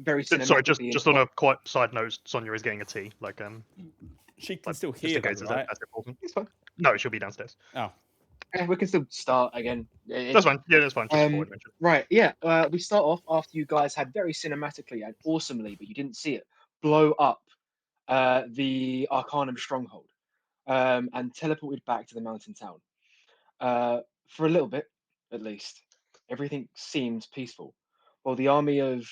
very Sorry, cinematically. just on a quite side note, Sonia is getting a tea. She can still just hear in case that, right? that's important. It's fine. No, she'll be downstairs. Oh, We can still start again. That's fine. Yeah, that's fine. Just forward mention. Right, yeah. We start off after you guys had very cinematically and awesomely, but you didn't see it, blow up the Arcanum stronghold and teleported back to the mountain town. For a little bit, at least, everything seemed peaceful. While the army of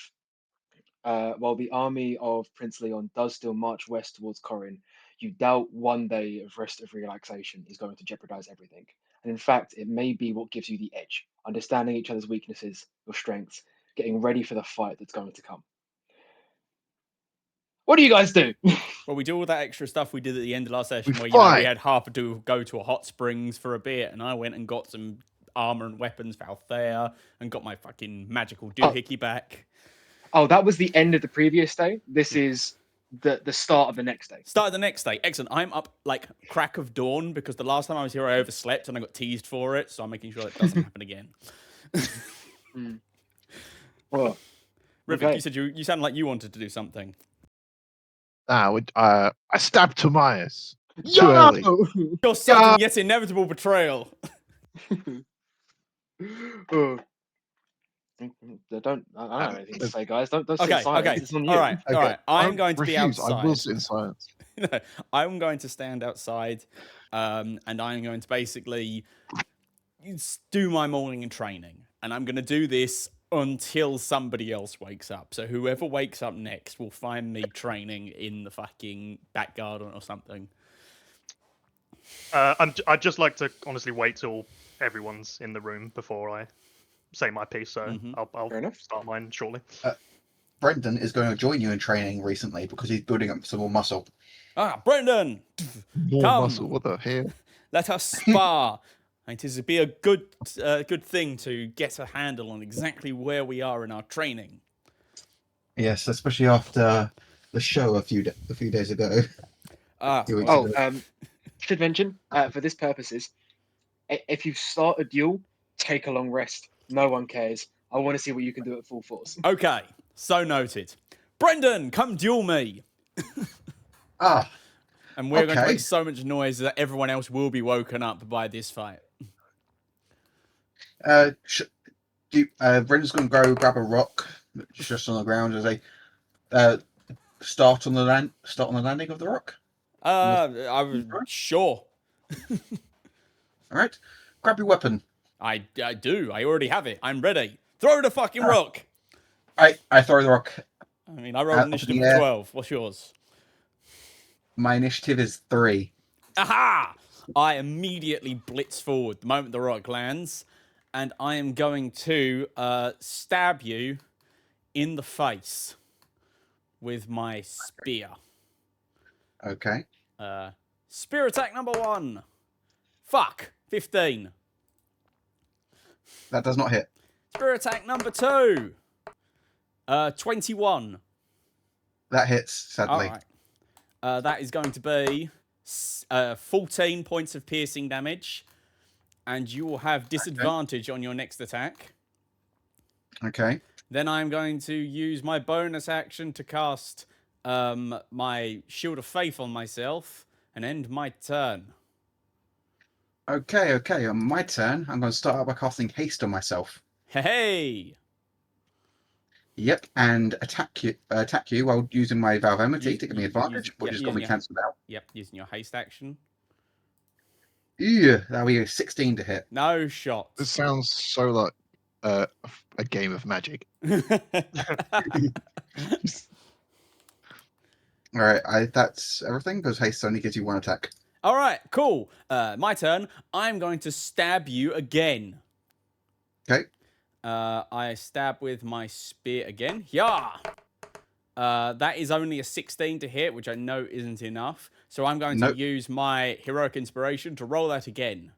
Prince Leon does still march west towards Corin, you doubt one day of rest of relaxation is going to jeopardize everything. And in fact, it may be what gives you the edge, understanding each other's weaknesses, your strengths, getting ready for the fight that's going to come. What do you guys do? well, we do all that extra stuff we did at the end of last session, We where fight. we had Harper go to a hot springs for a bit, and I went and got some armor and weapons for Althea, and got my fucking magical doohickey back. Oh, that was the end of the previous day. This is the start of the next day. Start of the next day. Excellent. I'm up like crack of dawn because the last time I was here, I overslept and I got teased for it. So I'm making sure that doesn't happen again. Well, Rivik, okay. you said you sounded like you wanted to do something. I stabbed Tobias too early. Your sudden yet inevitable betrayal. Oh. I don't have anything to say, guys. Don't sit in silence. Okay. It's on you. All right. I'm going to be refuse. outside. I will sit in silence. No, I'm going to stand outside, and I'm going to basically do my morning and training, and I'm going to do this until somebody else wakes up. So whoever wakes up next will find me training in the fucking back garden or something. I'd just like to honestly wait till everyone's in the room before I say my piece. So I'll Fair enough. start mine shortly. Brendan is going to join you in training recently because he's building up some more muscle. Ah, Brendan! More Come. muscle. What the hell? Let us spar. It is be a good thing to get a handle on exactly where we are in our training. Yes, especially after the show a few days ago. Should mention for this purposes, if you start a duel, take a long rest. No one cares. I want to see what you can do at full force. Okay, so noted. Brendan, come duel me. And we're going to make so much noise that everyone else will be woken up by this fight. Brendan's going to go grab a rock just on the ground as they start on the landing of the rock. I'm sure. All right, grab your weapon. I do. I already have it. I'm ready. Throw the fucking rock. I throw the rock. I mean, I rolled initiative of 12. What's yours? My initiative is 3. Aha! I immediately blitz forward the moment the rock lands, and I am going to stab you in the face with my spear. Okay. Spear attack number 1. Fuck. 15. That does not hit. Spear attack number 2. 21. That hits, sadly. All right. That is going to be 14 points of piercing damage, and you will have disadvantage on your next attack. Okay. Then I'm going to use my bonus action to cast my Shield of Faith on myself and end my turn. Okay. On my turn, I'm going to start out by casting Haste on myself. Hey! Yep, and attack you while using my Valve Amity to give me advantage, which has got me cancelled out. Yep, using your haste action. Yeah, that'll be a 16 to hit. No shot. This sounds so like a game of magic. All right, that's everything because haste only gives you 1 attack. All right, cool. My turn. I'm going to stab you again. Okay. I stab with my spear again. Yeah. That is only a 16 to hit, which I know isn't enough. So I'm going to use my Heroic Inspiration to roll that again.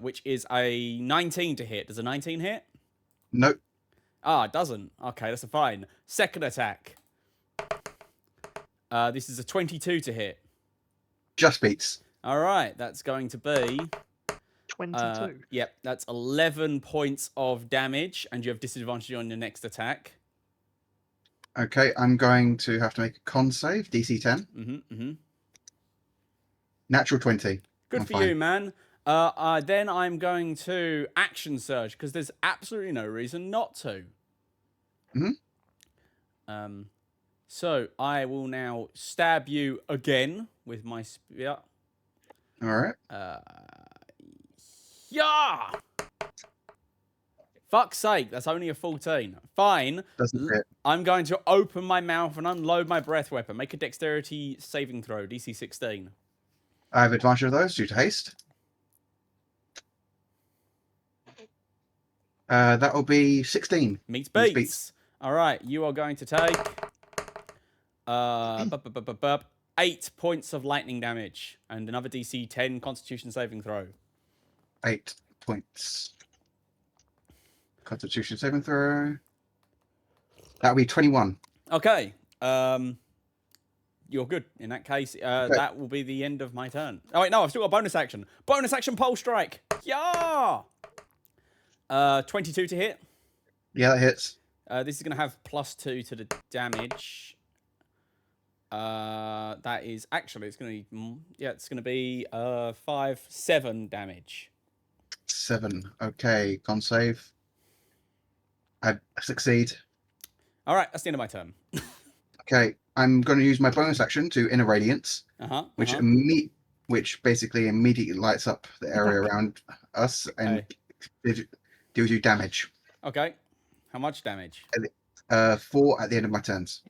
Which is a 19 to hit. Does a 19 hit? Nope. Ah, it doesn't. Okay, that's fine. Second attack. This is a 22 to hit. Just beats. All right, that's going to be 22. Yep, that's 11 points of damage, and you have disadvantage on your next attack. Okay, I'm going to have to make a con save, DC 10. Natural 20. Good I'm for fine. you, man. Then I'm going to action surge because there's absolutely no reason not to. So I will now stab you again with my spear. All right. Yeah. Fuck's sake, that's only a 14. Fine. Doesn't fit. I'm going to open my mouth and unload my breath weapon. Make a dexterity saving throw, DC 16. I have advantage of those due to haste. That will be 16. Meets Meets beats. All right, you are going to take 8 points of lightning damage and another DC 10 Constitution saving throw. 8 points. Constitution saving throw. That'll be 21. Okay. You're good. In that case, that will be the end of my turn. Oh, wait, no, I've still got a bonus action. Bonus action pole strike. Yeah! 22 to hit. Yeah, that hits. This is going to have +2 to the damage. That is actually, it's going to be 7 damage. 7. Okay, con save. I succeed. All right, that's the end of my turn. Okay, I'm going to use my bonus action to Inner Radiance, which basically immediately lights up the area around us and deals you damage. Okay, how much damage? 4 at the end of my turns.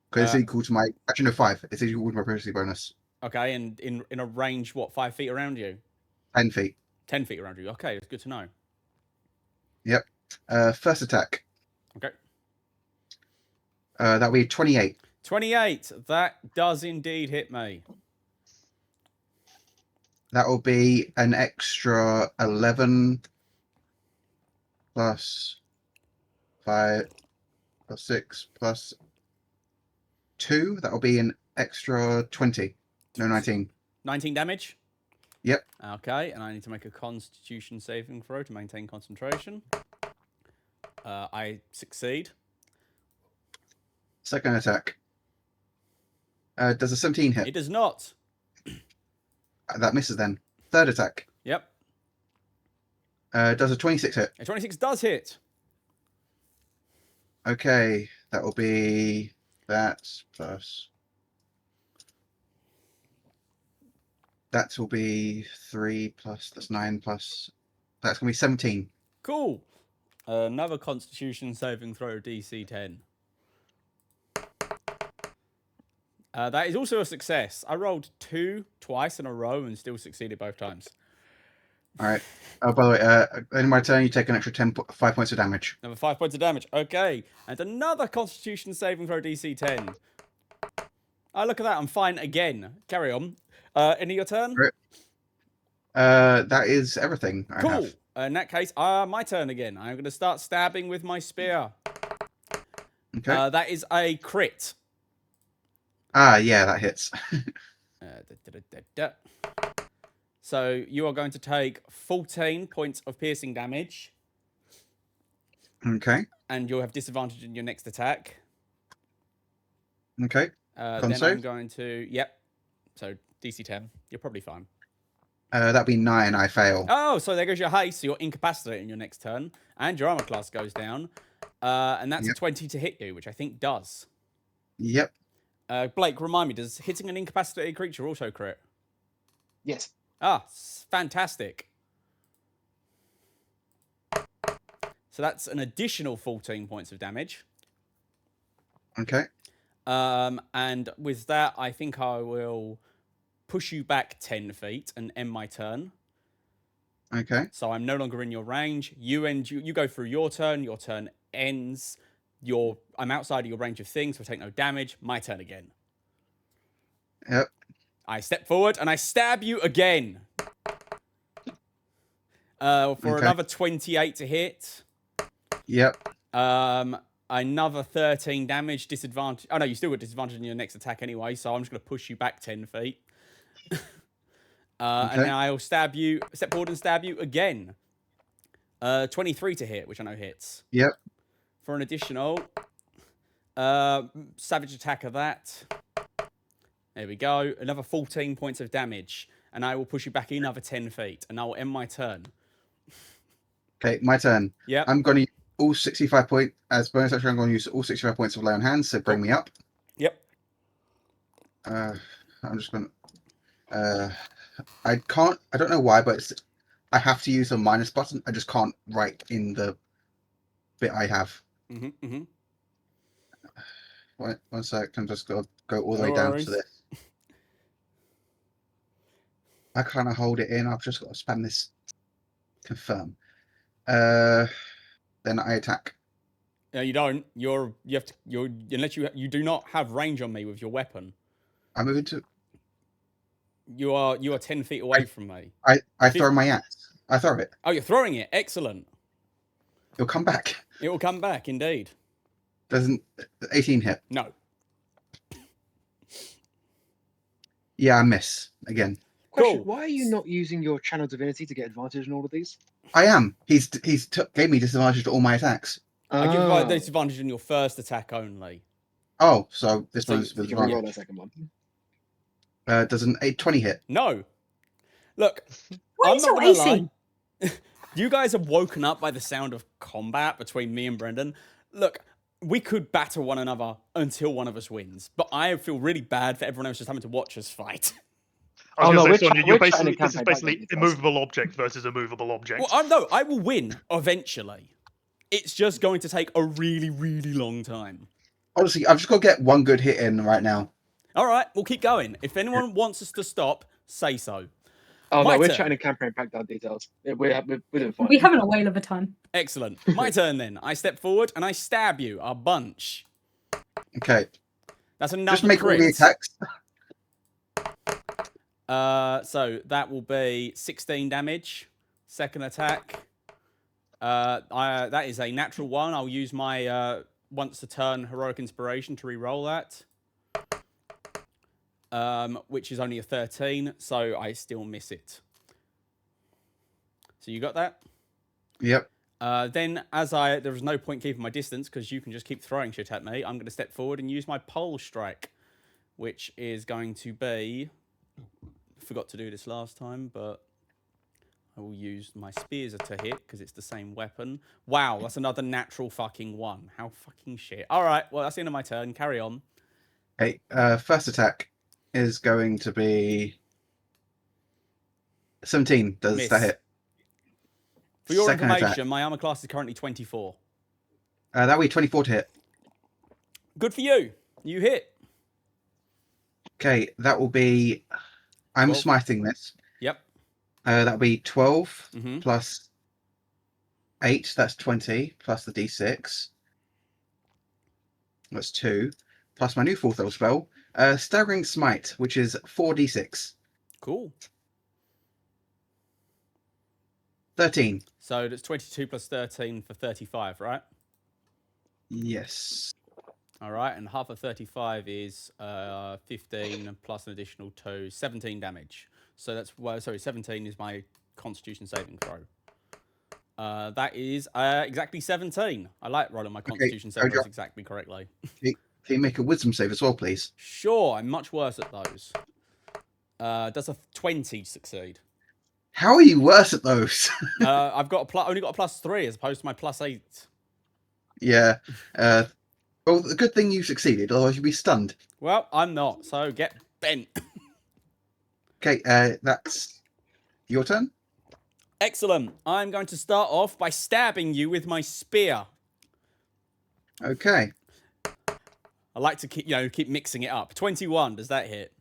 Because it's equal to my... Actually, no, 5. It's equal to my previously bonus. Okay, and in a range, what, 5 feet around you? 10 feet. 10 feet around you. Okay, that's good to know. Yep. First attack. Okay. That'll be 28. 28. That does indeed hit me. That will be an extra 11 plus 5 plus 6 plus 2. That will be an extra 20. No, 19. 19 damage? Yep. Okay, and I need to make a Constitution saving throw to maintain concentration. I succeed. Second attack. Does a 17 hit? It does not. That misses then. Third attack. Yep. Does a 26 hit? A 26 does hit. Okay, that will be that plus... That will be 3 plus... That's 9 plus... That's going to be 17. Cool. Another Constitution saving throw, DC 10. That is also a success. I rolled 2 twice in a row and still succeeded both times. All right. Oh, by the way, in my turn, you take an extra 5 points of damage. Another 5 points of damage. Okay. And another Constitution saving throw, DC 10. Oh, look at that. I'm fine again. Carry on. Any of your turn? Right. That is everything I Cool. have. In that case, my turn again. I'm going to start stabbing with my spear. Okay. That is a crit. Yeah, that hits. So you are going to take 14 points of piercing damage. Okay. And you'll have disadvantage in your next attack. Okay. Then I'm going to... Yep. So DC 10. You're probably fine. That'd be 9. I fail. Oh, so there goes your haste. So you're incapacitated in your next turn. And your armor class goes down. And that's a 20 to hit you, which I think does. Yep. Blake, remind me, does hitting an incapacitated creature also crit? Yes. Ah, fantastic. So that's an additional 14 points of damage. Okay. And with that, I think I will push you back 10 feet and end my turn. Okay. So I'm no longer in your range. You go through your turn ends. I'm outside of your range of things, so I take no damage. My turn again. Yep. I step forward and I stab you again. For another 28 to hit. Yep. Another 13 damage, disadvantage. Oh no, you still got disadvantage in your next attack anyway, so I'm just going to push you back 10 feet. And then I'll step forward and stab you again. 23 to hit, which I know hits. Yep. For an additional savage attack of that. There we go. Another 14 points of damage. And I will push you back another 10 feet. And I will end my turn. Okay, my turn. Yeah. I'm going to use all 65 points. As bonus action, I'm going to use all 65 points of lay on hands, so bring me up. Yep. I'm just going to... I don't know why, but I have to use the minus button. I just can't write in the bit I have. Wait, 1 sec. I'm just going to go all the way down to this. I kind of hold it in. I've just got to spam this. Confirm. Then I attack. No, you don't. Unless you do not have range on me with your weapon. I'm moving to. You are 10 feet away from me. I throw my axe. I throw it. Oh, you're throwing it. Excellent. It'll come back. It will come back, indeed. Doesn't 18 hit? No. Yeah, I miss again. Question, Cool. why are you not using your channel divinity to get advantage in all of these? I am. He's gave me disadvantage to all my attacks. I give you disadvantage on your first attack only. Oh, so this one's You with can roll that second one. does an 820 hit? No. Look, What I'm is not your gonna AC? lie. You guys have woken up by the sound of combat between me and Brendan. Look, we could batter one another until one of us wins, but I feel really bad for everyone else just having to watch us fight. I was Oh, no, going to say, we're Sonia, chatting this is campaign basically back then, immovable object versus immovable object. Well, no, I will win eventually. It's just going to take a really, really long time. Honestly, I've just got to get one good hit in right now. All right, we'll keep going. If anyone wants us to stop, say so. Oh, My no, we're turn. chatting in campaign breakdown details. We're doing fine. We're having a whale of a time. Excellent. My turn then. I step forward and I stab you a bunch. Okay. That's another Just make all the crit. attacks. So that will be 16 damage. Second attack. That is a natural 1. I'll use my once a turn heroic inspiration to re-roll that. Which is only a 13, so I still miss it. So you got that? Yep. Then, there is no point keeping my distance because you can just keep throwing shit at me. I'm going to step forward and use my pole strike, which is going to be. Forgot to do this last time, but I will use my spears to hit because it's the same weapon. Wow, that's another natural fucking 1. How fucking shit. All right, well that's the end of my turn. Carry on. Okay. First attack is going to be 17. Does Miss. that hit? For your Second information, attack. my armor class is currently 24. That'll be 24 to hit. Good for you. You hit. Okay, that will be. I'm 12. smiting this. Yep. That'll be 12 Mhm. plus 8. That's 20 plus the d6. That's 2 plus my new fourth level spell, Staggering Smite, which is 4d6. Cool. 13. So that's 22 plus 13 for 35, right? Yes. All right, and half of 35 is 15 plus an additional 2, 17 damage. So that's 17 is my Constitution saving throw. That is exactly 17. I like rolling my Constitution saving throws exactly correctly. Can you make a Wisdom save as well, please? Sure, I'm much worse at those. Does a 20 succeed? How are you worse at those? I've got only got a +3 as opposed to my +8. Yeah. Well, the good thing you succeeded, otherwise you'd be stunned. Well, I'm not, so get bent. Okay, that's your turn. Excellent. I'm going to start off by stabbing you with my spear. Okay. I like to keep mixing it up. 21, does that hit?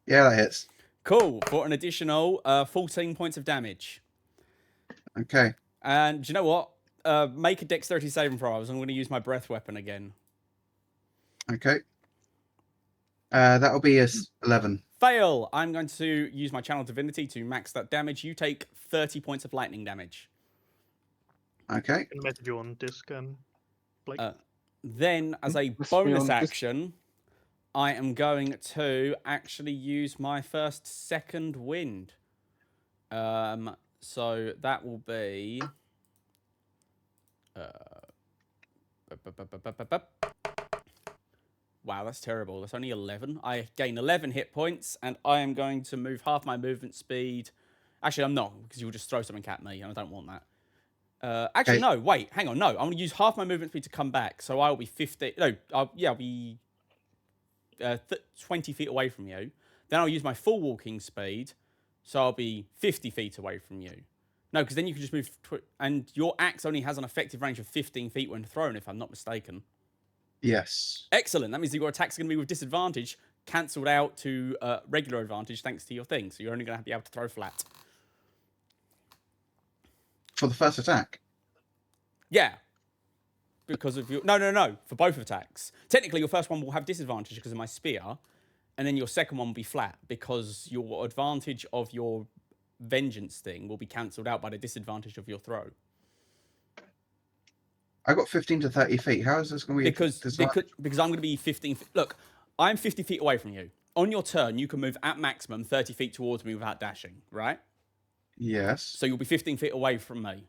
Yeah, that hits. Cool. For an additional 14 points of damage. Okay. And do you know what? Make a dexterity saving throw. I'm going to use my breath weapon again. Okay. That'll be 11. Fail. I'm going to use my channel divinity to max that damage. You take 30 points of lightning damage. Okay. Can message you on disc, Blake. Then, as a Must be bonus on dis- action, I am going to actually use my second wind. So that will be. Wow, that's terrible. That's only 11. I gain 11 hit points, and I am going to move half my movement speed. Actually, I'm not, because you'll just throw something at me, and I don't want that. Actually, no, wait, hang on. No, I'm going to use half my movement speed to come back, so I'll be 50. No, I'll be 20 feet away from you. Then I'll use my full walking speed, so I'll be 50 feet away from you. No, because then you can just move... and your axe only has an effective range of 15 feet when thrown, if I'm not mistaken. Yes. Excellent. That means your attack's going to be with disadvantage, cancelled out to regular advantage thanks to your thing. So you're only going to be able to throw flat. For the first attack? Yeah. Because of your... No. For both attacks. Technically, your first one will have disadvantage because of my spear. And then your second one will be flat because your advantage of your vengeance thing will be cancelled out by the disadvantage of your throw. I got 15 to 30 feet. How is this going to be? Because I'm going to be 15 feet. Look, I'm 50 feet away from you. On your turn, you can move at maximum 30 feet towards me without dashing, right? Yes. So you'll be 15 feet away from me.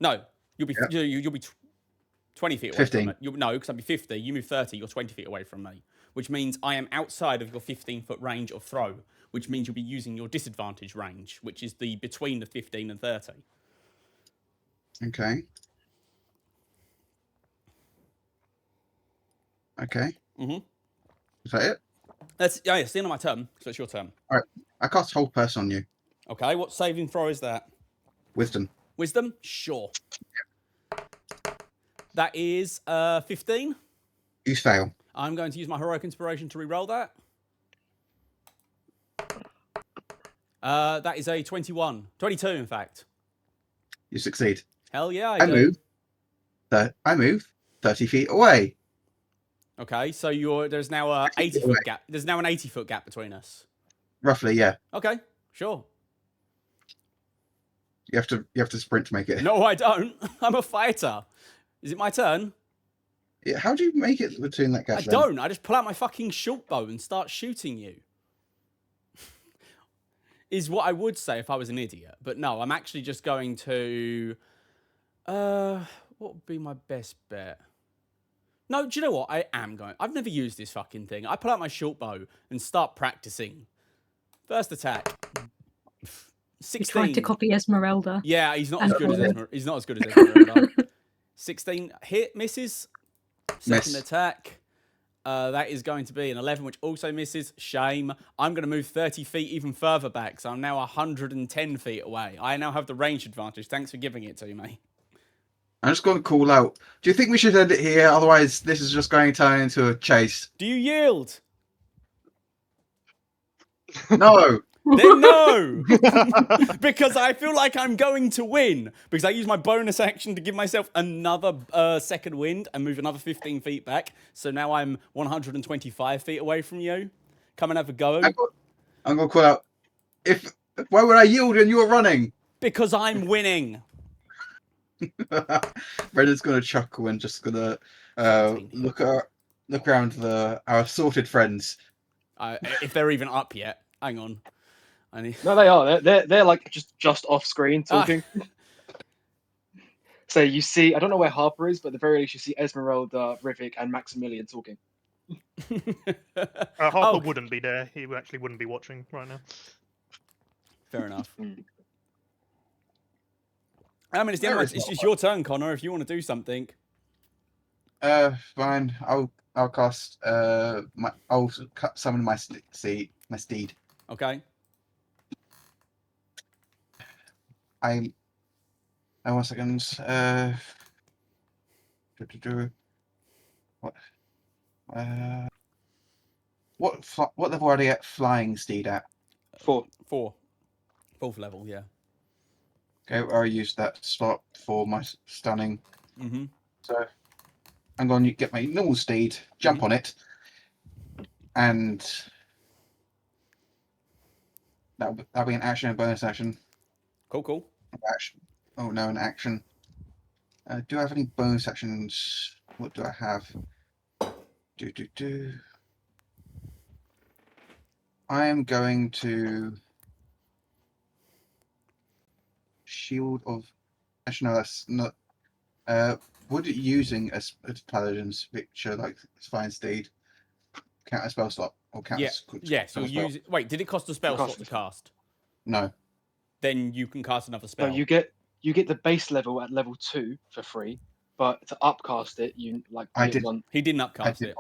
No, you'll be 20 feet away 15. from me. No, because I'll be 50. You move 30, you're 20 feet away from me. Which means I am outside of your 15-foot range of throw. Which means you'll be using your disadvantage range, which is the between the 15 and 30. Okay. Okay. Mm-hmm. Is that it? It's the end of my turn, so it's your turn. All right. I cast Hold Person on you. Okay, what saving throw is that? Wisdom. Wisdom? Sure. That is 15. You fail. I'm going to use my Heroic Inspiration to re-roll that. That is a 21. 22, in fact. You succeed. Hell yeah, I move 30 feet away. Okay, so there's now a 80-foot gap. There's now an 80-foot gap between us. Roughly, yeah. Okay, sure. You have to sprint to make it. No, I don't. I'm a fighter. Is it my turn? Yeah, how do you make it between that gap? I don't. I just pull out my fucking short bow and start shooting you. Is what I would say if I was an idiot. But no, I'm actually just going to... what would be my best bet? No, do you know what? I am going... I've never used this fucking thing. I pull out my short bow and start practicing. First attack. 16. He tried to copy Esmeralda. Yeah, he's not as good as Esmeralda. He's not as good as Esmeralda. 16 hit, misses. Second attack. That is going to be an 11, which also misses. Shame. I'm going to move 30 feet even further back, so I'm now 110 feet away. I now have the range advantage. Thanks for giving it to me. I'm just going to call out. Do you think we should end it here? Otherwise, this is just going to turn into a chase. Do you yield? No. Then no! Because I feel like I'm going to win. Because I use my bonus action to give myself another second wind and move another 15 feet back. So now I'm 125 feet away from you. Come and have a go. I'm going to call out. Why would I yield when you were running? Because I'm winning. Brendan's going to chuckle and just going to look around our assorted friends. If they're even up yet. Hang on. No, they are. They're like just off screen talking. So you see, I don't know where Harper is, but at the very least you see Esmeralda, Rivik, and Maximilian talking. Harper wouldn't be there. He actually wouldn't be watching right now. Fair enough. I mean, it's just your turn, Connor. If you want to do something. Fine. I'll cast. I'll summon my steed. Okay. One second. What level are they at flying steed at? 4. 4. 4th level, yeah. Okay, I used that slot for my stunning. Mm-hmm. So I'm going to get my normal steed, jump on it, and that'll be an action and bonus action. Cool. Action. Oh no, an action. Do I have any bonus actions? What do I have? I am going to Shield of. Actually, no, that's not. Would using a paladin's picture like Divine Steed count a spell slot or count? Yes, you'll use it. Wait, did it cost a spell slot to cast? No. Then you can cast another spell. No, you get the base level at level 2 for free, but to upcast it, you like. I did. He didn't upcast it.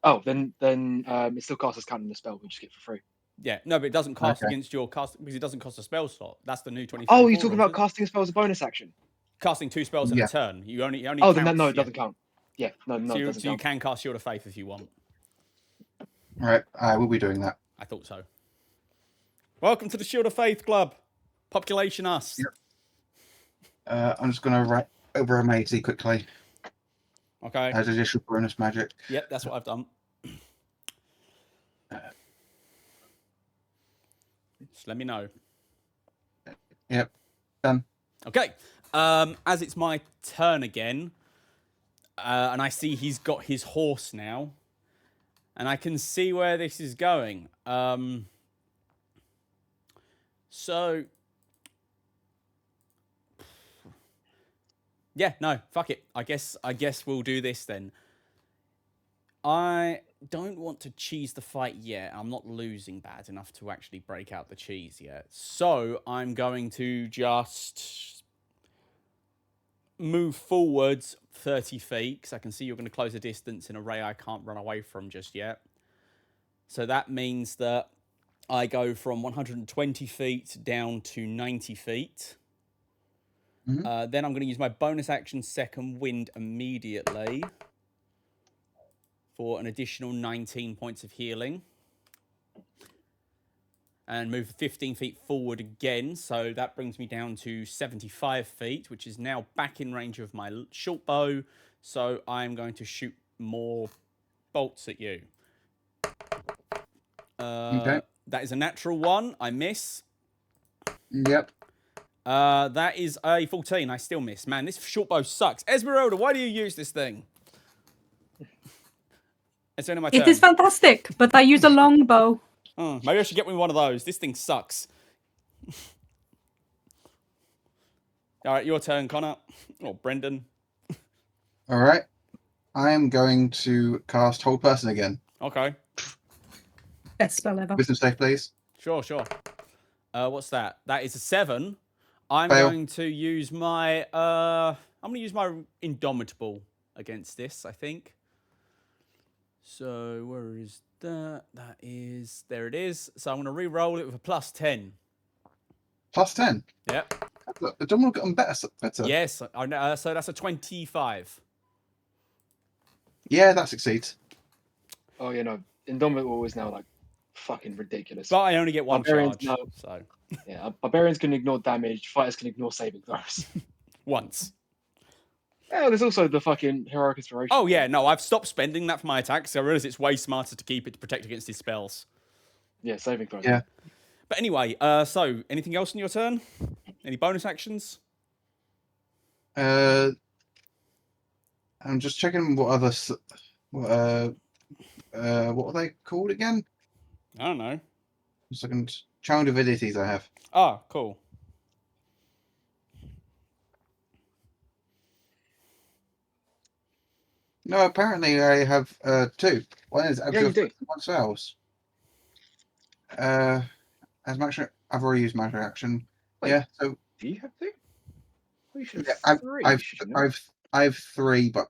Oh, then it still casts as counting the spell. We just get for free. Yeah, no, but it doesn't cast against your cast because it doesn't cost a spell slot. That's the new 20. Oh, you're talking about casting a spell as a bonus action. Casting 2 spells in a turn. You only. Oh, counts, then no, it doesn't count. Yeah, no, so it doesn't count. you can cast Shield of Faith if you want. All right, I will be doing that. I thought so. Welcome to the Shield of Faith Club. Population us. Yep. I'm just going to write over a Maisie quickly. Okay. As additional bonus magic. Yep, that's what I've done. Just let me know. Yep, done. Okay. As it's my turn again, and I see he's got his horse now, and I can see where this is going. So, yeah, no, fuck it. I guess we'll do this then. I don't want to cheese the fight yet. I'm not losing bad enough to actually break out the cheese yet. So I'm going to just move forwards 30 feet, because I can see you're going to close a distance in a ray I can't run away from just yet. So that means that I go from 120 feet down to 90 feet. Mm-hmm. Then I'm going to use my bonus action second wind immediately for an additional 19 points of healing. And move 15 feet forward again. So that brings me down to 75 feet, which is now back in range of my short bow. So I'm going to shoot more bolts at you. Okay. That is a natural 1. I miss. Yep. That is a 14. I still miss. Man, this short bow sucks. Esmeralda, why do you use this thing? It's only my turn. It is fantastic, but I use a longbow. Oh, maybe I should get me one of those. This thing sucks. All right, your turn, Connor. Or Brendan. All right. I am going to cast Hold Person again. Okay. Best spell ever. Wisdom save, please. Sure. What's that? That is a 7. I'm Fail. going to use my I'm going to use my Indomitable against this, I think. So where is that? There it is. So I'm going to re-roll it with a plus 10. Plus 10? Yep. The Domino got better. Yes. So that's a 25. Yeah, that succeeds. Oh, yeah, no. Indomitable is now like fucking ridiculous. But I only get one Barbarians, charge. no. So Yeah, barbarians can ignore damage, fighters can ignore saving throws. once. Yeah, there's also the fucking heroic inspiration. Oh yeah, no, I've stopped spending that for my attacks. I realize it's way smarter to keep it to protect against his spells. Yeah, saving throws. Yeah. But anyway, so anything else in your turn? Any bonus actions? I'm just checking what other what are they called again? I don't know. A second. Channel divinities I have. Ah, cool. No, apparently I have 2. One is Yeah, you do. one spells. As magic, I've already used magic action. Wait, yeah, so do you have 2? Well, you should yeah, have 3. I've 3, but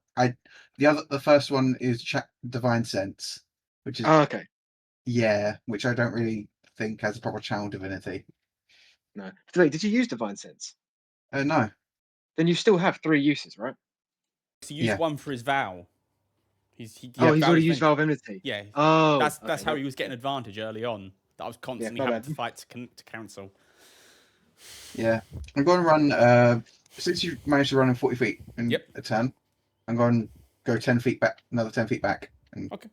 the first one is Divine Sense, which is Oh, okay. which I don't really think has a proper channel divinity. No. So, wait, did you use Divine Sense? No. Then you still have 3 uses, right? He used one for his vow. He's already used Vow of Enmity. Yeah. Oh, that's how he was getting advantage early on. That I was constantly having to fight to cancel. Yeah, I'm going to run. Since you managed to run in 40 feet in a turn, I'm going to go 10 feet back, another 10 feet back. Okay.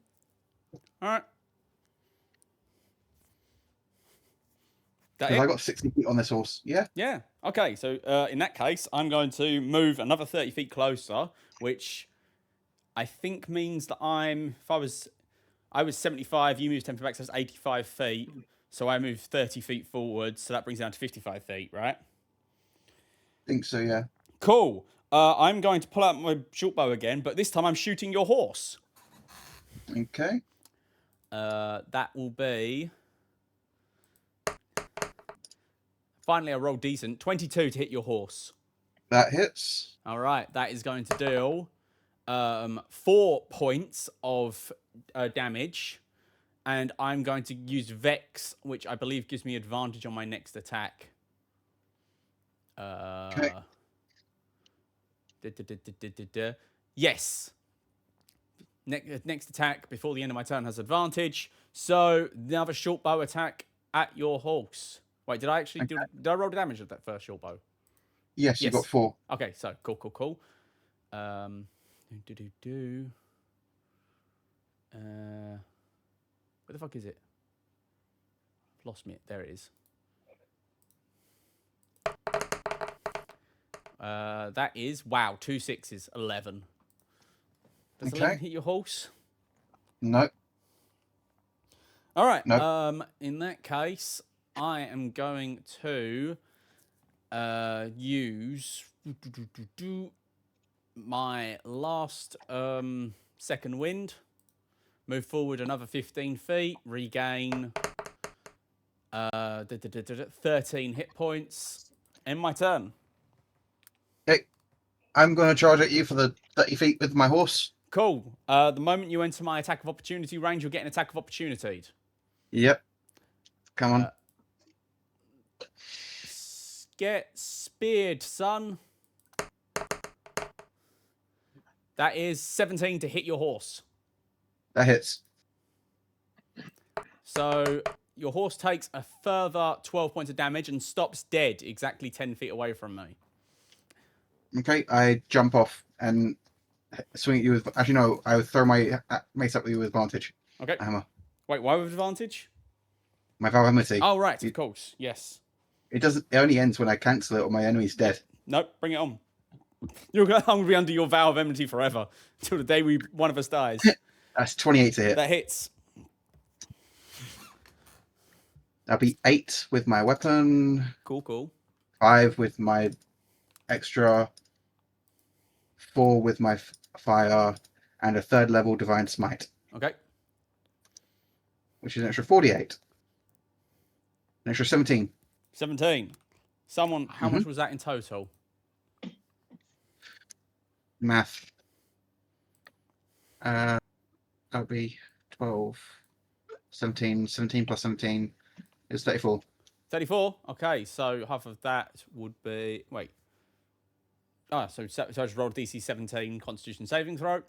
All right. I got 60 feet on this horse. Yeah. Yeah. Okay. So in that case, I'm going to move another 30 feet closer, which I think means that I'm I was 75. You moved 10 feet back, so that's 85 feet. So I moved 30 feet forward. So that brings it down to 55 feet, right? I think so, yeah. Cool. I'm going to pull out my short bow again, but this time I'm shooting your horse. Okay. That will be... Finally, I rolled decent. 22 to hit your horse. That hits. All right. That is going to deal 4 points of damage. And I'm going to use Vex, which I believe gives me advantage on my next attack. Okay. Yes. Next attack before the end of my turn has advantage. So another short bow attack at your horse. Wait, did I actually did I roll the damage of that first short bow? Yes, you got 4. Okay, so cool. Where the fuck is it? I've lost me. There it is. That is, wow, 2 6s, 11. Does 11 hit your horse? No. All right. Nope. In that case, I am going to use my last second wind. Move forward another 15 feet. Regain 13 hit points. End my turn. Okay. I'm going to charge at you for the 30 feet with my horse. Cool. The moment you enter my attack of opportunity range, you'll get an attack of opportunity. Yep. Come on. Get speared, son. That is 17 to hit your horse. That hits. So your horse takes a further 12 points of damage and stops dead exactly 10 feet away from me. Okay, I jump off and swing at you with... Actually, no, I would throw my mace up at you with advantage. Okay. Hammer. Wait, why with advantage? My Valhamity. Oh, right, of course. Yes. It doesn't. It only ends when I cancel it or my enemy's dead. Nope, bring it on. I'm going to be under your vow of enmity forever until the day one of us dies. That's 28 to hit. That hits. That'll be 8 with my weapon. Cool. 5 with my extra. 4 with my fire. And a 3rd level Divine Smite. Okay. Which is an extra 48. An extra 17. 17. Someone, how much was that in total? Math. That'll be 12. 17. 17 plus 17 is 34. 34? Okay, so half of that would be... Wait. So I just rolled DC 17 Constitution saving throw.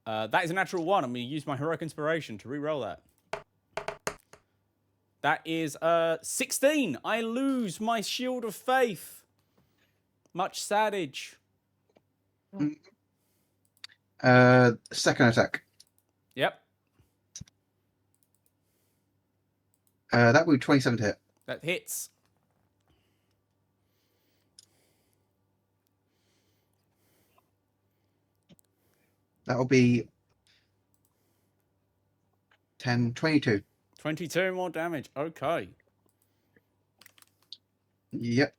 That is a natural 1. I'm going to use my Heroic Inspiration to re-roll that. That is 16. I lose my Shield of Faith. Much sadage. Second attack. Yep. That would be 27 to hit. That hits. That'll be 10, 22. 22 more damage. Okay. Yep.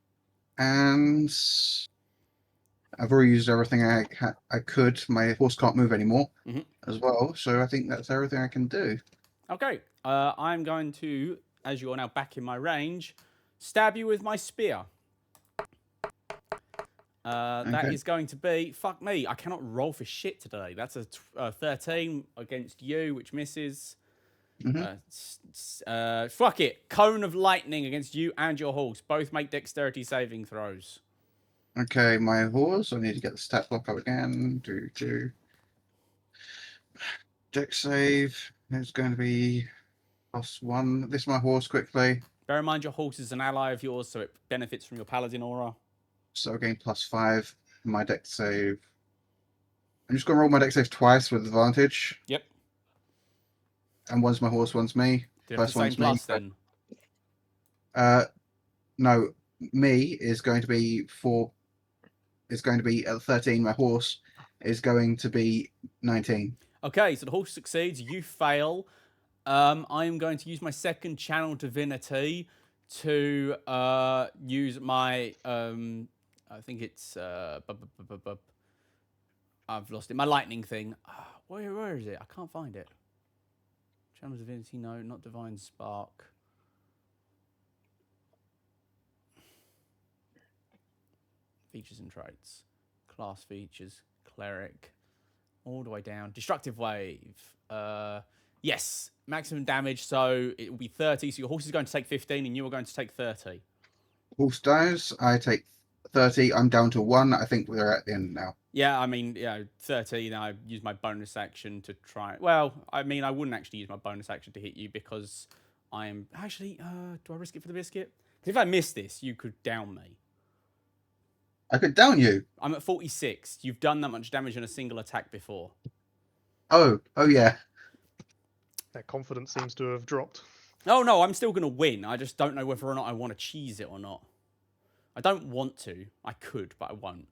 And I've already used everything I could. My horse can't move anymore as well. So I think that's everything I can do. Okay. I'm going to, as you are now back in my range, stab you with my spear. That is going to be... Fuck me. I cannot roll for shit today. That's a 13 against you, which misses. Fuck it. Cone of lightning against you and your horse. Both make dexterity saving throws. Okay, my horse. I need to get the stat block up again. Do. Dex save is going to be +1. This is my horse quickly. Bear in mind your horse is an ally of yours, so it benefits from your paladin aura. So again, +5. My dex save. I'm just going to roll my dex save twice with advantage. Yep. And one's my horse, one's me. First one's plus, me. Then. No, me is going to be 4. Is going to be 13. My horse is going to be 19. Okay, so the horse succeeds. You fail. I am going to use my second channel divinity to use my I think it's I've lost it. My lightning thing. Where is it? I can't find it. Channel divinity, no, not divine spark. Features and traits. Class features. Cleric. All the way down. Destructive wave. Yes. Maximum damage, so it will be 30. So your horse is going to take 15 and you are going to take 30. Horse dies. I take 30. I'm down to 1. I think we're at the end now. Yeah, I mean, 30. Then I use my bonus action to try. Well, I mean, I wouldn't actually use my bonus action to hit you because I am actually. Do I risk it for the biscuit? Because if I miss this, you could down me. I could down you. I'm at 46. You've done that much damage in a single attack before. Oh yeah. That confidence seems to have dropped. Oh no, I'm still gonna win. I just don't know whether or not I want to cheese it or not. I don't want to. I could, but I won't.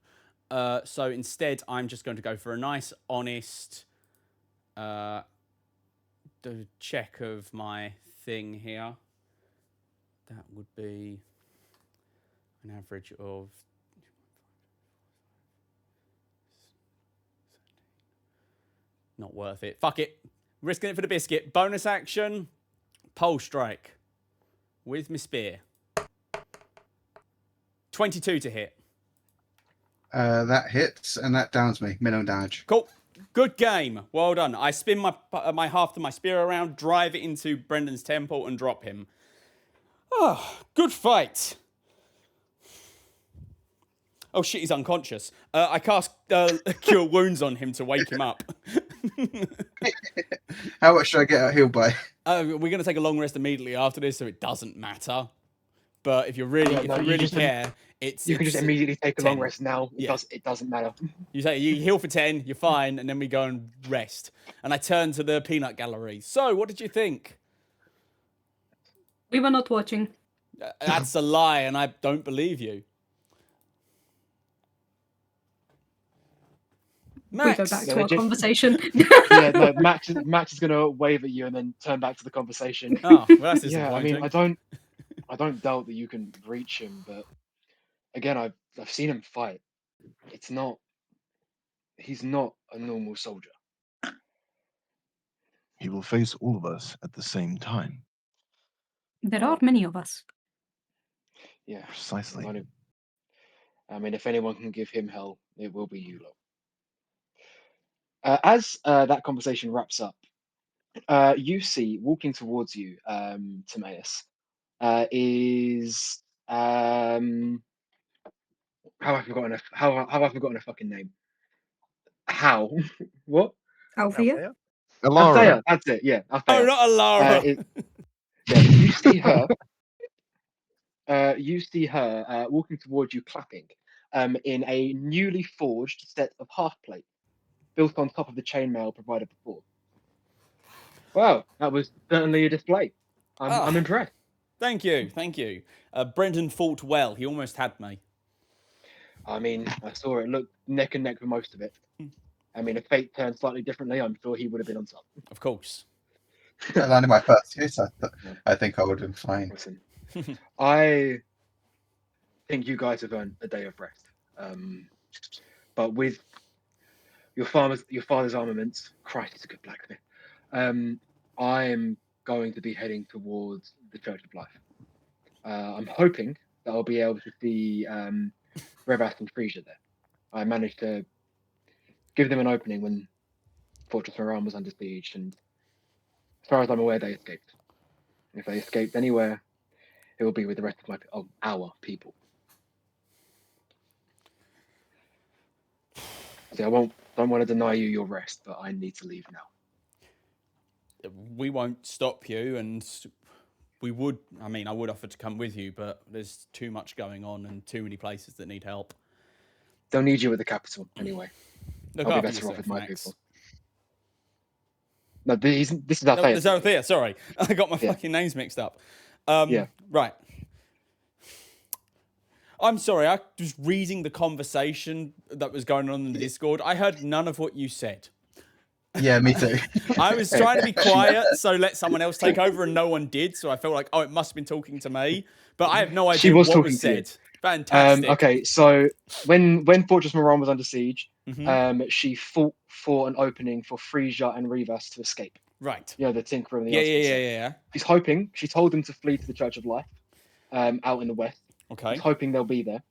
So instead, I'm just going to go for a nice, honest check of my thing here. That would be an average of... Not worth it. Fuck it. Risking it for the biscuit. Bonus action. Pole strike. With my spear. 22 to hit. That hits, and that downs me. Minimum damage. Cool. Good game. Well done. I spin my half to my spear around, drive it into Brendan's temple, and drop him. Oh, good fight. Oh shit, he's unconscious. I cast Cure Wounds on him to wake him up. How much should I get healed by? We're going to take a long rest immediately after this, so it doesn't matter. But if you really, care, you can just immediately take a 10. long rest now. It doesn't matter. You heal for 10, you're fine, and then we go and rest. And I turn to the peanut gallery. So, what did you think? We were not watching. That's a lie, and I don't believe you. Max. We go back to our conversation. Yeah, no, Max is gonna wave at you and then turn back to the conversation. Oh, well, that's disappointing. Yeah, I don't doubt that you can reach him, but again, I've seen him fight. He's not a normal soldier. He will face all of us at the same time. There are many of us. Yeah, precisely. I mean, if anyone can give him hell, it will be you lot. As that conversation wraps up, you see walking towards you, Timaeus, is how have I forgotten a fucking name? How? What? Althea? Althea, that's it. Yeah, Althea. Oh, not Alara. Yeah, you see her. You see her walking towards you, clapping, in a newly forged set of half plate, built on top of the chainmail provided before. Wow, that was certainly a display. I'm impressed. Thank you. Brendan fought well. He almost had me. I mean, I saw it look neck and neck for most of it. I mean, if fate turned slightly differently, I'm sure he would have been on top. Of course. I landed my first hit. I think I would have been fine. Listen, I think you guys have earned a day of rest. But with your father's armaments, Christ, he's a good blacksmith. I am going to be heading towards the Church of Life. I'm hoping that I'll be able to see Revath and Frisia there. I managed to give them an opening when Fortress Haran was under siege, and as far as I'm aware, they escaped. If they escaped anywhere, it will be with the rest of our people. See, I don't want to deny you your rest, but I need to leave now. We won't stop you, and we would. I mean, I would offer to come with you, but there's too much going on and too many places that need help. They'll need you at the capital anyway. Look I'll be better off with my people. No, this is Althea. No, it's Althea. Sorry, I got my fucking names mixed up. Yeah. Right. I'm sorry. I was reading the conversation that was going on in the Discord. I heard none of what you said. Yeah, me too. I was trying to be quiet, so let someone else take over, and no one did. So I felt like, oh, it must have been talking to me, but I have no She idea was what talking was to you. said. Fantastic. Okay, so when Fortress Moran was under siege, Mhm. she fought for an opening for Frisia and Rivas to escape. Right. You know, the Tinkerer and the Yeah. Artificer. She's hoping. She told them to flee to the Church of Life, out in the west. Okay. She's hoping they'll be there.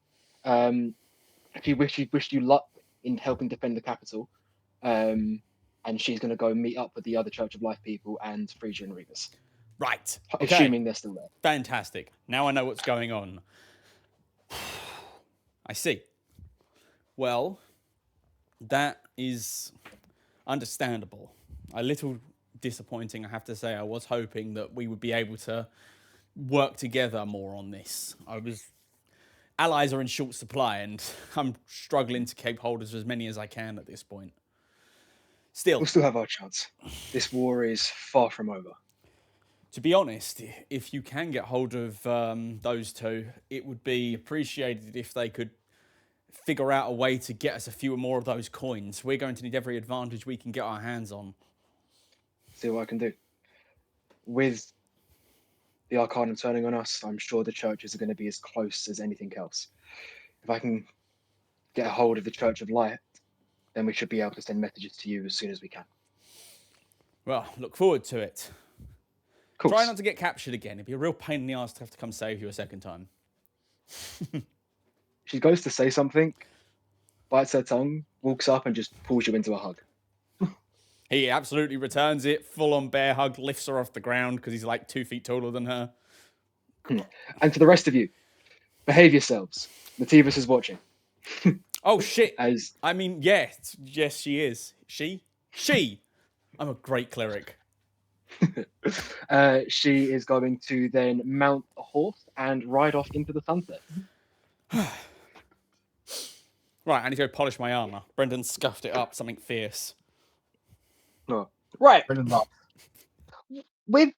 She wished you luck in helping defend the capital. And she's going to go meet up with the other Church of Life people and Frisia and Rivas. Right. Okay. Assuming they're still there. Fantastic. Now I know what's going on. I see. Well, that is understandable. A little disappointing, I have to say. I was hoping that we would be able to work together more on this. Allies are in short supply, and I'm struggling to keep hold of as many as I can at this point. Still, We'll still have our chance. This war is far from over. to be honest, if you can get hold of those two, it would be appreciated if they could figure out a way to get us a few more of those coins. We're going to need every advantage we can get our hands on. See what I can do. With the Arcanum turning on us, I'm sure the churches are going to be as close as anything else. If I can get a hold of the Church of Light, then we should be able to send messages to you as soon as we can. Well, look forward to it. Cool. Try not to get captured again. It'd be a real pain in the ass to have to come save you a second time. She goes to say something, bites her tongue, walks up and just pulls you into a hug. He absolutely returns it, full-on bear hug, lifts her off the ground because he's like 2 feet taller than her. And to the rest of you, behave yourselves. Nativus is watching. Oh, shit. As I mean, yes, she is. She? I'm a great cleric. she is going to then mount a horse and ride off into the sunset. Right, I need to go polish my armor. Brendan scuffed it up, something fierce. Oh. Right. Brendan laughs. With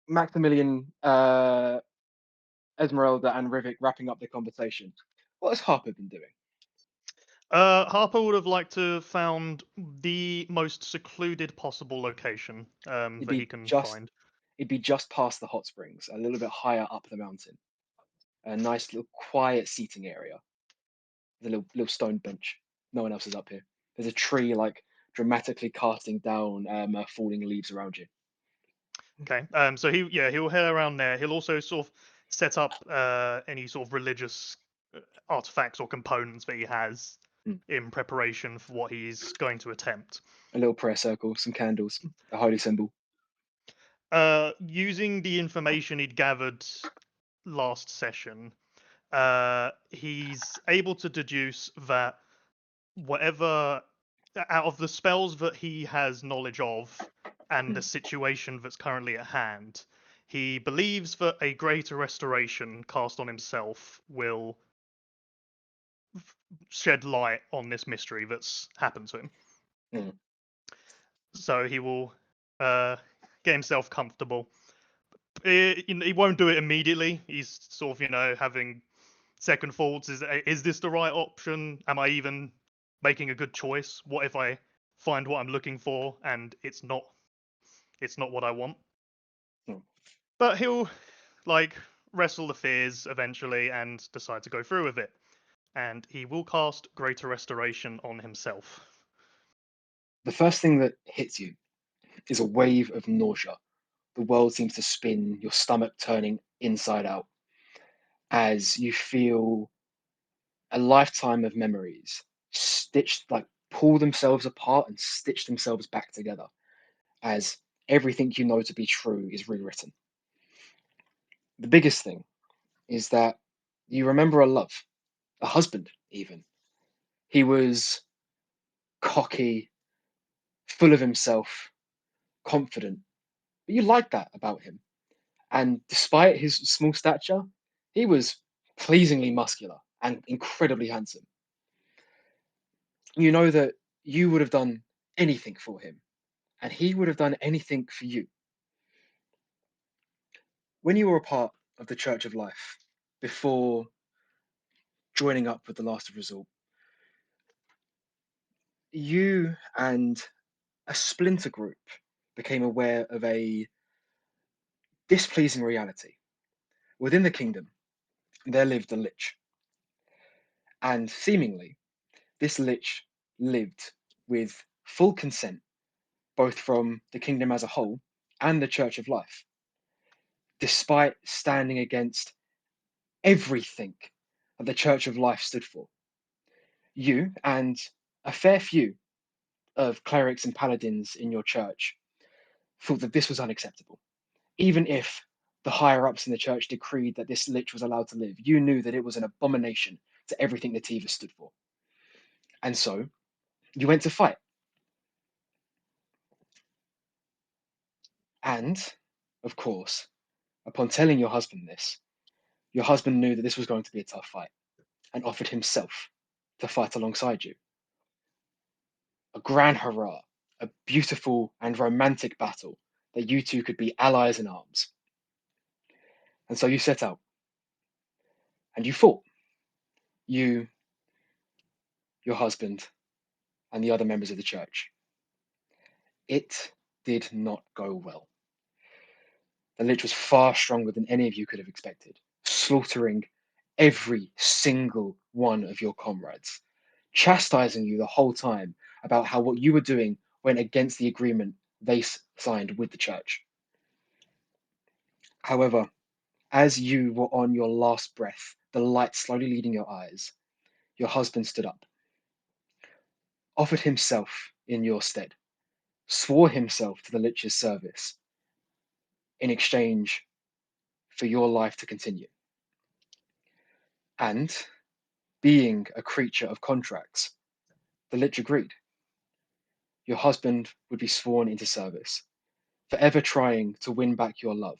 Maximilian, Esmeralda, and Rivik wrapping up the conversation, what has Harper been doing? Harper would have liked to have found the most secluded possible location that he can find. It'd be just past the hot springs, a little bit higher up the mountain. A nice little quiet seating area. There's a little stone bench. No one else is up here. There's a tree like dramatically casting down falling leaves around you. Okay. So he'll head around there. He'll also sort of set up any sort of religious artifacts or components that he has in preparation for what he's going to attempt. A little prayer circle, some candles, a holy symbol. Using the information he'd gathered last session, he's able to deduce that whatever out of the spells that he has knowledge of and the situation that's currently at hand, he believes that a greater restoration cast on himself will shed light on this mystery that's happened to him. So he will get himself comfortable. He won't do it immediately. He's sort of, having second thoughts. Is this the right option? Am I even making a good choice? What if I find what I'm looking for and it's not what I want? But he'll wrestle the fears eventually and decide to go through with it. And he will cast Greater Restoration on himself. The first thing that hits you is a wave of nausea. The world seems to spin, your stomach turning inside out, as you feel a lifetime of memories pull themselves apart and stitch themselves back together, as everything you know to be true is rewritten. The biggest thing is that you remember a love, a husband even. He was cocky, full of himself, confident. But you liked that about him. And despite his small stature, he was pleasingly muscular and incredibly handsome. You know that you would have done anything for him, and he would have done anything for you. When you were a part of the Church of Life, before joining up with the Last of Resort, you and a splinter group became aware of a displeasing reality. Within the kingdom, there lived a lich. And seemingly, this lich lived with full consent, both from the kingdom as a whole and the Church of Life, despite standing against everything that the Church of Life stood for. You and a fair few of clerics and paladins in your church thought that this was unacceptable. Even if the higher ups in the church decreed that this lich was allowed to live, you knew that it was an abomination to everything that Tiva stood for. And so you went to fight. And, of course, upon telling your husband this, your husband knew that this was going to be a tough fight and offered himself to fight alongside you. A grand hurrah, a beautiful and romantic battle that you two could be allies in arms. And so you set out and you fought. You, your husband, and the other members of the church. It did not go well. The lich was far stronger than any of you could have expected, slaughtering every single one of your comrades, chastising you the whole time about how what you were doing went against the agreement they signed with the church. However, as you were on your last breath, the light slowly leaving your eyes, your husband stood up, offered himself in your stead, swore himself to the lich's service in exchange for your life to continue. And being a creature of contracts, the lich agreed. Your husband would be sworn into service, forever trying to win back your love.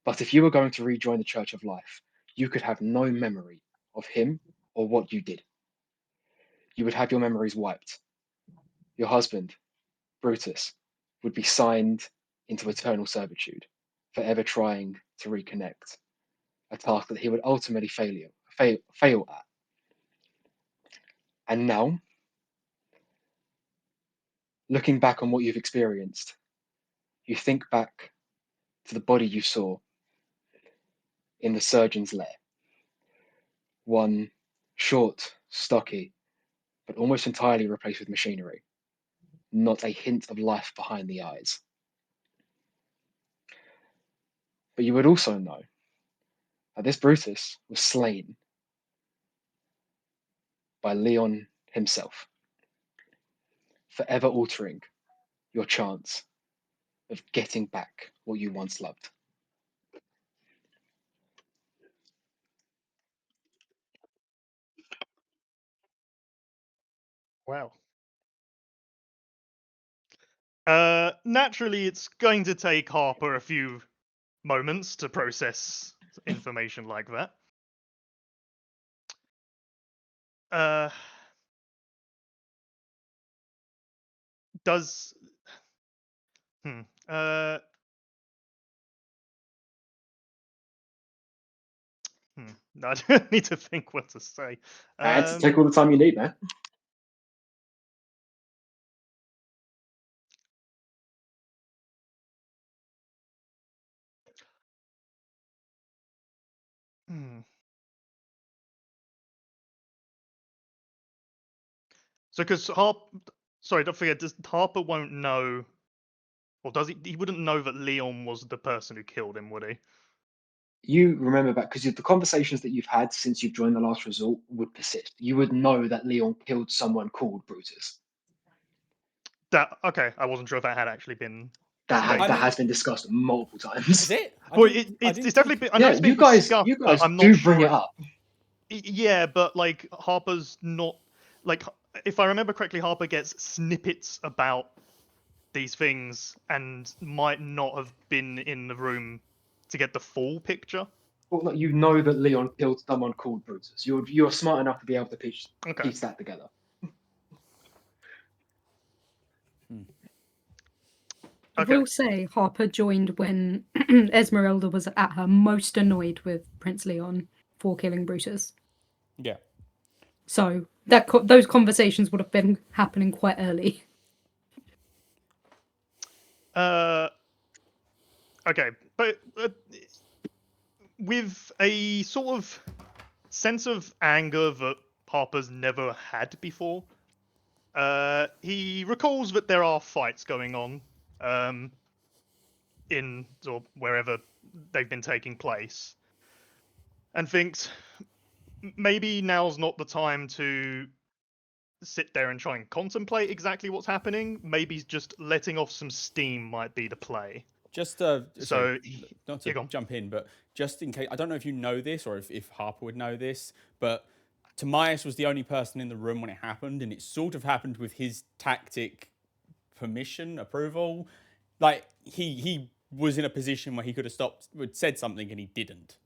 But if you were going to rejoin the Church of Life, you could have no memory of him or what you did. You would have your memories wiped. Your husband, Brutus, would be signed into eternal servitude, forever trying to reconnect, a task that he would ultimately fail at. And now, looking back on what you've experienced, you think back to the body you saw in the surgeon's lair. One short, stocky, but almost entirely replaced with machinery. Not a hint of life behind the eyes. But you would also know that this Brutus was slain by Leon himself, forever altering your chance of getting back what you once loved. Wow. Naturally, it's going to take Harper a few moments to process information like that. No, I don't need to think what to say. And take all the time you need, man. So, because don't forget, Harper won't know, or does he? He wouldn't know that Leon was the person who killed him, would he? You remember that because the conversations that you've had since you've joined the Last Resort would persist. You would know that Leon killed someone called Brutus. Okay, I wasn't sure if that had actually been. That has been discussed multiple times. Is it? Well, it's definitely been. I know it's been discussed, you guys I'm do not bring sure it up. Yeah, but like Harper's not like, if I remember correctly, Harper gets snippets about these things and might not have been in the room to get the full picture. Well, you know that Leon killed someone called Brutus. You're smart enough to be able to piece that together. I will say Harper joined when Esmeralda was at her most annoyed with Prince Leon for killing Brutus. Yeah. So those conversations would have been happening quite early. Okay, but with a sort of sense of anger that Harper's never had before, he recalls that there are fights going on in or wherever they've been taking place, and thinks maybe now's not the time to sit there and try and contemplate exactly what's happening. Maybe just letting off some steam might be the play. Just So, not to jump in, but just in case, I don't know if you know this or if Harper would know this, but Tamias was the only person in the room when it happened, and it sort of happened with his tactic permission, approval. Like, he was in a position where he could have said something and he didn't.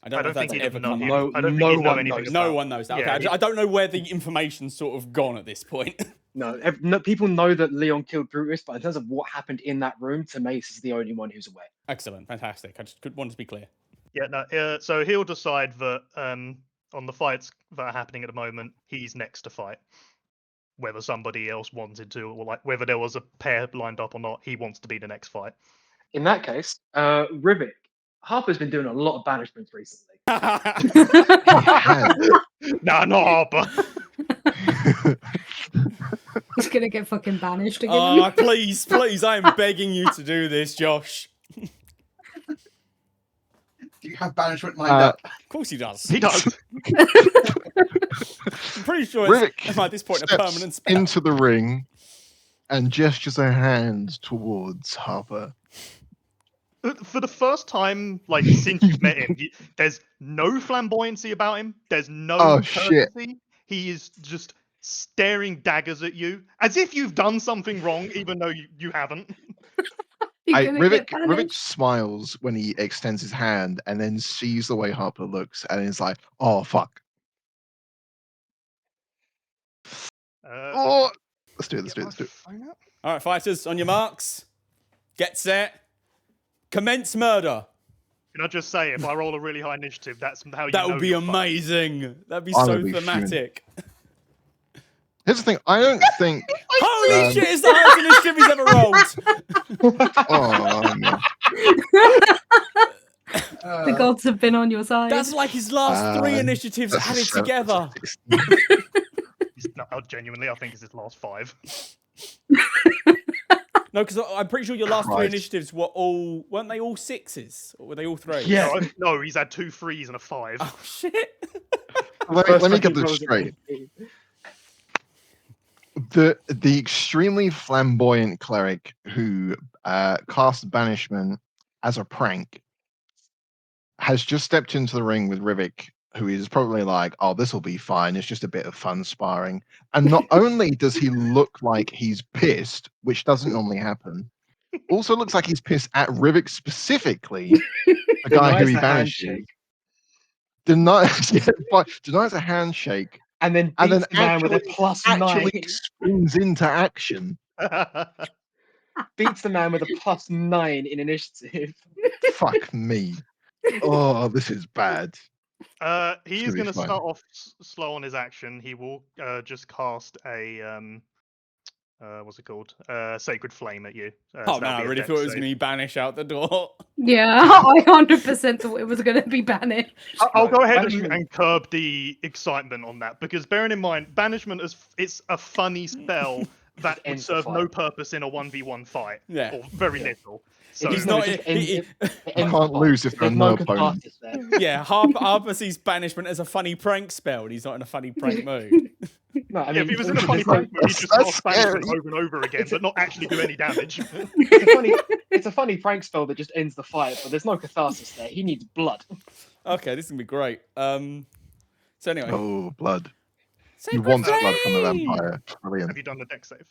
I don't know if that's ever come up. No one knows. No one knows that. Okay, I don't know where the information's sort of gone at this point. No, people know that Leon killed Brutus, but in terms of what happened in that room, Tamias is the only one who's aware. Excellent, fantastic. I just wanted to be clear. Yeah, no. So he'll decide that on the fights that are happening at the moment, he's next to fight. Whether somebody else wanted to, or like whether there was a pair lined up or not, he wants to be the next fight. In that case, Rivik, Harper's been doing a lot of banishments recently. Nah, not Harper. He's gonna get fucking banished again. Oh, please, I am begging you to do this, Josh. Do you have banishment lined up? Of course he does. He does. I'm pretty sure Rivik it's at this point a permanent spell. into the ring and gestures a hand towards Harper. For the first time, like since you've met him, there's no flamboyancy about him. There's no courtesy. Shit. He is just staring daggers at you as if you've done something wrong, even though you haven't. Rivik smiles when he extends his hand and then sees the way Harper looks and is like, "Oh fuck." Let's do it. All right, fighters, on your marks, get set, commence murder. Can I just say, if I roll a really high initiative, that's how you That know would be you're amazing. That'd be so thematic. Here's the thing. I don't think. Holy shit! It's the highest initiative he's ever rolled. Oh no. The gods have been on your side. That's like his last 3 initiatives added together. No, genuinely, I think it's his last 5. No, because I'm pretty sure your last 3 initiatives weren't they all 6s? Or were they all 3s? Yeah. No, he's had 2 3s and a 5. Oh shit. Let me get this straight. The extremely flamboyant cleric who cast banishment as a prank has just stepped into the ring with Rivik, who is probably like, "Oh, this will be fine. It's just a bit of fun sparring." And not only does he look like he's pissed, which doesn't normally happen, also looks like he's pissed at Rivik specifically, the guy who he banishes. Denies a handshake. And then beats the man with a +9. Springs into action. Beats the man with a +9 in initiative. Fuck me. Oh, this is bad. He is going to start off slow on his action. He will just cast a what's it called? Sacred Flame at you. Oh man, I really thought it was going to be banish out the door. Yeah, I 100% thought it was going to be banished. I'll go ahead and curb the excitement on that, because bearing in mind, banishment it's a funny spell that would serve no purpose in a 1v1 fight. Yeah. Or very little. So He's not. You can't lose if there's no opponent. Yeah, Harper sees banishment as a funny prank spell, and he's not in a funny prank mood. No, I mean, if he was in a funny prank mood, he'd just cast banishment over and over again, but not actually do any damage. It's a funny prank spell that just ends the fight, but there's no catharsis there. He needs blood. Okay, this is gonna be great. So anyway. Oh, blood. You want blood from the vampire. Brilliant. Have you done the deck save?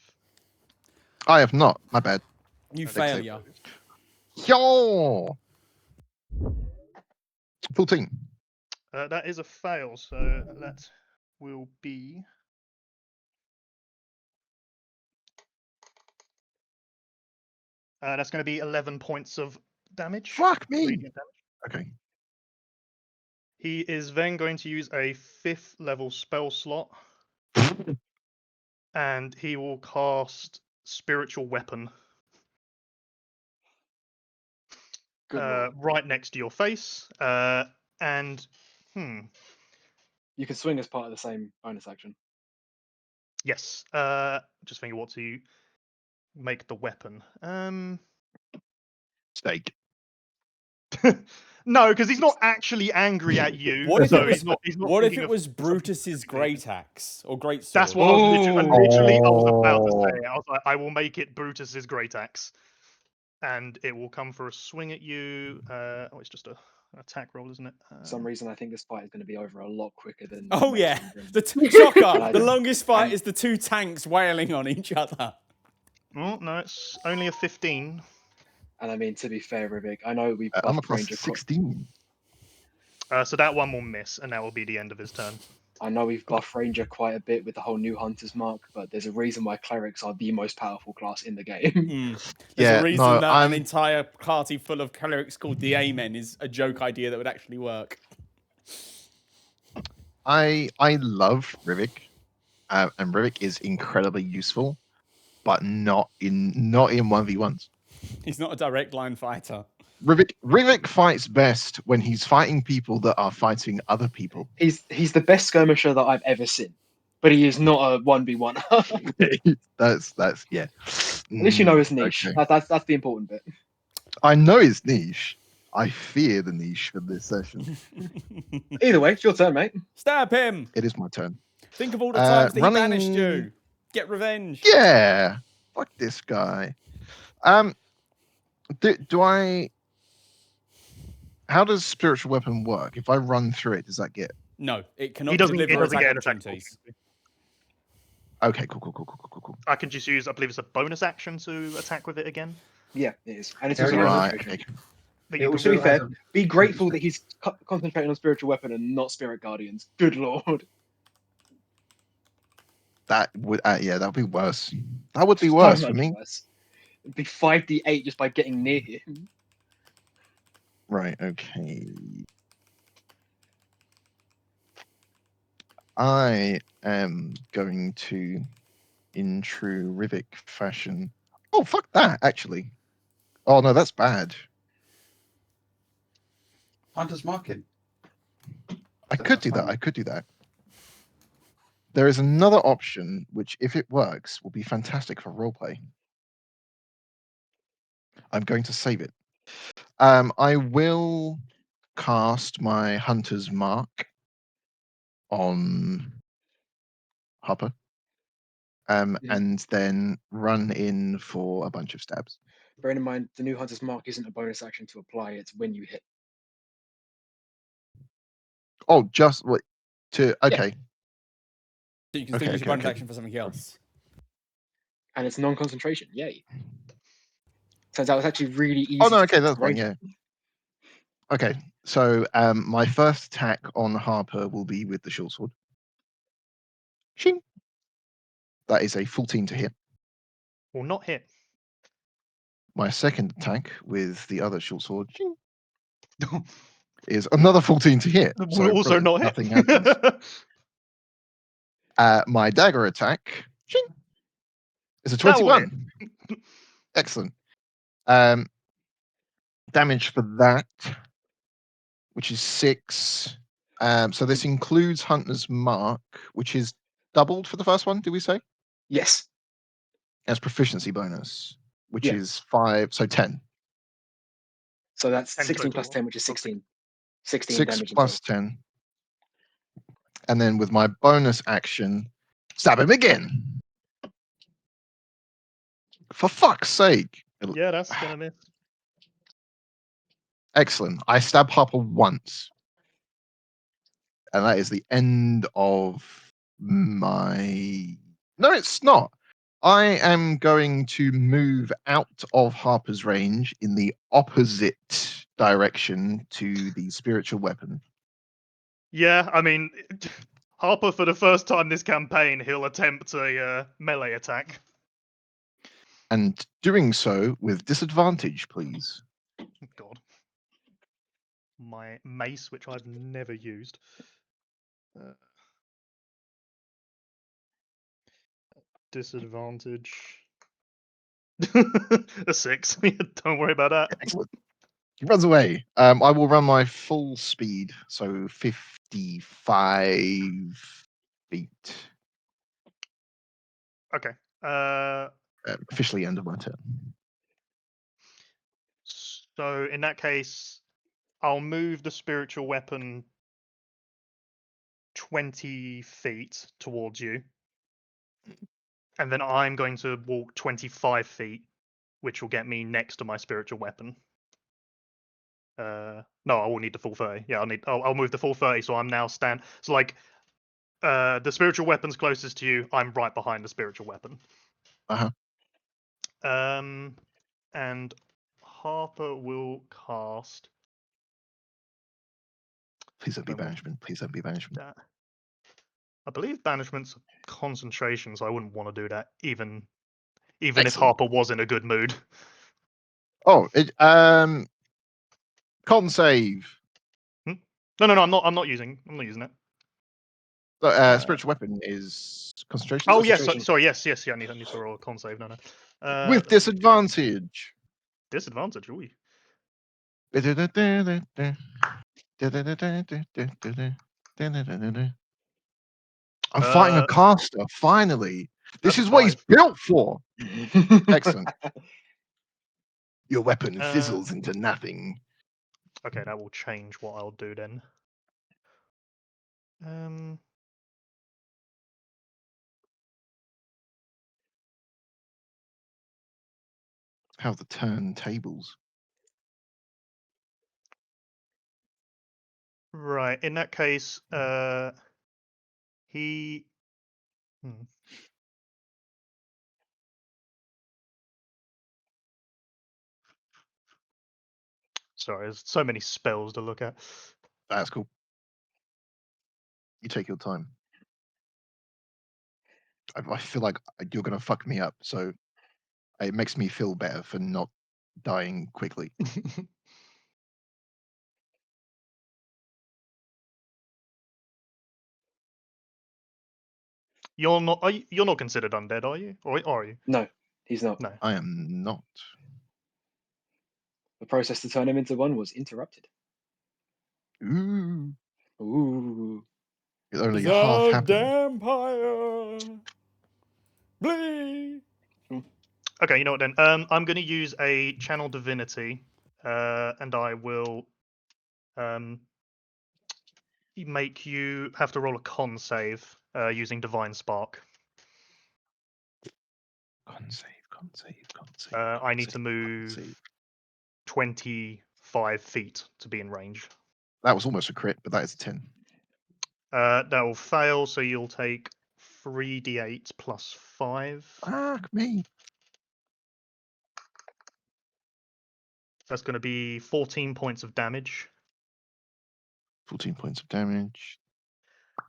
I have not. My bad. You failure. Yo! 14. That is a fail, so that will be... that's going to be 11 points of damage. Fuck me! Okay. He is then going to use a 5th level spell slot, and he will cast Spiritual Weapon right next to your face. And you can swing as part of the same bonus action. Yes. Just thinking what to make the weapon. Steak. No, because he's not actually angry at you. What if so it was? he's not What if thinking it of was something Brutus's specifically. great axe or great sword? That's what I was literally I was about to Oh. say. I was like, I will make it Brutus's great axe, and it will come for a swing at you. It's just an attack roll, isn't it? For some reason, I think this fight is going to be over a lot quicker than. Oh yeah, mentioned. shocker! The longest fight is the two tanks wailing on each other. Oh no, it's only a 15. And I mean, to be fair, Rivik, I know we I'm a buffed plus Ranger. 16. So that one will miss, and that will be the end of his turn. I know we've buffed Ranger quite a bit with the whole new Hunter's Mark, but there's a reason why clerics are the most powerful class in the game. There's a reason that an entire party full of clerics called the Amen is a joke idea that would actually work. I love Rivik, and Rivik is incredibly useful, but not in 1v1s. He's not a direct line fighter. Rivik fights best when he's fighting people that are fighting other people. He's the best skirmisher that I've ever seen, but he is not a 1v1. that's yeah. At least you know his niche. Okay. That's the important bit. I know his niche. I fear the niche for this session. Either way, it's your turn, mate. Stab him. It is my turn. Think of all the times that he banished you. Get revenge. Yeah. Fuck this guy. Do I? How does spiritual weapon work? If I run through it, does that get? No, it cannot he doesn't deliver get an attack attack opportunities. Okay, cool. I can just use, I believe it's a bonus action to attack with it again. Yeah, it is. And it's Yeah, also right. concentration. Okay. To be fair, be grateful that he's concentrating on spiritual weapon and not spirit guardians. Good lord. That would that would be worse. That would be worse So for much me. worse. It'd be 5d8 just by getting near him. Right. Okay. I am going to, in true Rivik fashion. Oh fuck that! Actually. Oh no, that's bad. Hunter's Market. I could do that. There is another option which, if it works, will be fantastic for roleplay. I'm going to save it. I will cast my Hunter's Mark on Hopper, and then run in for a bunch of stabs. Bearing in mind, the new Hunter's Mark isn't a bonus action to apply, it's when you hit. Oh, just what? Okay. So you can still use your bonus action for something else. And it's non-concentration. Yay. Turns out it's actually really easy. Oh no, okay, that's fine. Yeah. Okay, so my first attack on Harper will be with the short sword. Shing. That is a 14 to hit. Will not hit. My second attack with the other short sword shing, is another 14 to hit. Will also not hit. Nothing happens. My dagger attack shing, is a 21. Excellent. Damage for that, which is 6. So this includes Hunter's Mark, which is doubled for the first one, did we say? Yes. As proficiency bonus, which is 5, so 10. So that's 10 16 total. plus 10, which is 16. 16 6 damage. plus 10. And then with my bonus action, stab him again. For fuck's sake. Yeah, that's gonna miss. Excellent. I stab Harper once. And that is the end of my... No, it's not. I am going to move out of Harper's range in the opposite direction to the spiritual weapon. Yeah, I mean, Harper, for the first time this campaign, he'll attempt a melee attack. And doing so with disadvantage, please. God. my mace, which I've never used. Disadvantage. A 6. Don't worry about that. Excellent. He runs away. I will run my full speed, so 55 feet. Okay. Officially end of my turn. So in that case, I'll move the spiritual weapon 20 feet towards you. And then I'm going to walk 25 feet, which will get me next to my spiritual weapon. No, I will need the full 30. Yeah, I'll move the full 30, so I'm now So like, the spiritual weapon's closest to you. I'm right behind the spiritual weapon. And Harper will cast. Please don't be banishment. Please don't be banishment. I believe banishment's concentration, so I wouldn't want to do that, even Excellent. if Harper was in a good mood. Oh, con save. No, I'm not using it. Spiritual weapon is concentration. Oh yes, sorry, yes. Yeah, I need to roll a con save. No. With disadvantage. Disadvantage. Ooh. I'm fighting a caster. Finally, this is what he's built for. Excellent. Your weapon fizzles into nothing. Okay, that will change what I'll do then. How the turntables. Right. In that case, he. Sorry, there's so many spells to look at. That's cool. You take your time. I feel like you're going to fuck me up, so it makes me feel better for not dying quickly. You're not considered undead, are you? Or are you? No, he's not. No, I am not. The process to turn him into one was interrupted. Ooh. It's only half happened. Vampire. Bleed. Okay, you know what then? I'm going to use a channel divinity, and I will make you have to roll a con save using divine spark. Con save. I need to move 25 feet to be in range. That was almost a crit, but that is a 10. That will fail, so you'll take 3d8 plus 5. Fuck me. That's going to be 14 points of damage. 14 points of damage.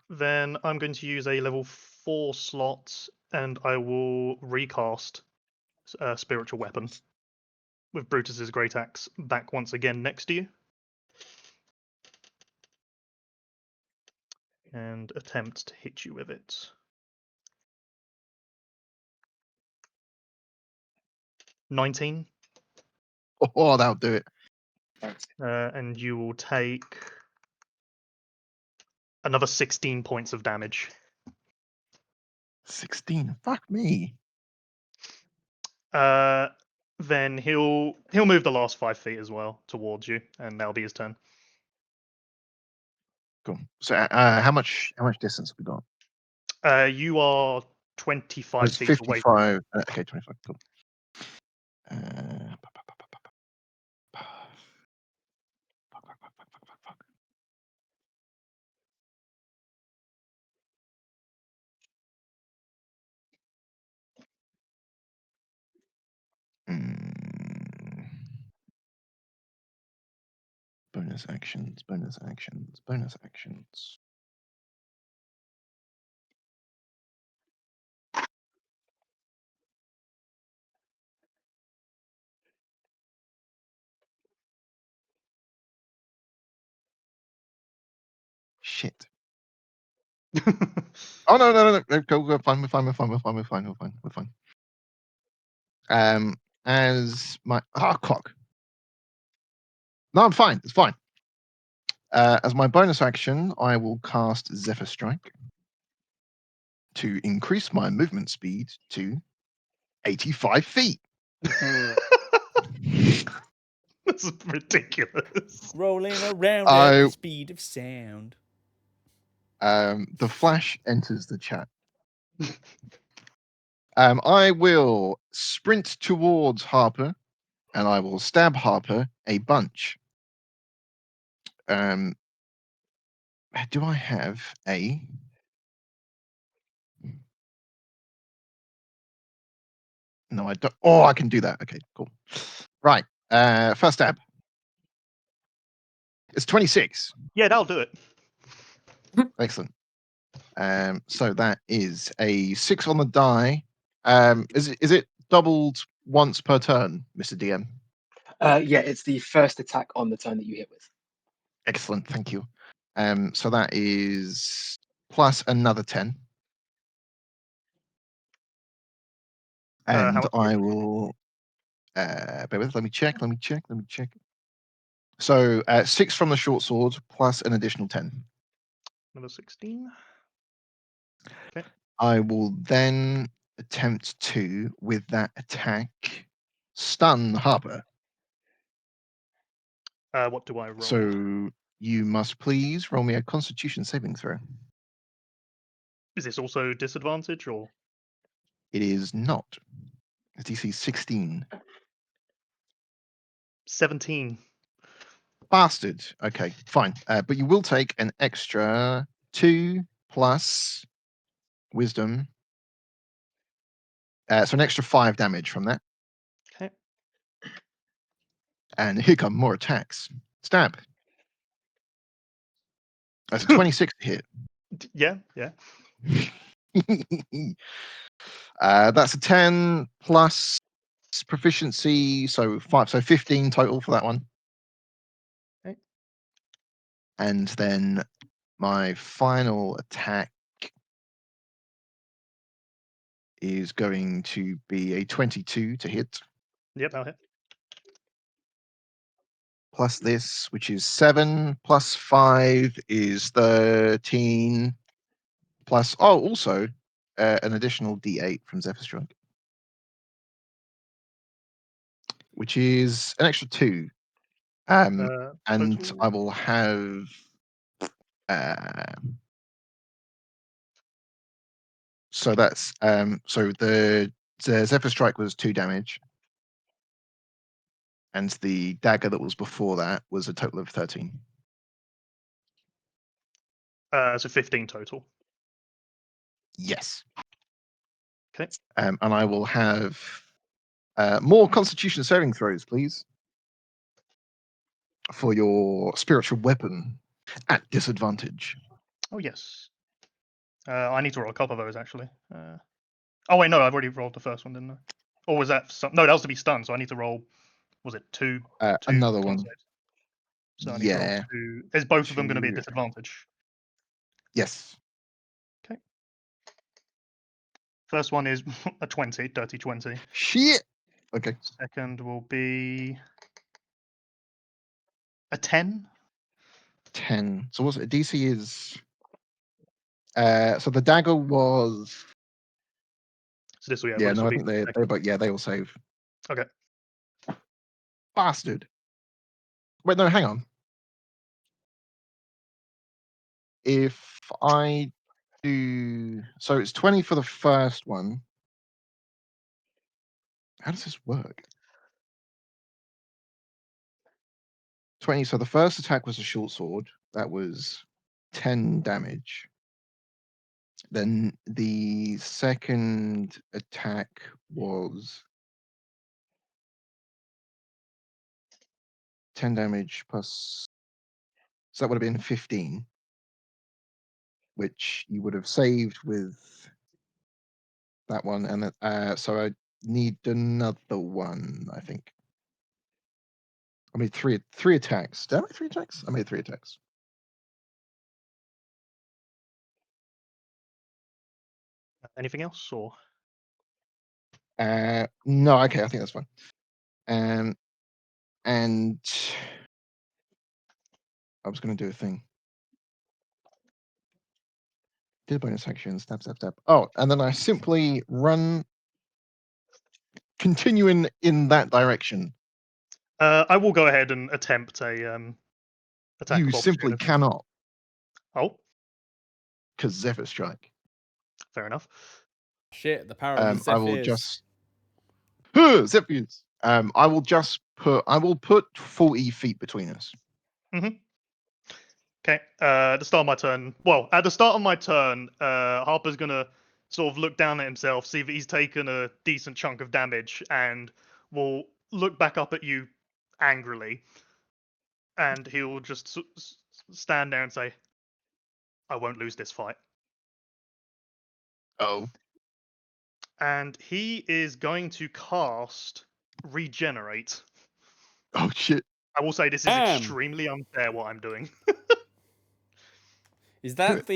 Then I'm going to use a level 4 slot, and I will recast Spiritual Weapon with Brutus's Great Axe back once again next to you. And attempt to hit you with it. 19. Oh, that'll do it. And you will take another 16 points of damage. 16. Fuck me. Then he'll move the last 5 feet as well towards you, and that'll be his turn. Cool. So, how much distance have we got? You are 25 feet 55. away. Okay, 25. Cool. Bonus actions. shit. Oh no. Go. We're fine. As my cock. No, I'm fine. It's fine. As my bonus action, I will cast Zephyr Strike to increase my movement speed to 85 feet. That's ridiculous. Rolling around at the speed of sound. The flash enters the chat. I will sprint towards Harper, and I will stab Harper a bunch. Do I have a... No, I don't. Oh, I can do that. Okay, cool. Right. First stab. It's 26. Yeah, that'll do it. Excellent. So that is a 6 on the die. Is it doubled once per turn, Mr. DM? Yeah, it's the first attack on the turn that you hit with. Excellent, thank you. So that is plus another 10. And I will bear with, let me check. So 6 from the short sword plus an additional 10. Another 16. Okay. I will then attempt to, with that attack, stun Harper. What do I roll? So you must please roll me a Constitution saving throw. Is this also disadvantage or? It is not. It's DC 16. 17. Bastard. Okay, fine. But you will take an extra 2 plus wisdom. So an extra 5 damage from that. Okay. And here come more attacks. Stab. That's a 26 to hit. Yeah. That's a 10 plus proficiency, so 5, so 15 total for that one. Okay. And then my final attack is going to be a 22 to hit. Yep, that'll hit. Plus this, which is 7, plus 5 is 13, plus, also an additional D8 from Zephyr Strike, which is an extra 2. And total. I will have so that's so the Zephyr Strike was 2 damage, and the dagger that was before that was a total of 13. So 15 total. Yes. Okay. And I will have more Constitution saving throws, please, for your spiritual weapon at disadvantage. Oh yes. I need to roll a couple of those actually. Oh wait, no, I've already rolled the first one, didn't I? Or was that no? That was to be stunned, so I need to roll. Was it two? Another one. Saves? So I need to roll 2. Is both of them going to be a disadvantage? Yes. Okay. First one is a 20, dirty 20. Shit. Okay. Second will be a 10. 10. So what's it? DC is. So the dagger was. So this will I think they all save. Okay. Bastard. Wait, no, hang on. If I do, so it's 20 for the first one. How does this work? 20. So the first attack was a short sword. That was 10 damage. Then the second attack was 10 damage plus. So that would have been 15, which you would have saved with that one. And so I need another one, I think. I made three attacks. Did I make 3 attacks? I made 3 attacks. Anything else, or? No, okay, I think that's fine. And I was going to do a thing. Did a bonus action, stab. Oh, and then I simply run, continuing in that direction. I will go ahead and attempt a attack. You of simply opportunity. cannot. Oh, because Zephyr Strike. Fair enough. Shit, the power of the Zephyrs. I will just Zephyrs. I will put 40 feet between us. Mm-hmm. Okay. At the start of my turn. Well, at the start of my turn, Harper's gonna sort of look down at himself, see that he's taken a decent chunk of damage, and will look back up at you angrily, and he'll just stand there and say, "I won't lose this fight." Oh. And he is going to cast Regenerate. Oh shit. I will say this is extremely unfair what I'm doing. Is that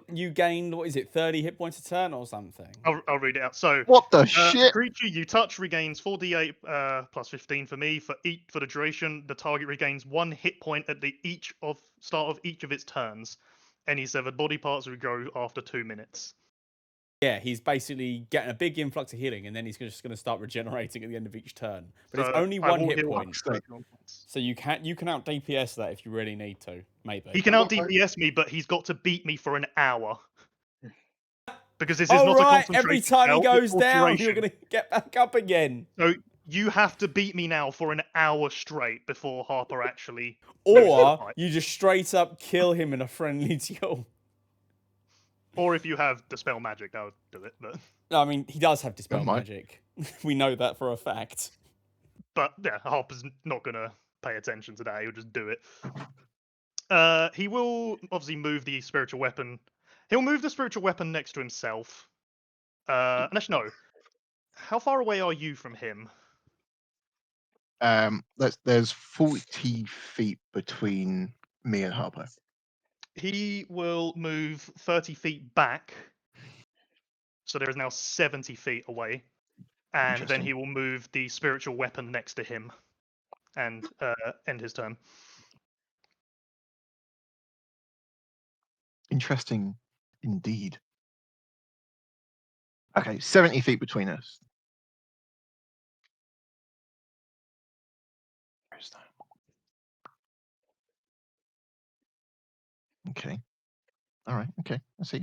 you gain, what is it, 30 hit points a turn or something? I'll read it out. So, what the shit? Creature you touch regains 4d8 plus 15 for me for the duration. The target regains 1 hit point at the start of each of its turns. Any severed body parts regrow after 2 minutes. Yeah, he's basically getting a big influx of healing, and then he's just going to start regenerating at the end of each turn. But it's only 1 hit point. So you can out DPS that if you really need to, maybe. He can out DPS me, but he's got to beat me for an hour. Because this is not a concentration. Every time he goes down, you're going to get back up again. So you have to beat me now for an hour straight before Harper actually. Or you just straight up kill him in a friendly duel. Or if you have Dispel Magic, that would do it. But I mean, he does have Dispel Magic. We know that for a fact. But yeah, Harper's not going to pay attention to that. He'll just do it. He will obviously move the spiritual weapon. He'll move the spiritual weapon next to himself. Actually, no. How far away are you from him? There's 40 feet between me and Harper. He will move 30 feet back. So there is now 70 feet away. And then he will move the spiritual weapon next to him and end his turn. Interesting indeed. Okay, 70 feet between us. Where's that? Okay. All right. Okay. I see.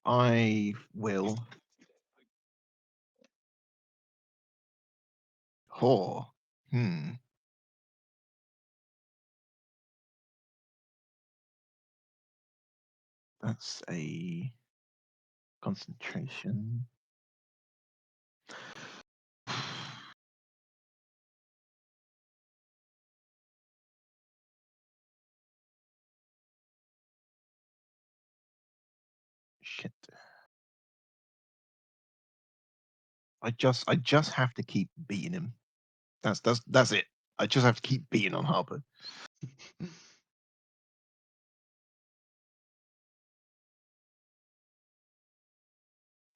I will. Oh. That's a concentration. Shit. I just have to keep beating him. That's it. I just have to keep beating on Harper.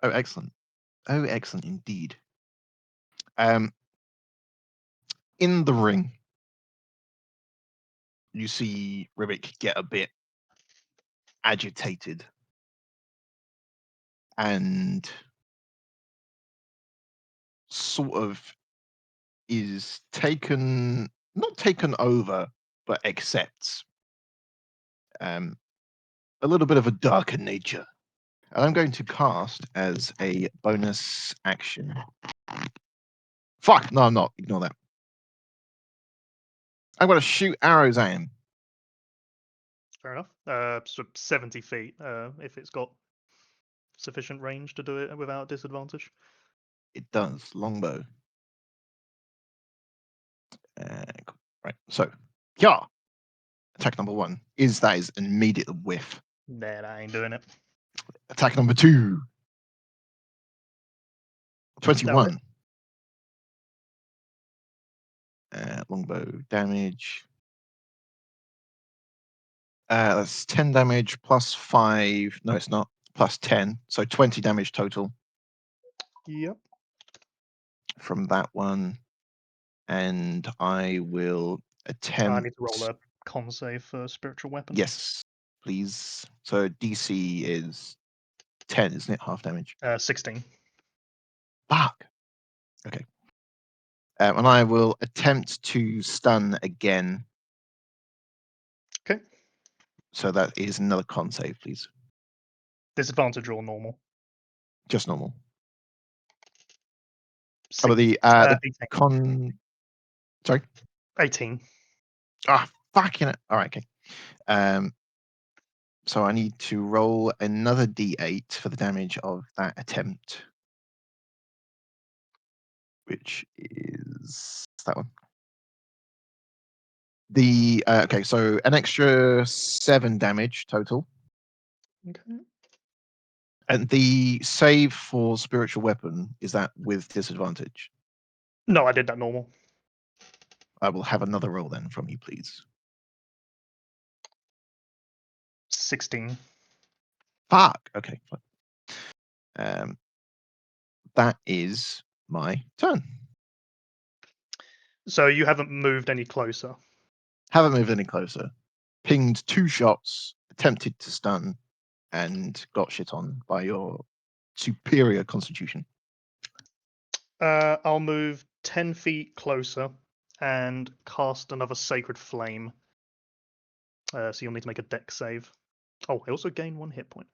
Oh, excellent. Oh, excellent indeed. In the ring, you see Rivik get a bit agitated and sort of is not taken over, but accepts a little bit of a darker nature. And I'm going to cast as a bonus action. Fuck, no, I'm not. Ignore that. I'm going to shoot arrows at him. Fair enough. So 70 feet, if it's got sufficient range to do it without disadvantage. It does. Longbow. Right. So, yeah. Attack number 1 is an immediate whiff. Nah, that ain't doing it. Attack number 2. 21. Longbow damage. That's 10 damage plus 5. No, it's not. Plus 10. So 20 damage total. Yep. From that one. And I will attempt. I need to roll a con save for spiritual weapon. Yes, please. So DC is 10, isn't it? Half damage. 16. Fuck. Okay. And I will attempt to stun again. Okay. So that is another con save, please. Disadvantage or normal? Just normal. Six, Oh, the con. Sorry. 18. Fucking it. All right. Okay. So I need to roll another D8 for the damage of that attempt, which is that one. The okay, so an extra 7 damage total. Okay. And the save for spiritual weapon, is that with disadvantage? No, I did that normal. I will have another roll then from you, please. 16. Fuck. Okay. That is my turn. So you haven't moved any closer. Haven't moved any closer. Pinged 2 shots, attempted to stun, and got shit on by your superior constitution. I'll move 10 feet closer and cast another Sacred Flame. So you'll need to make a dex save. Oh, I also gain 1 hit point.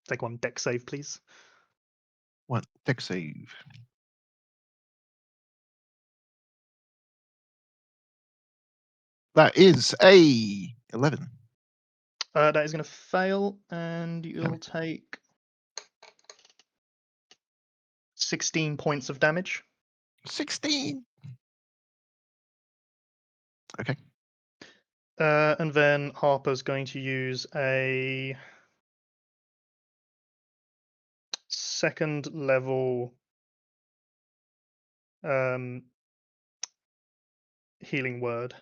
Take 1 dex save, please. 1 dex save. That is a 11. That is going to fail, and you'll take 16 points of damage. 16. Okay. And then Harper's going to use a 2nd level healing word.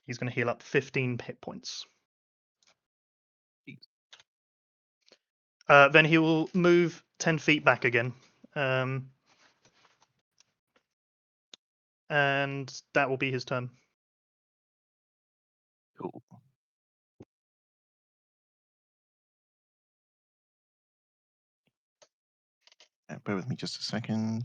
He's going to heal up 15 hit points. Then he will move 10 feet back again. And that will be his turn. Cool. Bear with me just a second.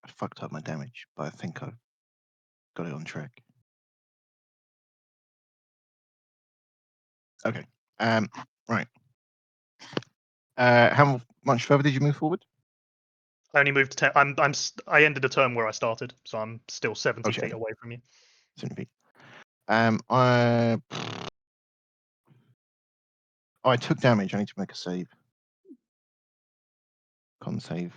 I fucked up my damage, but I think I've got it on track. Okay. Right. How much further did you move forward? I only moved to 10. I ended a turn where I started, so I'm still 70 feet away from you. 70 feet. I took damage. I need to make a save. Con save.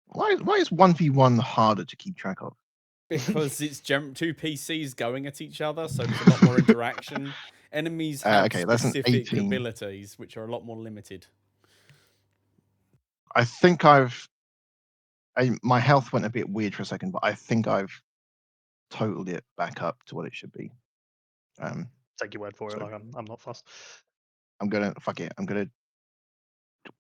Why is 1v1 harder to keep track of? Because it's two PCs going at each other, so there's a lot more interaction. Enemies have specific abilities, which are a lot more limited. I think my health went a bit weird for a second, but I think I've totaled it back up to what it should be. Take your word for it. Like I'm not fussed. I'm gonna fuck it.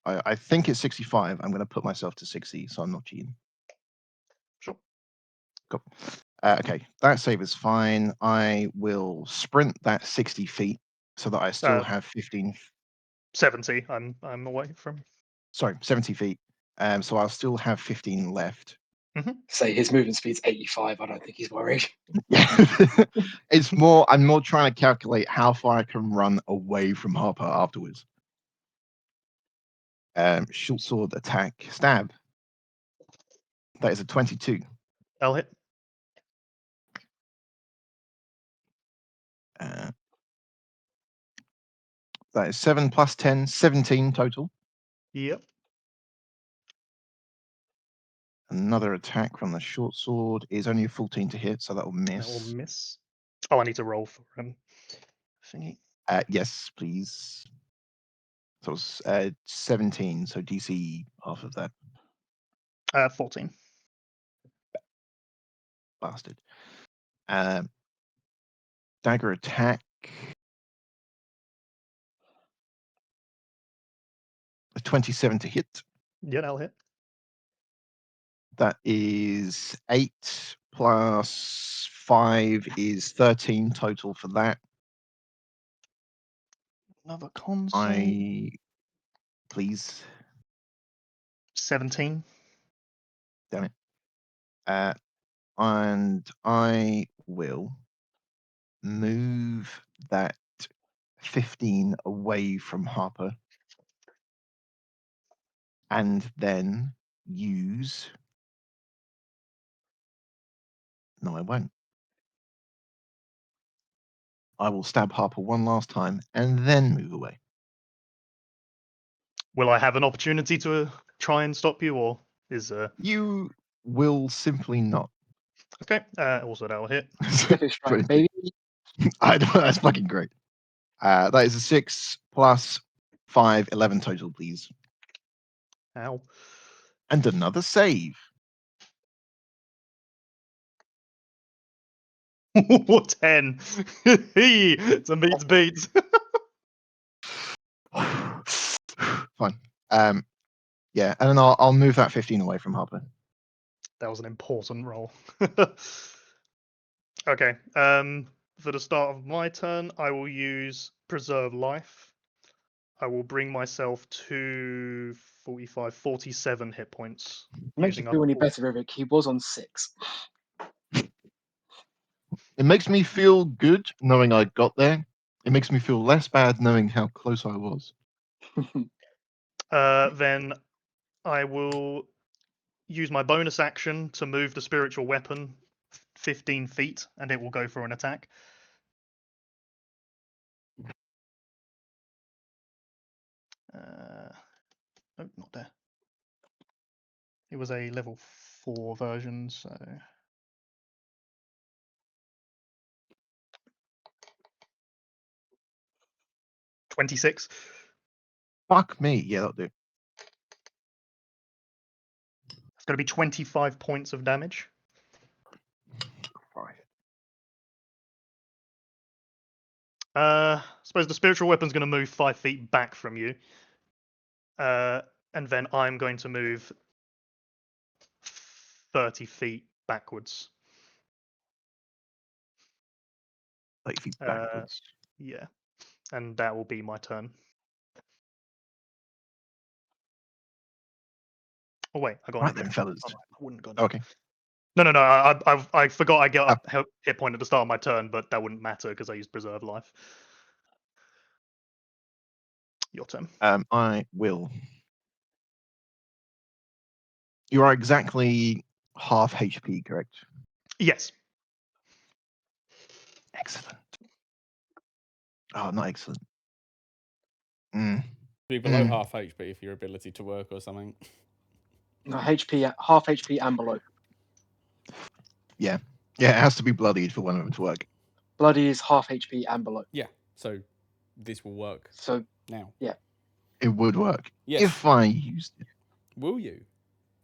I think it's 65. I'm gonna put myself to 60, so I'm not cheating. Sure. Cool. Okay, that save is fine. I will sprint that 60 feet so that I still have 15. 70. I'm away from. Sorry, 70 feet. So I'll still have 15 left. Mm-hmm. Say his movement speed's 85. I don't think he's worried. It's more. I'm more trying to calculate how far I can run away from Harper afterwards. Short sword attack, stab. That is a 22. I'll hit. That is 7 plus 10, 17 total. Yep. Another attack from the short sword is only a 14 to hit, so that will miss. That will miss. Oh, I need to roll for thingy. Yes, please. So it's 17, so DC half of that. 14. Bastard. Dagger attack. A 27 to hit. Yeah, that'll hit. That is 8 plus 5 is 13 total for that. Another con save. Please. 17. Damn it. And I will move that 15 away from Harper and then use. No, I won't. I will stab Harper one last time and then move away. Will I have an opportunity to try and stop you, or is You will simply not. Okay. Also, that'll hit. Strike, baby. I don't, that's fucking great. That is a 6 plus 5, 11 total, please. Ow. And another save. 10. It's a meets beats. Fine. Yeah, and then I'll move that 15 away from Harper. That was an important roll. Okay. For the start of my turn, I will use Preserve Life. I will bring myself to 45, 47 hit points. Makes you feel any better, Rivik. He was on 6. It makes me feel good knowing I got there. It makes me feel less bad knowing how close I was. Then I will use my bonus action to move the spiritual weapon 15 feet, and it will go for an attack. No, not there. It was a level 4 version, so... $26. Fuck me. Yeah, that'll do. It's going to be 25 points of damage. I suppose the spiritual weapon's going to move 5 feet back from you. And then I'm going to move 30 feet backwards. 30 feet backwards. Yeah. And that will be my turn. Oh, wait. I got right then, fellas. I wouldn't go. Okay. No. I forgot I get a hit point at the start of my turn, but that wouldn't matter because I used Preserve Life. Your turn. I will. You are exactly half HP, correct? Yes. Excellent. Oh, not excellent. Be below half HP for your ability to work or something. No, HP, half HP and below. Yeah. Yeah, it has to be bloodied for one of them to work. Bloody is half HP and below. Yeah, so this will work. So now. Yeah. It would work. Yes. If I used it. Will you?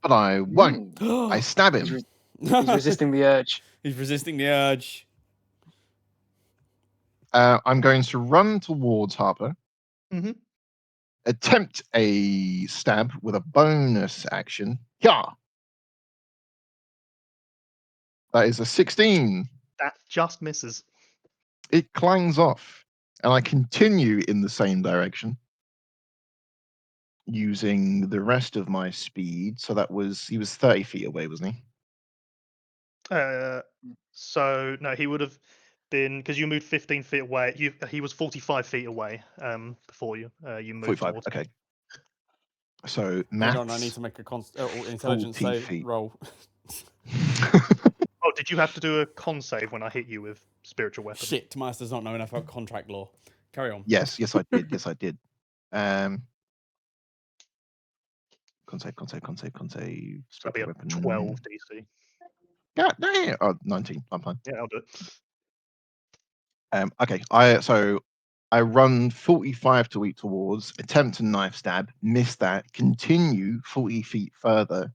But I won't. I stab him. He's resisting the urge. He's resisting the urge. I'm going to run towards Harper. Mm-hmm. Attempt a stab with a bonus action. Yeah. That is a 16. That just misses. It clangs off, and I continue in the same direction using the rest of my speed. So he was 30 feet away, wasn't he? So no, he would have been, because you moved 15 feet away. He was 45 feet away before you. You moved 45. towards. Okay. So Hold on, I need maths, to make a intelligence 40 save feet. roll. Oh, did you have to do a con save when I hit you with spiritual weapon? Shit, Tomas does not know enough about contract law. Carry on. Yes, I did. Yes, I did. Con save. That'd be a Weapon. 12 DC. Yeah, no. Oh, 19. I'm fine. Yeah, I'll do it. Okay. I run 45 to eat towards, attempt a knife stab, miss that, continue 40 feet further,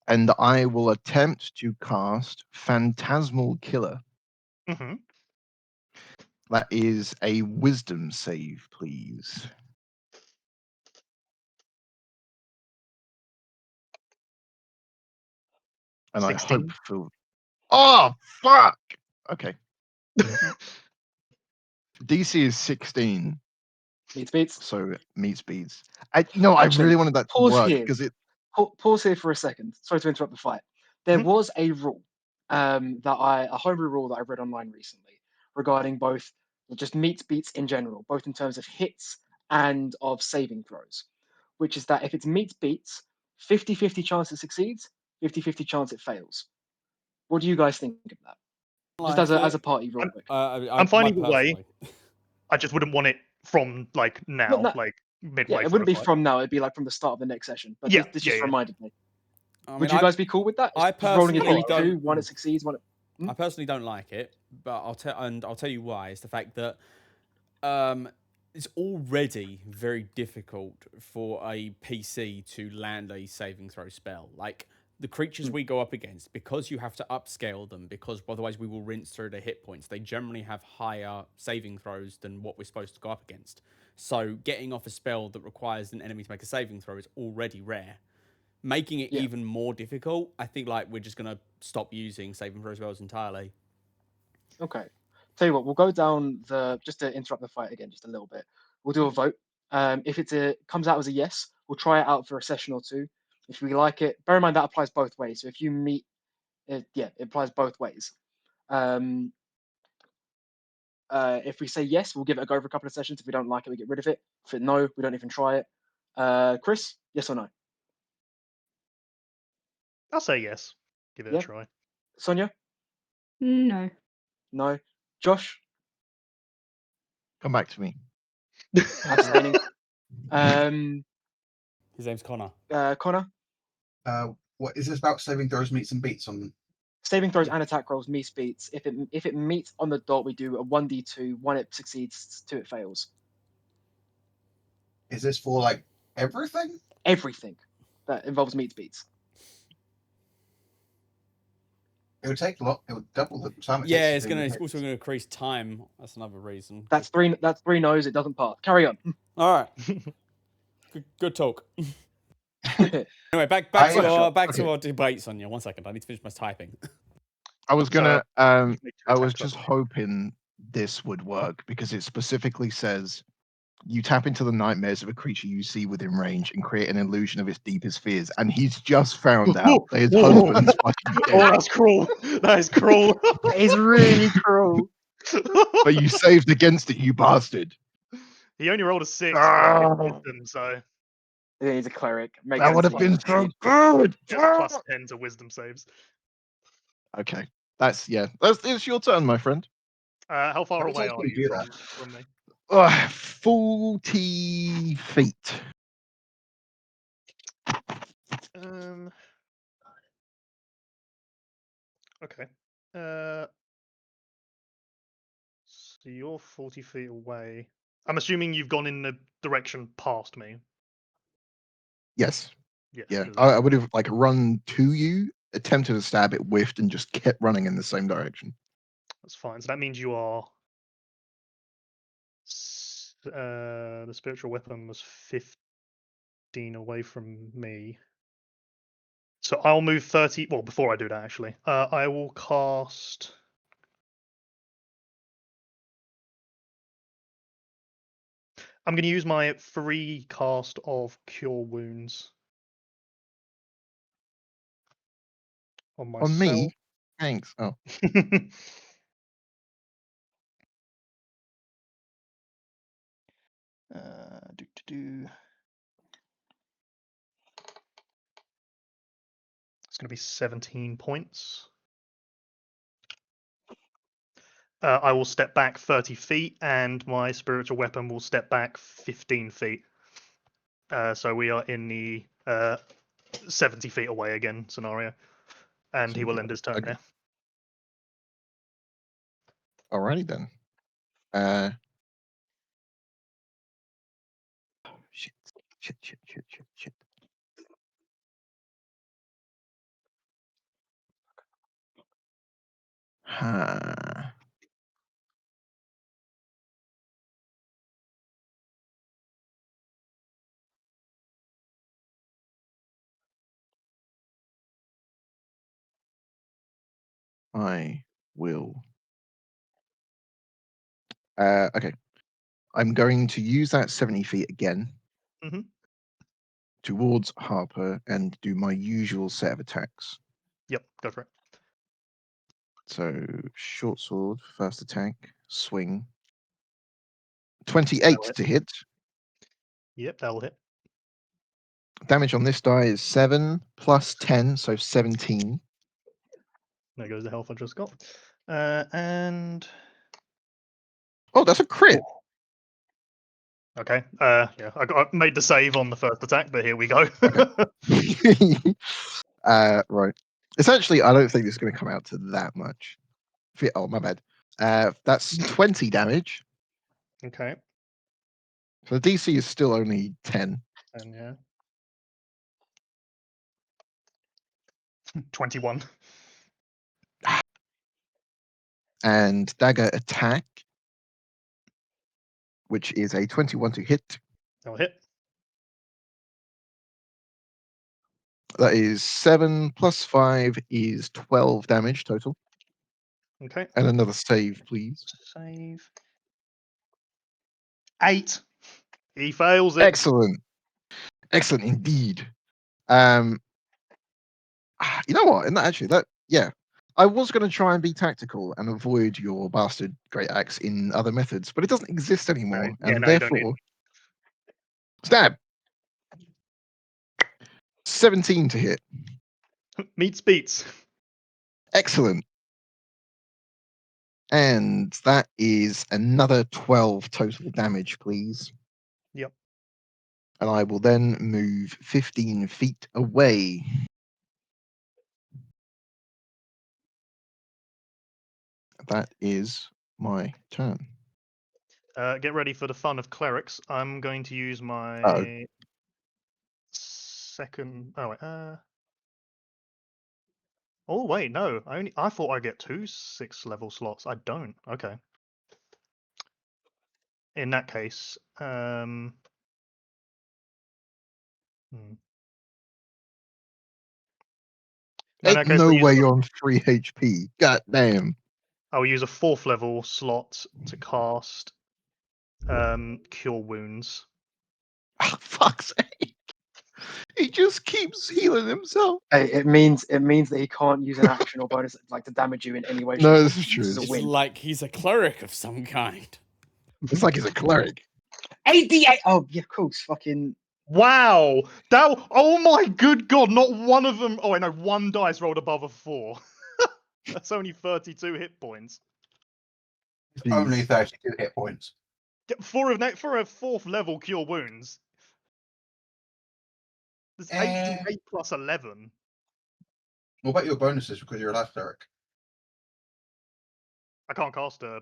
and I will attempt to cast Phantasmal Killer. Mm-hmm. That is a wisdom save, please. And 16. I hope for. Oh, fuck! Okay. DC is 16. Meets beats. So meets beats. Actually, I really wanted that to pause work here. because it. Pause here for a second. Sorry to interrupt the fight. There was a rule, a homebrew rule that I read online recently regarding both just meets beats in general, both in terms of hits and of saving throws, which is that if it's meets beats, 50-50 chance it succeeds, 50-50 chance it fails. What do you guys think of that? Just as a party real quick. I'm fine either way. I just wouldn't want it from like now, like midway. Yeah, it wouldn't be from now. It'd be like from the start of the next session. But this just reminded me. Would you guys be cool with that? I personally personally don't. One it succeeds, one it. I personally don't like it, but I'll tell you why. It's the fact that it's already very difficult for a PC to land a saving throw spell. Like the creatures we go up against, because you have to upscale them, because otherwise we will rinse through their hit points. They generally have higher saving throws than what we're supposed to go up against. So getting off a spell that requires an enemy to make a saving throw is already rare. Making it even more difficult, I think like we're just gonna stop using saving throw spells entirely. Okay. Tell you what, we'll go down just to interrupt the fight again, just a little bit. We'll do a vote. If comes out as a yes, we'll try it out for a session or two. If we like it, bear in mind that applies both ways. So if you meet, it applies both ways. If we say yes, we'll give it a go for a couple of sessions. If we don't like it, we get rid of it. If no, we don't even try it. Chris, yes or no? I'll say yes. Give it a try. Sonia? No. No. Josh? Come back to me. Abstaining. His name's Connor. Connor? What is this about? Saving throws, meets and beats on saving throws and attack rolls, meets beats. If it meets on the dot, we do a 1d2. 1 it succeeds, 2 it fails. Is this for like everything? Everything that involves meets beats. It would take a lot. It would double the time. Yeah, it's also going to increase time. That's another reason. That's three no's. It doesn't pass. Carry on. All right. Good talk. Anyway, back to our debate, Sonia. 1 second. I need to finish my typing. I was gonna. I was just hoping this would work because it specifically says you tap into the nightmares of a creature you see within range and create an illusion of its deepest fears. And he's just found out that his husband's fucking dead. Oh, that's cruel. That is cruel. It's really cruel. But you saved against it, you bastard. He only rolled a 6, so. Yeah, he's a cleric. That would have been so good. Plus 10 to wisdom saves. Okay, it's your turn, my friend. How far away are you from me? 40 feet. Okay. So you're 40 feet away. I'm assuming you've gone in the direction past me. Yes. Yes. Yeah. I would have run to you, attempted to stab it, whiffed, and just kept running in the same direction. That's fine. So that means you are. The spiritual weapon was 15 away from me. So I'll move 30. Well, before I do that, actually, I will cast. I'm going to use my free cast of Cure Wounds on myself. On me? Thanks. Oh. It's going to be 17 points. I will step back 30 feet, and my spiritual weapon will step back 15 feet. So we are in the 70 feet away again scenario. And he will end his turn there. Alrighty then. Shit. I will. Okay. I'm going to use that 70 feet again towards Harper and do my usual set of attacks. Yep, go for it. So, short sword, first attack, swing. 28 to hit. Yep, that'll hit. Damage on this die is 7 plus 10, so 17. There goes the health I just got. And... Oh, that's a crit! Okay, yeah, I made the save on the first attack, but here we go. Right. Essentially, I don't think this is going to come out to that much. Oh, my bad. That's 20 damage. Okay. So the DC is still only 10. And yeah. 21. And dagger attack, which is a 21 to hit. That'll hit. That is 7 plus 5 is 12 damage total. Okay. And another save, please. Save. 8. He fails it. Excellent. Excellent indeed. You know what? Yeah. I was going to try and be tactical and avoid your bastard great axe in other methods, but it doesn't exist anymore, Right. Yeah, and no, therefore, stab. 17 to hit. Meets beats. Excellent. And that is another 12 total damage, please. Yep. And I will then move 15 feet away. That is my turn. Get ready for the fun of clerics. I'm going to use my second. Oh wait. Oh wait, no. I thought I get 2 6-level slots. I don't. Okay. In that case, Ain't no way you're on 3 HP. God damn. I'll use a 4th level slot to cast Cure Wounds. Oh, fuck's sake. He just keeps healing himself. Hey, it means that he can't use an action or bonus like to damage you in any way. No, this is true. It's like he's a cleric of some kind. It's like he's a cleric. 88. Oh yeah, of course. Fucking wow. Oh my good god! Not one of them. Oh, I know. One dice rolled above a 4. That's only 32 hit points. Only 32 hit points. For a 4th level Cure Wounds. There's 8 plus 11. What about your bonuses because you're a life cleric? I can't cast a.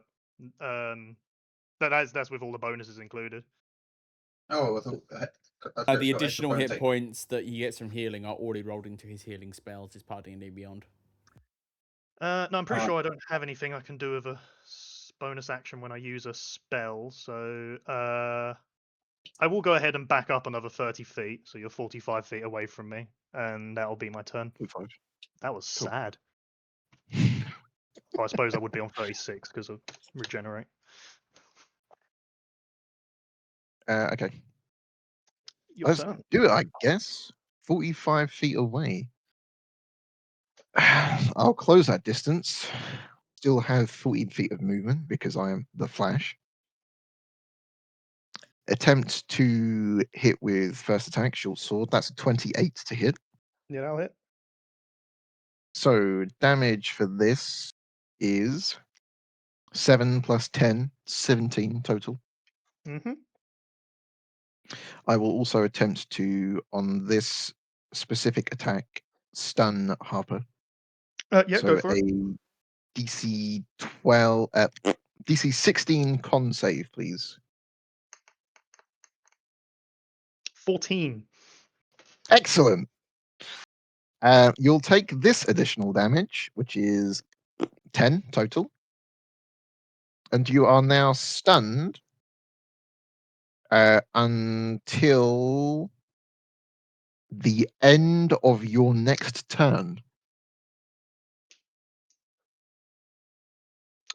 That's with all the bonuses included. Oh, I thought the additional hit points that he gets from healing are already rolled into his healing spells as part of D&D Beyond. No, I'm pretty sure I don't have anything I can do with a bonus action when I use a spell. So I will go ahead and back up another 30 feet. So you're 45 feet away from me, and that'll be my turn. 45. That was sad. Well, I suppose I would be on 36 because of regenerate. Okay. Let's do it, I guess. 45 feet away. I'll close that distance. Still have 14 feet of movement because I am the Flash. Attempt to hit with first attack, short sword. That's a 28 to hit. Yeah, that'll hit. So damage for this is 7 plus 10, 17 total. Mm-hmm. I will also attempt to, on this specific attack, stun Harper. Yeah, So go for a it. DC 16 con save, please. 14. Excellent. You'll take this additional damage, which is 10 total. And you are now stunned until the end of your next turn.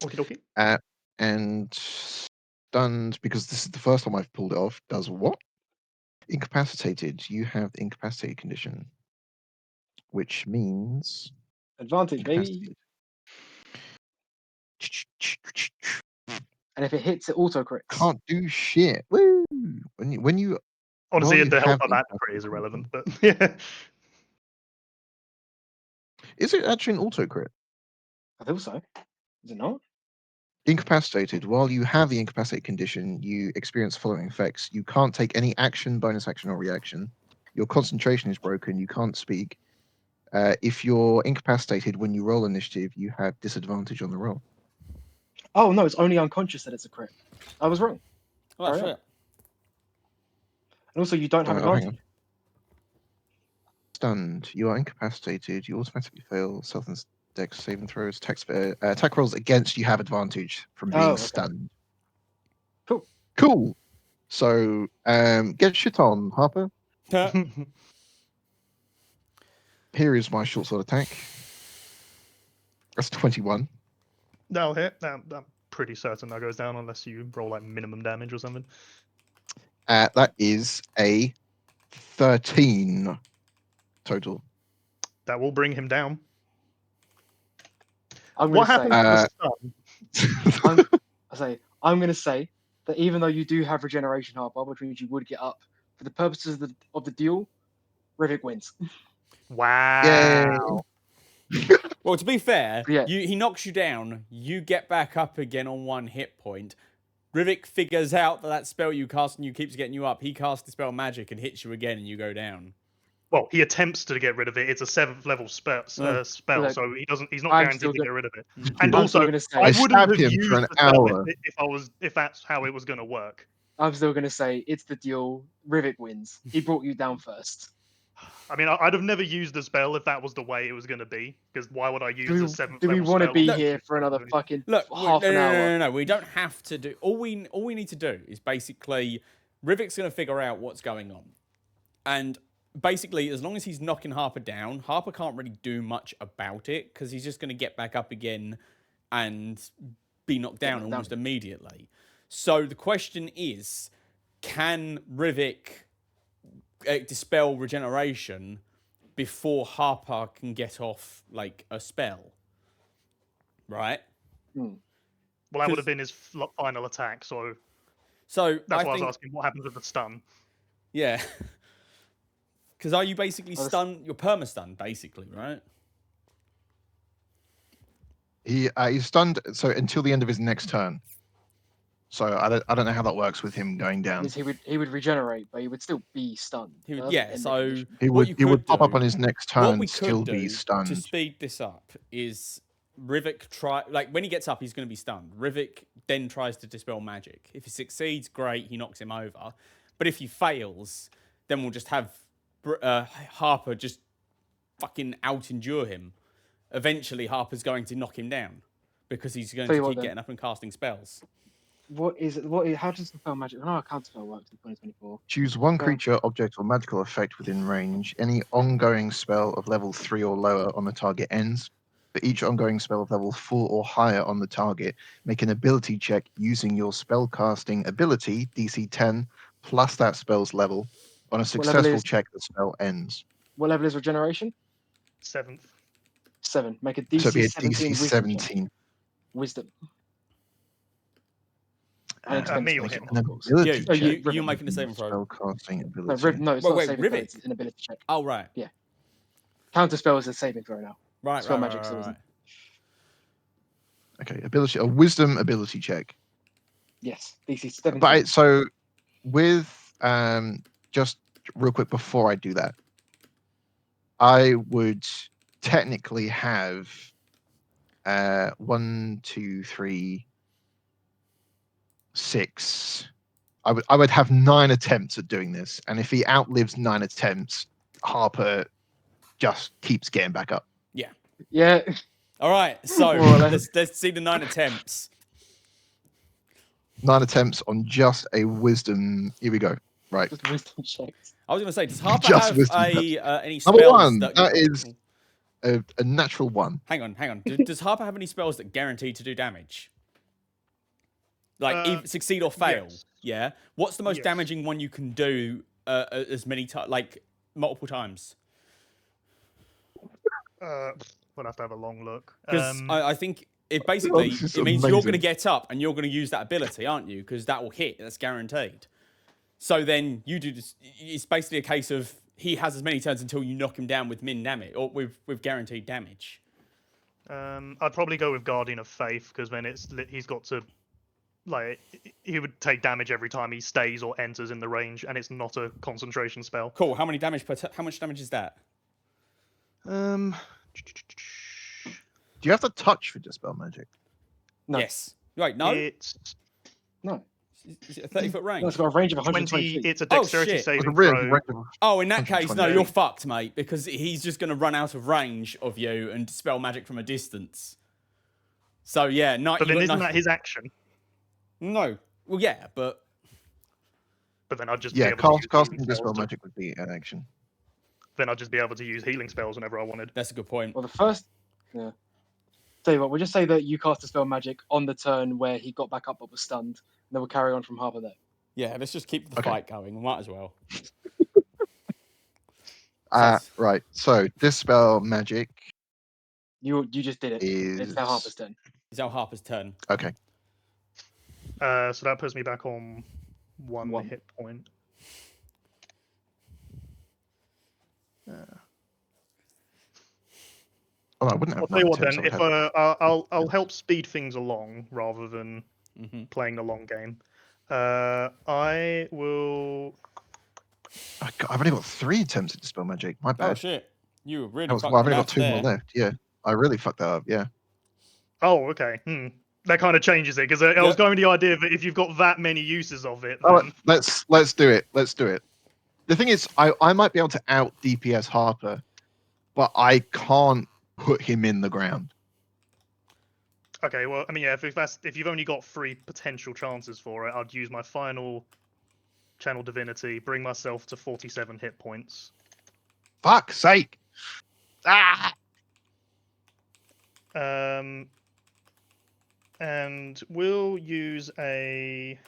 Okie dokie. And stunned, because this is the first time I've pulled it off, does what? Incapacitated. You have the incapacitated condition, which means Advantage, baby. And if it hits, it auto crits. Can't do shit. Woo! When you honestly, you the help have of that crit is irrelevant, but yeah. Is it actually an auto crit? I think so. Is it not? Incapacitated. While you have the incapacitated condition, you experience the following effects. You can't take any action, bonus action, or reaction. Your concentration is broken. You can't speak. If you're incapacitated when you roll initiative, you have disadvantage on the roll. Oh no, it's only unconscious that it's a crit. I was wrong. Oh, shit. And also, you don't have advantage. Stunned. You are incapacitated. You automatically fail stealth and dex saving throws. Attack rolls against you have advantage from being stunned. Cool. Cool. So get shit on, Harper. Here is my short sword attack. That's 21. That'll hit. I'm pretty certain that goes down unless you roll like minimum damage or something. That is a 13 total. That will bring him down. What happens? I'm going to say that even though you do have regeneration, Harper, which means you would get up, for the purposes of the duel, Rivik wins. Wow. Well, to be fair, Yeah. he knocks you down, you get back up again on 1 hit point. Rivik figures out that spell you cast and you keeps getting you up. He casts the spell magic and hits you again and you go down. Well, he attempts to get rid of it. It's a 7th level spell, so he's not guaranteed to get rid of it. And also, I wouldn't have used the spell if that's how it was going to work. I'm still going to say it's the duel. Rivik wins. He brought you down first. I mean, I'd have never used the spell if that was the way it was going to be. Because why would I use the 7th level spell? Do we want to be here for another fucking half an hour? No. We don't have to do. All we need to do is basically Rivik's going to figure out what's going on, and basically, as long as he's knocking Harper down, Harper can't really do much about it because he's just going to get back up again and be knocked down almost immediately. So the question is, can Rivik dispel regeneration before Harper can get off like a spell? Right? Well, that would have been his final attack, so that's why I was asking what happens with the stun. Yeah. Because are you basically stunned? You're perma-stunned, basically, right? He's stunned so until the end of his next turn. So I don't know how that works with him going down. He would regenerate, but he would still be stunned. He would pop up on his next turn, still be stunned. To speed this up is Rivik when he gets up, he's going to be stunned. Rivik then tries to dispel magic. If he succeeds, great, he knocks him over. But if he fails, then we'll just have Harper just fucking out-endure him. Eventually, Harper's going to knock him down because he's going to keep getting up and casting spells. How does spell magic? I know how counterspell works in 2024. Choose one creature, object, or magical effect within range. Any ongoing spell of level 3 or lower on the target ends. For each ongoing spell of level 4 or higher on the target, make an ability check using your spellcasting ability, DC 10, plus that spell's level. On a successful check, the spell ends. What level is regeneration? 7th. 7. Make a DC, so be a 17 DC 17. Wisdom. Me or him? You're making the saving throw. Spellcasting ability. No, it's not a saving throw. It's an ability check. Oh, right. Yeah. Counterspell is a saving throw now. Right, Spell right, magic right, still right, isn't. right. Okay, a wisdom ability check. Yes, DC 17. But so with just real quick before I do that, I would technically have 1, 2, 3, 6. I would have 9 attempts at doing this, and if he outlives 9 attempts, Harper just keeps getting back up. Yeah. All right, so More or less. let's see the 9 attempts. 9 attempts on just a wisdom. Here we go. Right. Just wisdom checks. I was going to say, does Harper Just have wisdom any Number spells 1. that... That is a natural 1. Hang on. Does Harper have any spells that guarantee to do damage? Like, succeed or fail? Yes. Yeah. What's the most Yes. damaging one you can do as many times, like multiple times? We'll have to have a long look. Because I think it basically this is it means you're going to amazing. get up and you're going to use that ability, aren't you? Because that will hit. That's guaranteed. So then you do this. It's basically a case of he has as many turns until you knock him down with min damage or with guaranteed damage. I'd probably go with Guardian of Faith because then he's got to, like, he would take damage every time he stays or enters in the range, and it's not a concentration spell. Cool. How many damage how much damage is that? Um, Do you have to touch for dispel magic? No. Yes. Right. No. it's No. Is it a 30-foot range? No, it's got a range of 120 feet. It's a dexterity shit. It's saving a real throw. range of- Oh, in that case, no, 120. you're fucked, mate, because he's just going to run out of range of you and dispel magic from a distance. So, yeah, But then isn't that his action? No. Well, yeah, but... But then I'd just Yeah, be able to use casting healing dispel spells to- magic would be an action. Then I'd just be able to use healing spells whenever I wanted. That's a good point. Well, the first... Yeah. Tell you what, we'll just say that you cast a spell magic on the turn where he got back up but was stunned, and then we'll carry on from Harper there. Yeah, let's just keep the Okay. fight going. We might as well. Right. So dispel magic You just did it. is It's now Harper's turn. It's now Harper's turn. okay. So that puts me back on one One. hit point. Oh, I wouldn't have. I'll tell you 9 what attempts, then. I If would have- I'll help speed things along rather than playing the long game. I will. I've only got 3 attempts at dispel magic. My Oh, bad. shit. You were really That was- fucked well, I've only me got up 2 more there. left. Yeah, I really fucked that up. Yeah. Oh, okay. That kind of changes it because I was going with the idea that if you've got that many uses of it, All then... right, let's do it. Let's do it. The thing is, I might be able to out DPS Harper, but I can't put him in the ground. Okay, well, I mean, yeah, if you've only got 3 potential chances for it, I'd use my final Channel Divinity, bring myself to 47 hit points. Fuck's sake! Ah! And we'll use another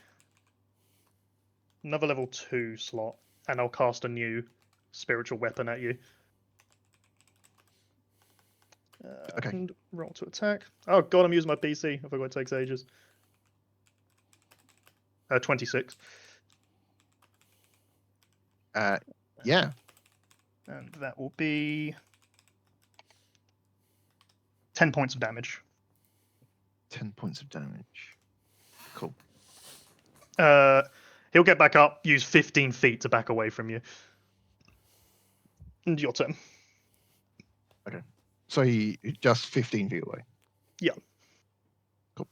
level 2 slot, and I'll cast a new spiritual weapon at you. Okay. And roll to attack. Oh god, I'm using my PC. I forgot it takes ages. 26. Yeah. And that will be 10 points of damage. 10 points of damage. Cool. He'll get back up, use 15 feet to back away from you. And your turn. So he just 15 feet away. Yeah. Cool.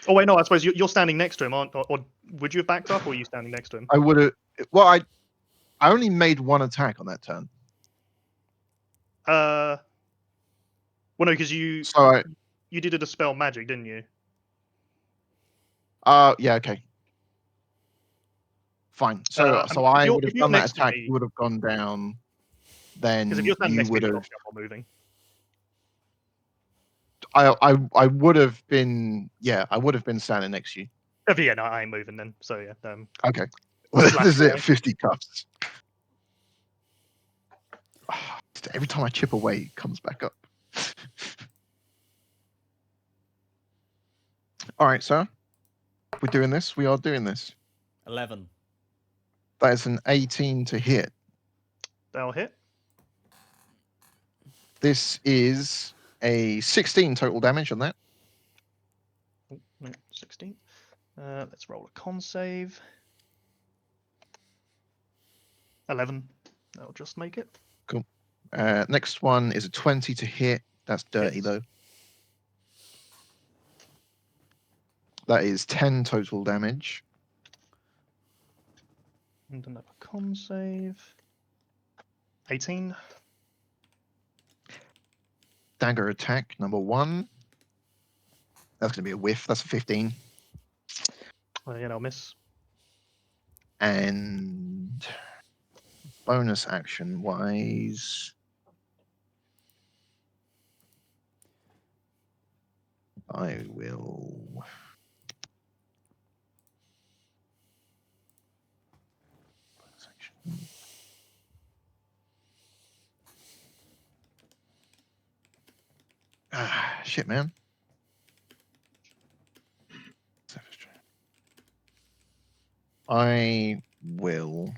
Oh wait, no. I suppose you're standing next to him, aren't? Or would you have backed up, or are you standing next to him? I would have. Well, I only made 1 attack on that turn. Well, no, because you So did a dispel magic, didn't you? yeah, okay. Fine. So I would have done that attack. You would have gone down. Then Because if you're standing you next to would me, have. you're not moving. I would have been. Yeah, I would have been standing next to you. Oh, yeah, no, I ain't moving then. So yeah. Okay. Well, Slash this is it. away. 50 cuffs. Every time I chip away, it comes back up. All right, sir. We're doing this. We are doing this. 11. That is an 18 to hit. That'll hit. This is a 16 total damage on that. Oh, no, 16. Let's roll a con save. 11. That'll just make it. Cool. Next one is a 20 to hit. That's dirty, Hits. though. That is 10 total damage. And another con save. 18. Dagger attack, number 1. That's going to be a whiff. That's a 15. Yeah, I'll miss. And bonus action wise, I will. Bonus action. Ah, shit, man. I will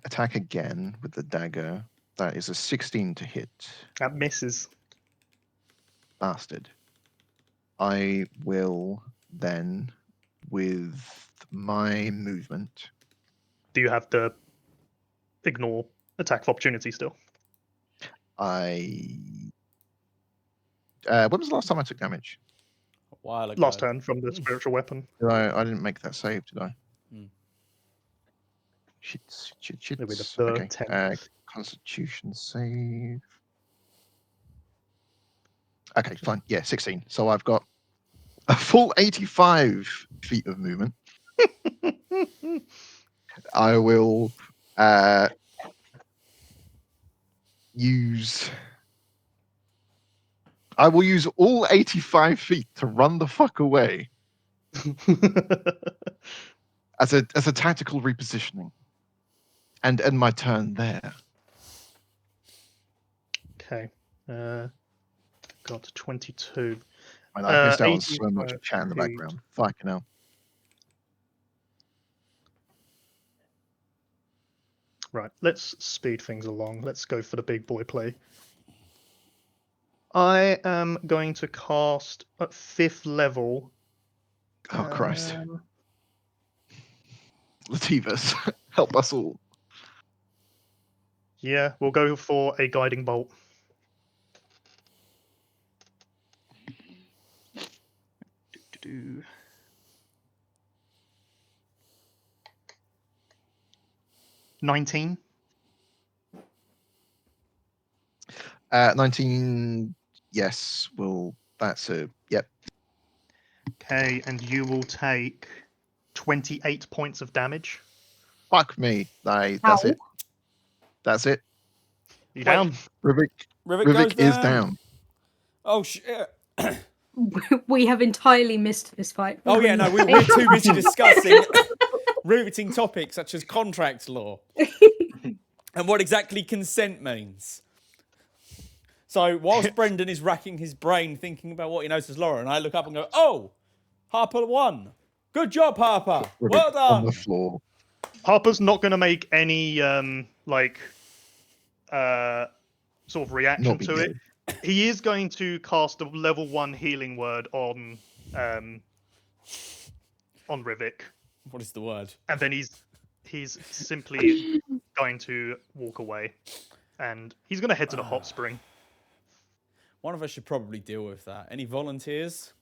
attack again with the dagger. That is a 16 to hit. That misses. Bastard. I will then, with my movement. Do you have to ignore attack of opportunity still? When was the last time I took damage? A while ago. Last turn from the spiritual weapon. I didn't make that save, did I? Hmm. Shit. It'll be the third Okay. 10. Constitution save. Okay, fine. Yeah, 16. So I've got a full 85 feet of movement. I will use all 85 feet to run the fuck away as a tactical repositioning, and end my turn there. Okay. Got 22. And I missed out on 85 so much chat in the feet. background. Fucking hell. Right, let's speed things along. Let's go for the big boy play. I am going to cast at 5th level. Oh, Christ. um, Lativus, help us all. Yeah, we'll go for a guiding bolt. Do-do-do. 19. 19, yes, that's a, yep. Okay, and you will take 28 points of damage. Fuck me. That's it. That's it. You down? Rivik is down. Oh, shit. We have entirely missed this fight. Oh, yeah, no, we're too busy discussing riveting topics such as contract law and what exactly consent means. So whilst Brendan is racking his brain thinking about what he knows as Laura, and I look up and go, oh, Harper won. Good job, Harper. Rivik Well done. on the floor. Harper's not going to make any sort of reaction Not be to it. good. He is going to cast a level 1 healing word on Rivik, What is the word? and then he's simply going to walk away, and he's going to head to the hot spring. One of us should probably deal with that. Any volunteers?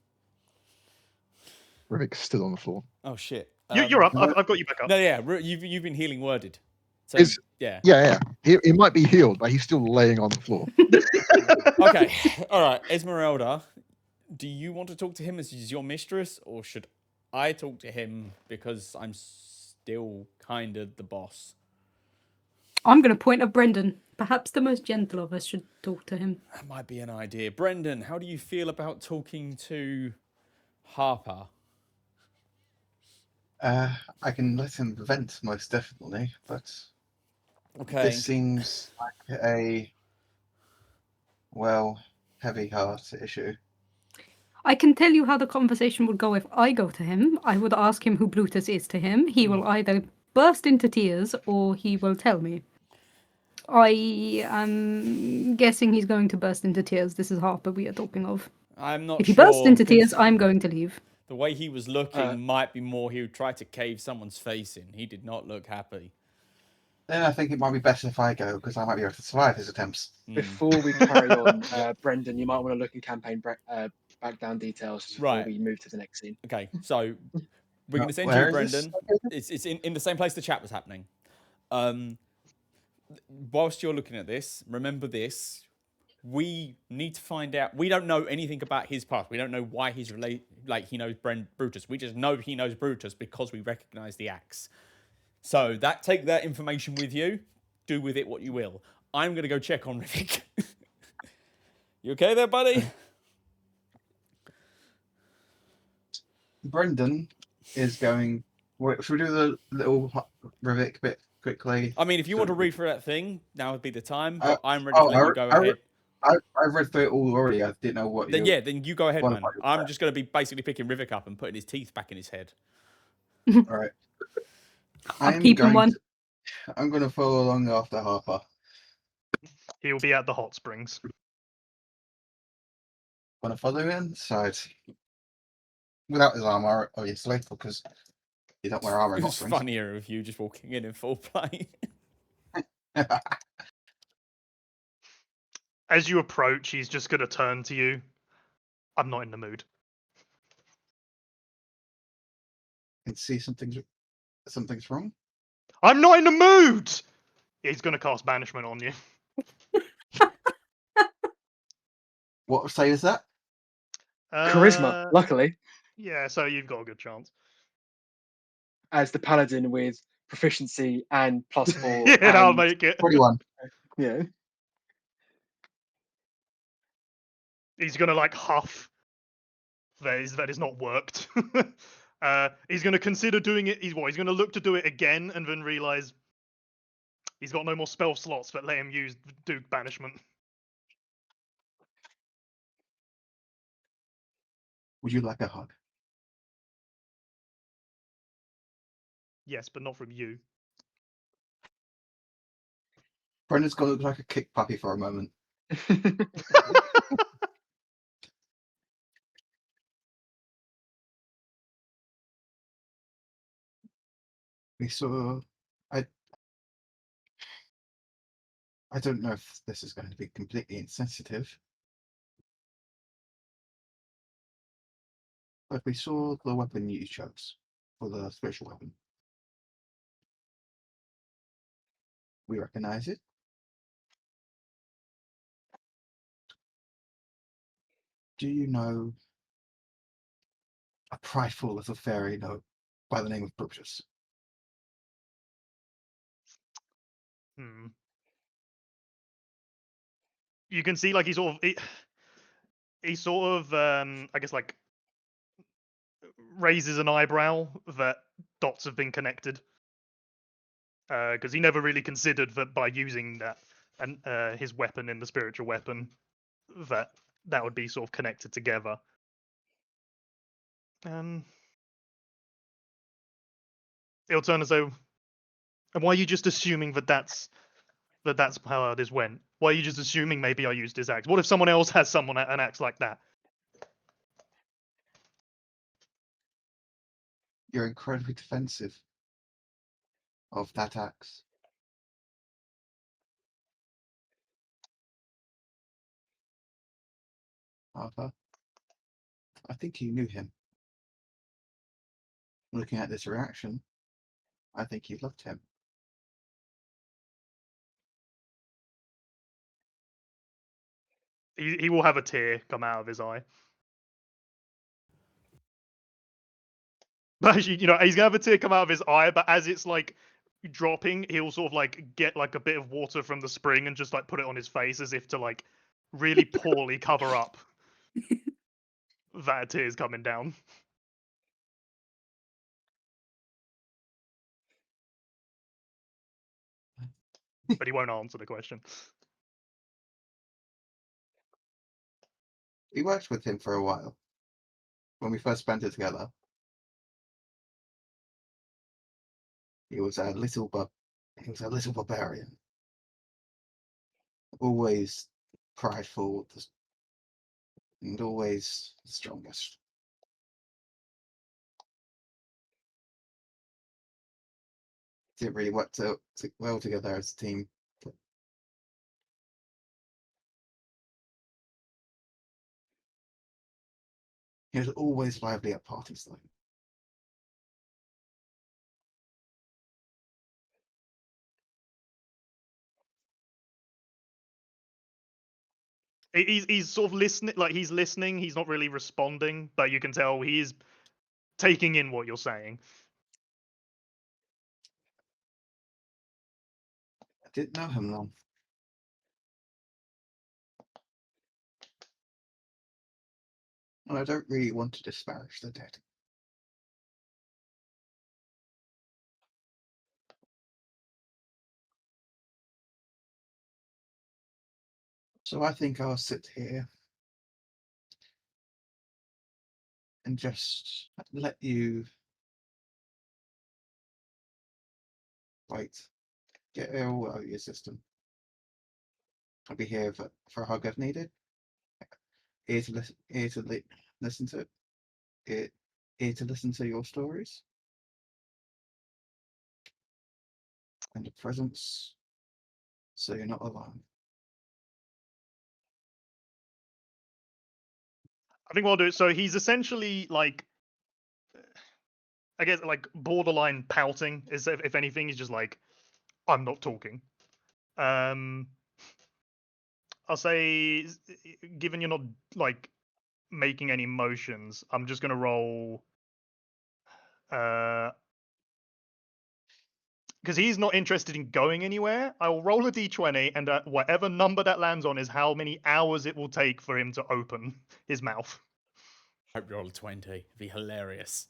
Rivik's still on the floor. Oh, shit. You're up. I've got you back up. No, yeah, you've been healing worded. So, yeah. Yeah. He might be healed, but he's still laying on the floor. Okay, all right. Esmeralda, do you want to talk to him as he's your mistress, or should I talk to him because I'm still kind of the boss? I'm going to point at Brendan. Perhaps the most gentle of us should talk to him. That might be an idea. Brendan, how do you feel about talking to Harper? I can let him vent, most definitely, but Okay. this seems like a, heavy heart issue. I can tell you how the conversation would go if I go to him. I would ask him who Brutus is to him. He will either burst into tears or he will tell me. I am guessing he's going to burst into tears. This is Harper we are talking of. I'm not If he sure. bursts into tears, I'm going to leave. The way he was looking might be more he would try to cave someone's face in. He did not look happy. Then I think it might be better if I go, because I might be able to survive his attempts. Before we carry on, Brendan, you might want to look in campaign back down details before we move to the next scene. Okay, so we're going to send you, Brendan. It's in the same place the chat was happening. Whilst you're looking at this, remember this. We need to find out. We don't know anything about his past. We don't know why he's he knows Brutus. We just know he knows Brutus because we recognize the axe. So take that information with you. Do with it what you will. I'm going to go check on Rivik. You okay there, buddy? Brendan is going... Should we do the little Rivik bit quickly? I mean, if you want to read through that thing, now would be the time. But I'm ready to let you go ahead. I've read through it all already. I didn't know what. Then you go ahead, man. I'm just going to be basically picking Rivik up and putting his teeth back in his head. All right. I'm keeping one. I'm going to follow along after Harper. He'll be at the hot springs. Want to follow him inside? Without his armor, obviously, because you don't wear armor in hot springs. It's funnier of you just walking in full play. As you approach, he's just going to turn to you. I'm not in the mood. I can see something's wrong. I'm not in the mood! He's going to cast banishment on you. What save is that? Charisma, luckily. Yeah, so you've got a good chance. As the paladin with proficiency and +4. Yeah, I'll make it. 21. Yeah. He's going to huff. That is not worked. He's going to consider doing it. He's going to look to do it again and then realize he's got no more spell slots, but let him do banishment. Would you like a hug? Yes, but not from you. Brendan's going to look like a kick puppy for a moment. We saw... I don't know if this is going to be completely insensitive. But we saw the weapon you chose for the spiritual weapon. We recognize it. Do you know a prideful little fairy by the name of Brutus? You can see he sort of I guess raises an eyebrow that dots have been connected, because he never really considered that by using that and his weapon in the spiritual weapon that would be sort of connected together. It'll turn as though, and why are you just assuming that's how this went? Why are you just assuming maybe I used his axe? What if someone else has an axe like that? You're incredibly defensive of that axe. Arthur, I think you knew him. Looking at this reaction, I think you loved him. He will have a tear come out of his eye. But he's gonna have a tear come out of his eye, but as it's dropping, he'll sort of get a bit of water from the spring and just put it on his face as if to really poorly cover up that tear's coming down. But he won't answer the question. We worked with him for a while when we first spent it together. He was a little barbarian. always prideful, and always the strongest. Didn't really work well together as a team. He was always lively at parties, though. He's sort of listening, like he's listening. He's not really responding, but you can tell he is taking in what you're saying. I didn't know him long. And I don't really want to disparage the dead. So I think I'll sit here and just let you get it all out of your system. I'll be here for a hug if needed. Here to listen to it. Here to listen to your stories. And a presence, so you're not alone. I think what I'll do. So he's essentially like, I guess, like borderline pouting. Is if anything, he's just like, I'm not talking. I'll say, given you're not like making any motions, I'm just gonna roll. Because he's not interested in going anywhere, I will roll a d20, and whatever number that lands on is how many hours it will take for him to open his mouth. Hope you roll a 20. It'd be hilarious.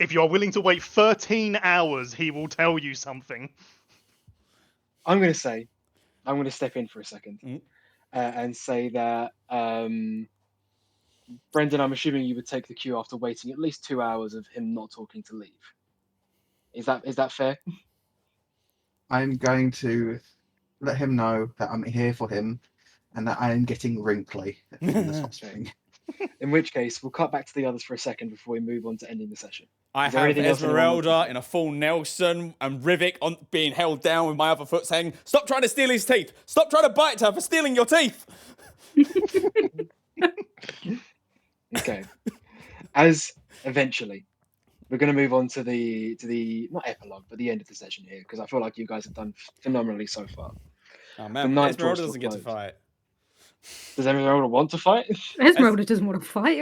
If you are willing to wait 13 hours, he will tell you something. I'm going to step in for a second and say that, Brendan, I'm assuming you would take the cue after waiting at least 2 hours of him not talking to leave. Is that fair? I'm going to let him know that I'm here for him and that I am getting wrinkly in this whole thing. In which case, we'll cut back to the others for a second before we move on to ending the session. I have Esmeralda in a full Nelson and Rivik being held down with my other foot saying, stop trying to steal his teeth. Stop trying to bite her for stealing your teeth. Okay. As eventually, we're going to move on to the not epilogue, but the end of the session here, because I feel like you guys have done phenomenally so far. Oh man, Esmeralda doesn't get to fight. Does Esmeralda want to fight? Esmeralda doesn't want to fight.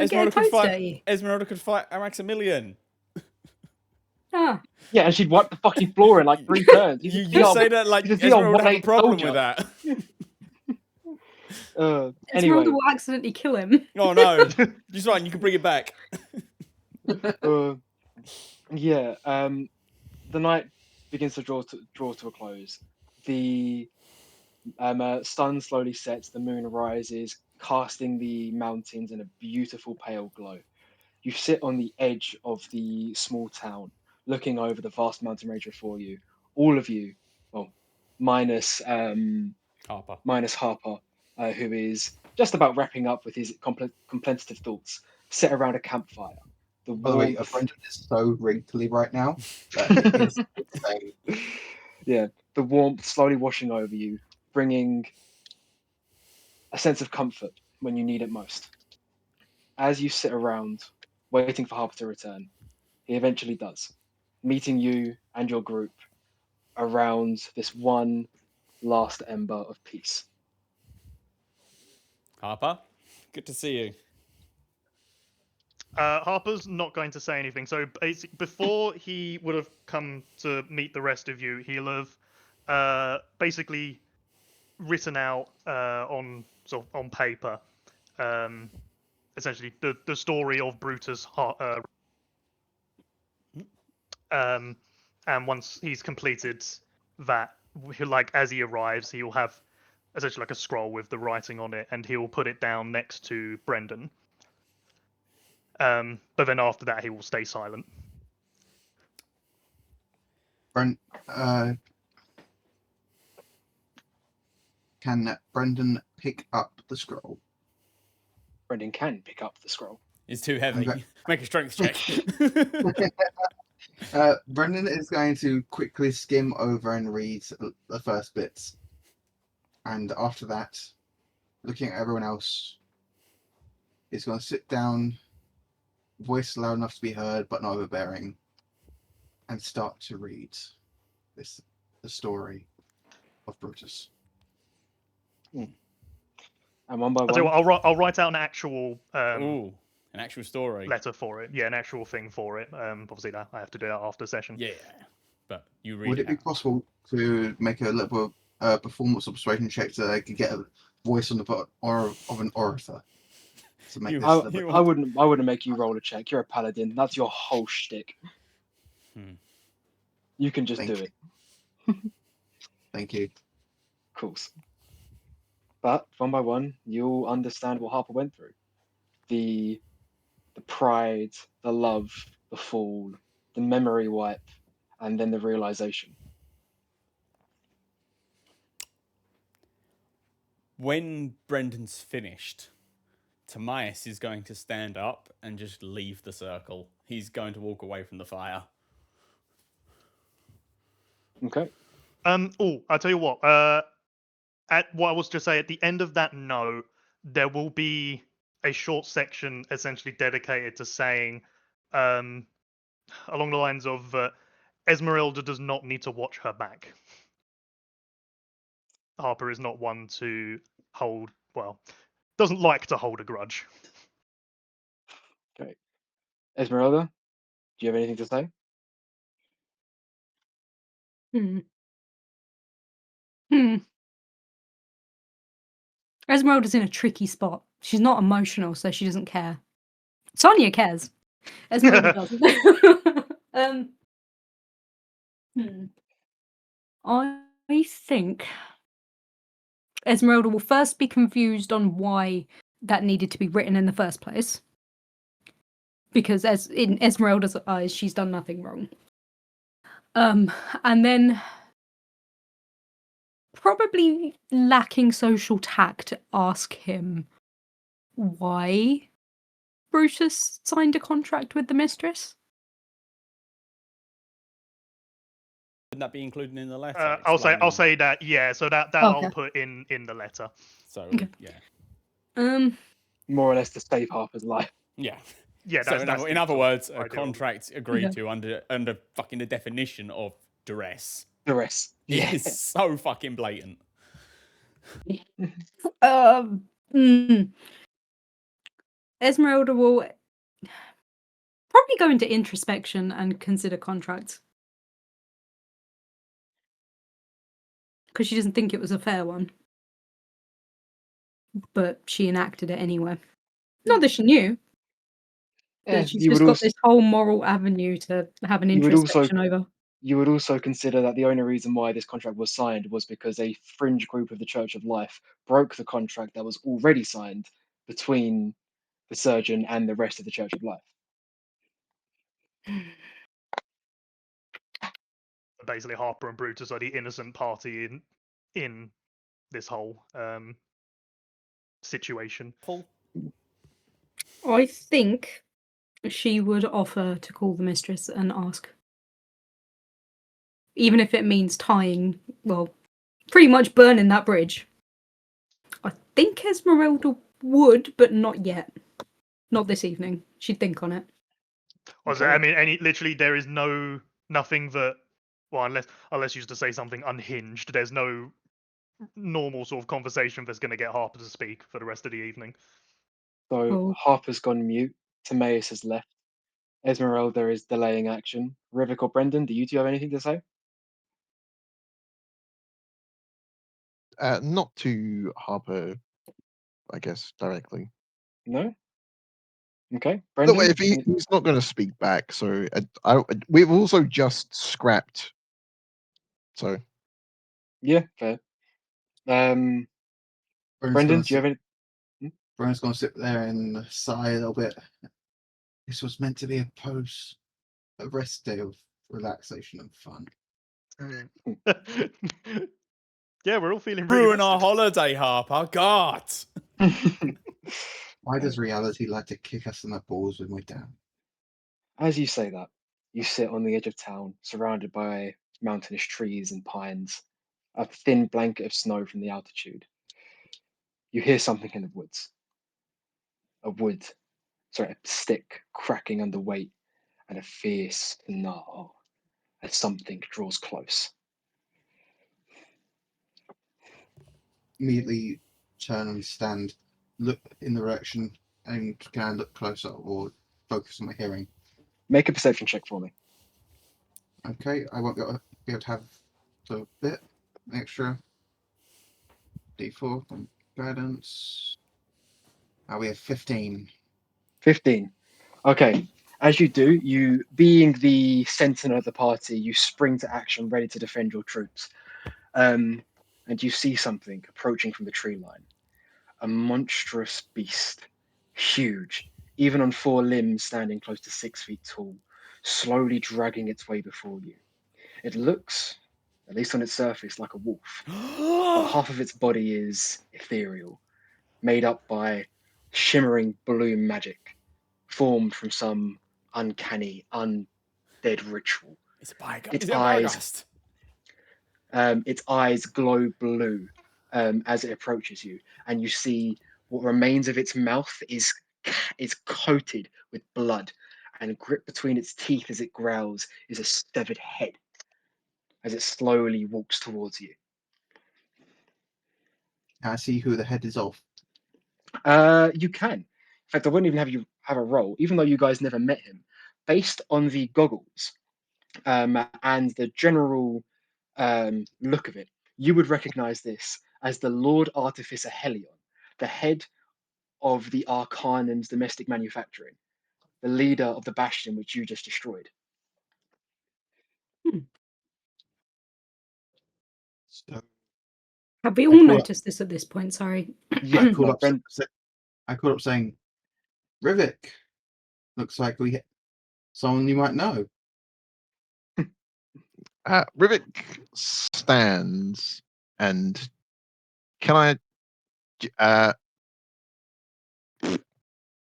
Esmeralda could fight Maximilian. Ah. Yeah, and she'd wipe the fucking floor in like 3 turns. You say that like Esmeralda have a problem with that. Anyway. Esmeralda will accidentally kill him. Oh no. Just fine, you can bring it back. Yeah, the night begins to draw to a close. The sun slowly sets, the moon rises, casting the mountains in a beautiful pale glow. You sit on the edge of the small town, looking over the vast mountain range before you. All of you, well, minus Harper, who is just about wrapping up with his contemplative thoughts, sit around a campfire. By the way, Brendan is so wrinkly right now. It is insane. Yeah, the warmth slowly washing over you, bringing a sense of comfort when you need it most. As you sit around, waiting for Harper to return, he eventually does, meeting you and your group around this one last ember of peace. Harper, good to see you. Harper's not going to say anything. So before he would have come to meet the rest of you, he'll have basically written out on paper, essentially the story of Brutus. And once he's completed that, as he arrives, he'll have essentially like a scroll with the writing on it, and he'll put it down next to Brendan. But then after that, he will stay silent. Brent, can Brendan pick up the scroll? Brendan can pick up the scroll. It's too heavy. Okay. Make a strength check. Brendan is going to quickly skim over and read the first bits. And after that, looking at everyone else, he's going to sit down, voice loud enough to be heard but not overbearing, and start to read the story of Brutus. And one by I'll, tell you one. what, I'll write out an actual Ooh, an actual story. letter for it. Yeah, an actual thing for it. Obviously, that I have to do that after session. Yeah, but you read Would it be out. possible to make a little performance or persuasion check so I could get a voice on the of an orator? To make this I wouldn't make you roll a check. You're a paladin. That's your whole shtick. You can just do it. Thank you. Of course. But one by one, you'll understand what Harper went through. The pride, the love, the fall, the memory wipe, and then the realization. When Brendan's finished, Timaeus is going to stand up and just leave the circle. He's going to walk away from the fire. Okay. I'll tell you what. At what I was to say, at the end of that note, there will be a short section essentially dedicated to saying, along the lines of, Esmeralda does not need to watch her back. Harper is not one to doesn't like to hold a grudge. Okay. Esmeralda, do you have anything to say? Esmeralda's in a tricky spot. She's not emotional, so she doesn't care. Sonia cares. Esmeralda doesn't. I think Esmeralda will first be confused on why that needed to be written in the first place. Because as in Esmeralda's eyes, she's done nothing wrong. And then probably lacking social tact, ask him why Brutus signed a contract with the mistress. Wouldn't that be included in the letter? I'll say that. Yeah, so that Okay. I'll put in the letter. So Okay. yeah. More or less to save Harper's life. Yeah. Yeah. So in other words, a ideal. contract agreed to under fucking the definition of duress. Duress. Yeah. It's so fucking blatant. Esmeralda will probably go into introspection and consider contracts. Because she doesn't think it was a fair one. But she enacted it anyway. Not that she knew. But she's just got this whole moral avenue to have an introspection over. You would also consider that the only reason why this contract was signed was because a fringe group of the Church of Life broke the contract that was already signed between the surgeon and the rest of the Church of Life. Basically, Harper and Brutus are the innocent party in this whole situation. Paul? I think she would offer to call the mistress and ask. Even if it means pretty much burning that bridge. I think Esmeralda would, but not yet. Not this evening. She'd think on it. Okay. I mean, literally, there is nothing that, unless you used to say something unhinged, there's no normal sort of conversation that's going to get Harper to speak for the rest of the evening. So Harper's gone mute. Timaeus has left. Esmeralda is delaying action. Rivik or Brendan, do you two have anything to say? Not to Harper, I guess, directly. No? Okay. Brendan? No, if he's not going to speak back, so we've also just scrapped. So. Yeah, fair. Brendan, do you have any? Brendan's going to sit there and sigh a little bit. This was meant to be a rest day of relaxation and fun. Yeah, we're all feeling really Ruin our rested. holiday, Harper. God. Why does reality like to kick us in the balls when we're down? As you say that, you sit on the edge of town, surrounded by mountainous trees and pines, a thin blanket of snow from the altitude. You hear something in the woods. A stick cracking under weight, and a fierce snarl as something draws close. Immediately turn and stand, look in the direction, and can I look closer or focus on my hearing? Make a perception check for me. Okay, I won't be able to have the bit extra. D4 from guidance. We have 15. 15. Okay. As you do, you, being the sentinel of the party, you spring to action, ready to defend your troops. And you see something approaching from the tree line. A monstrous beast, huge, even on 4 limbs, standing close to 6 feet tall, slowly dragging its way before you. It looks, at least on its surface, like a wolf, but half of its body is ethereal, made up by shimmering blue magic, formed from some uncanny, undead ritual. It's a Biogeist. Its eyes glow blue as it approaches you, and you see what remains of its mouth is coated with blood, and gripped between its teeth as it growls is a severed head as it slowly walks towards you. Can I see who the head is of? You can. In fact, I wouldn't even have you have a roll, even though you guys never met him. Based on the goggles and the general look of it, you would recognize this as the Lord Artificer Helion, the head of the Arcanum's domestic manufacturing, the leader of the Bastion which you just destroyed. So Have we all noticed this at this point? Sorry. Yeah, I called up saying, Rivik, looks like we hit someone you might know. Rivik stands and can I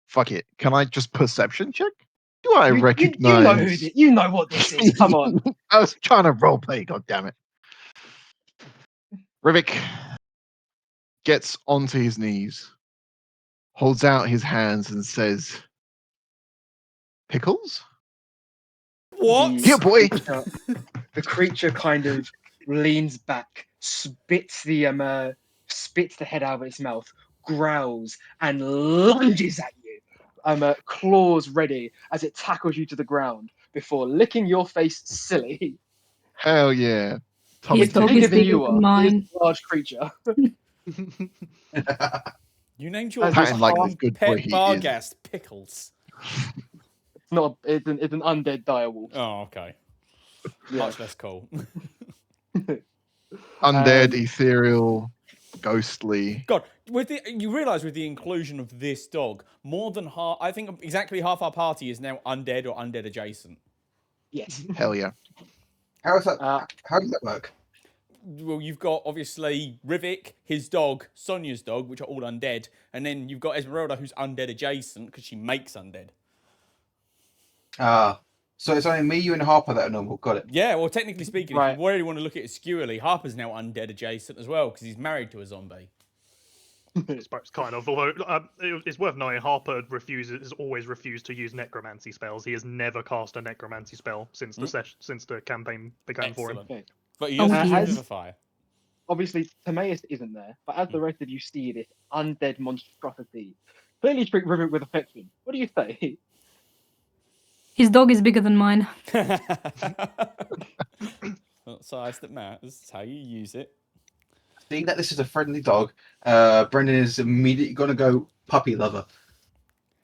fuck it. Can I just perception check? Do I recognize? You know what this is. Come on. I was trying to roleplay. God damn it. Rivik gets onto his knees, holds out his hands, and says, "Pickles." What? Yeah, boy. The creature kind of leans back, spits the head out of its mouth, growls, and lunges at you. Claws ready as it tackles you to the ground before licking your face silly. Hell yeah. His dog is bigger than mine. It is a large creature. You named your Pattern like this good boy pet he Barghast Pickles. It's an undead direwolf. Oh, okay. Yeah. Much less cool. Undead, ethereal, ghostly. God, you realise with the inclusion of this dog, more than half, I think exactly half our party is now undead or undead adjacent. Yes. Hell yeah. How does that work? Well, you've got obviously Rivik, his dog, Sonia's dog, which are all undead, and then you've got Esmeralda, who's undead adjacent because she makes undead. So it's only me, you, and Harper that are normal. Got it. Yeah, well, technically speaking, Right. if you really want to look at it skewerly, Harper's now undead adjacent as well because he's married to a zombie. I suppose kind of. Although it's worth knowing, Harper has always refused to use necromancy spells. He has never cast a necromancy spell since the campaign began for him. Okay. But he doesn't use as- Vivify. Obviously, Timaeus isn't there, but as the rest of you see this undead monstrosity, clearly treat Rivik with affection. What do you say? His dog is bigger than mine. Not size that matters. It's how you use it. Seeing that this is a friendly dog, Brendan is immediately going to go puppy lover.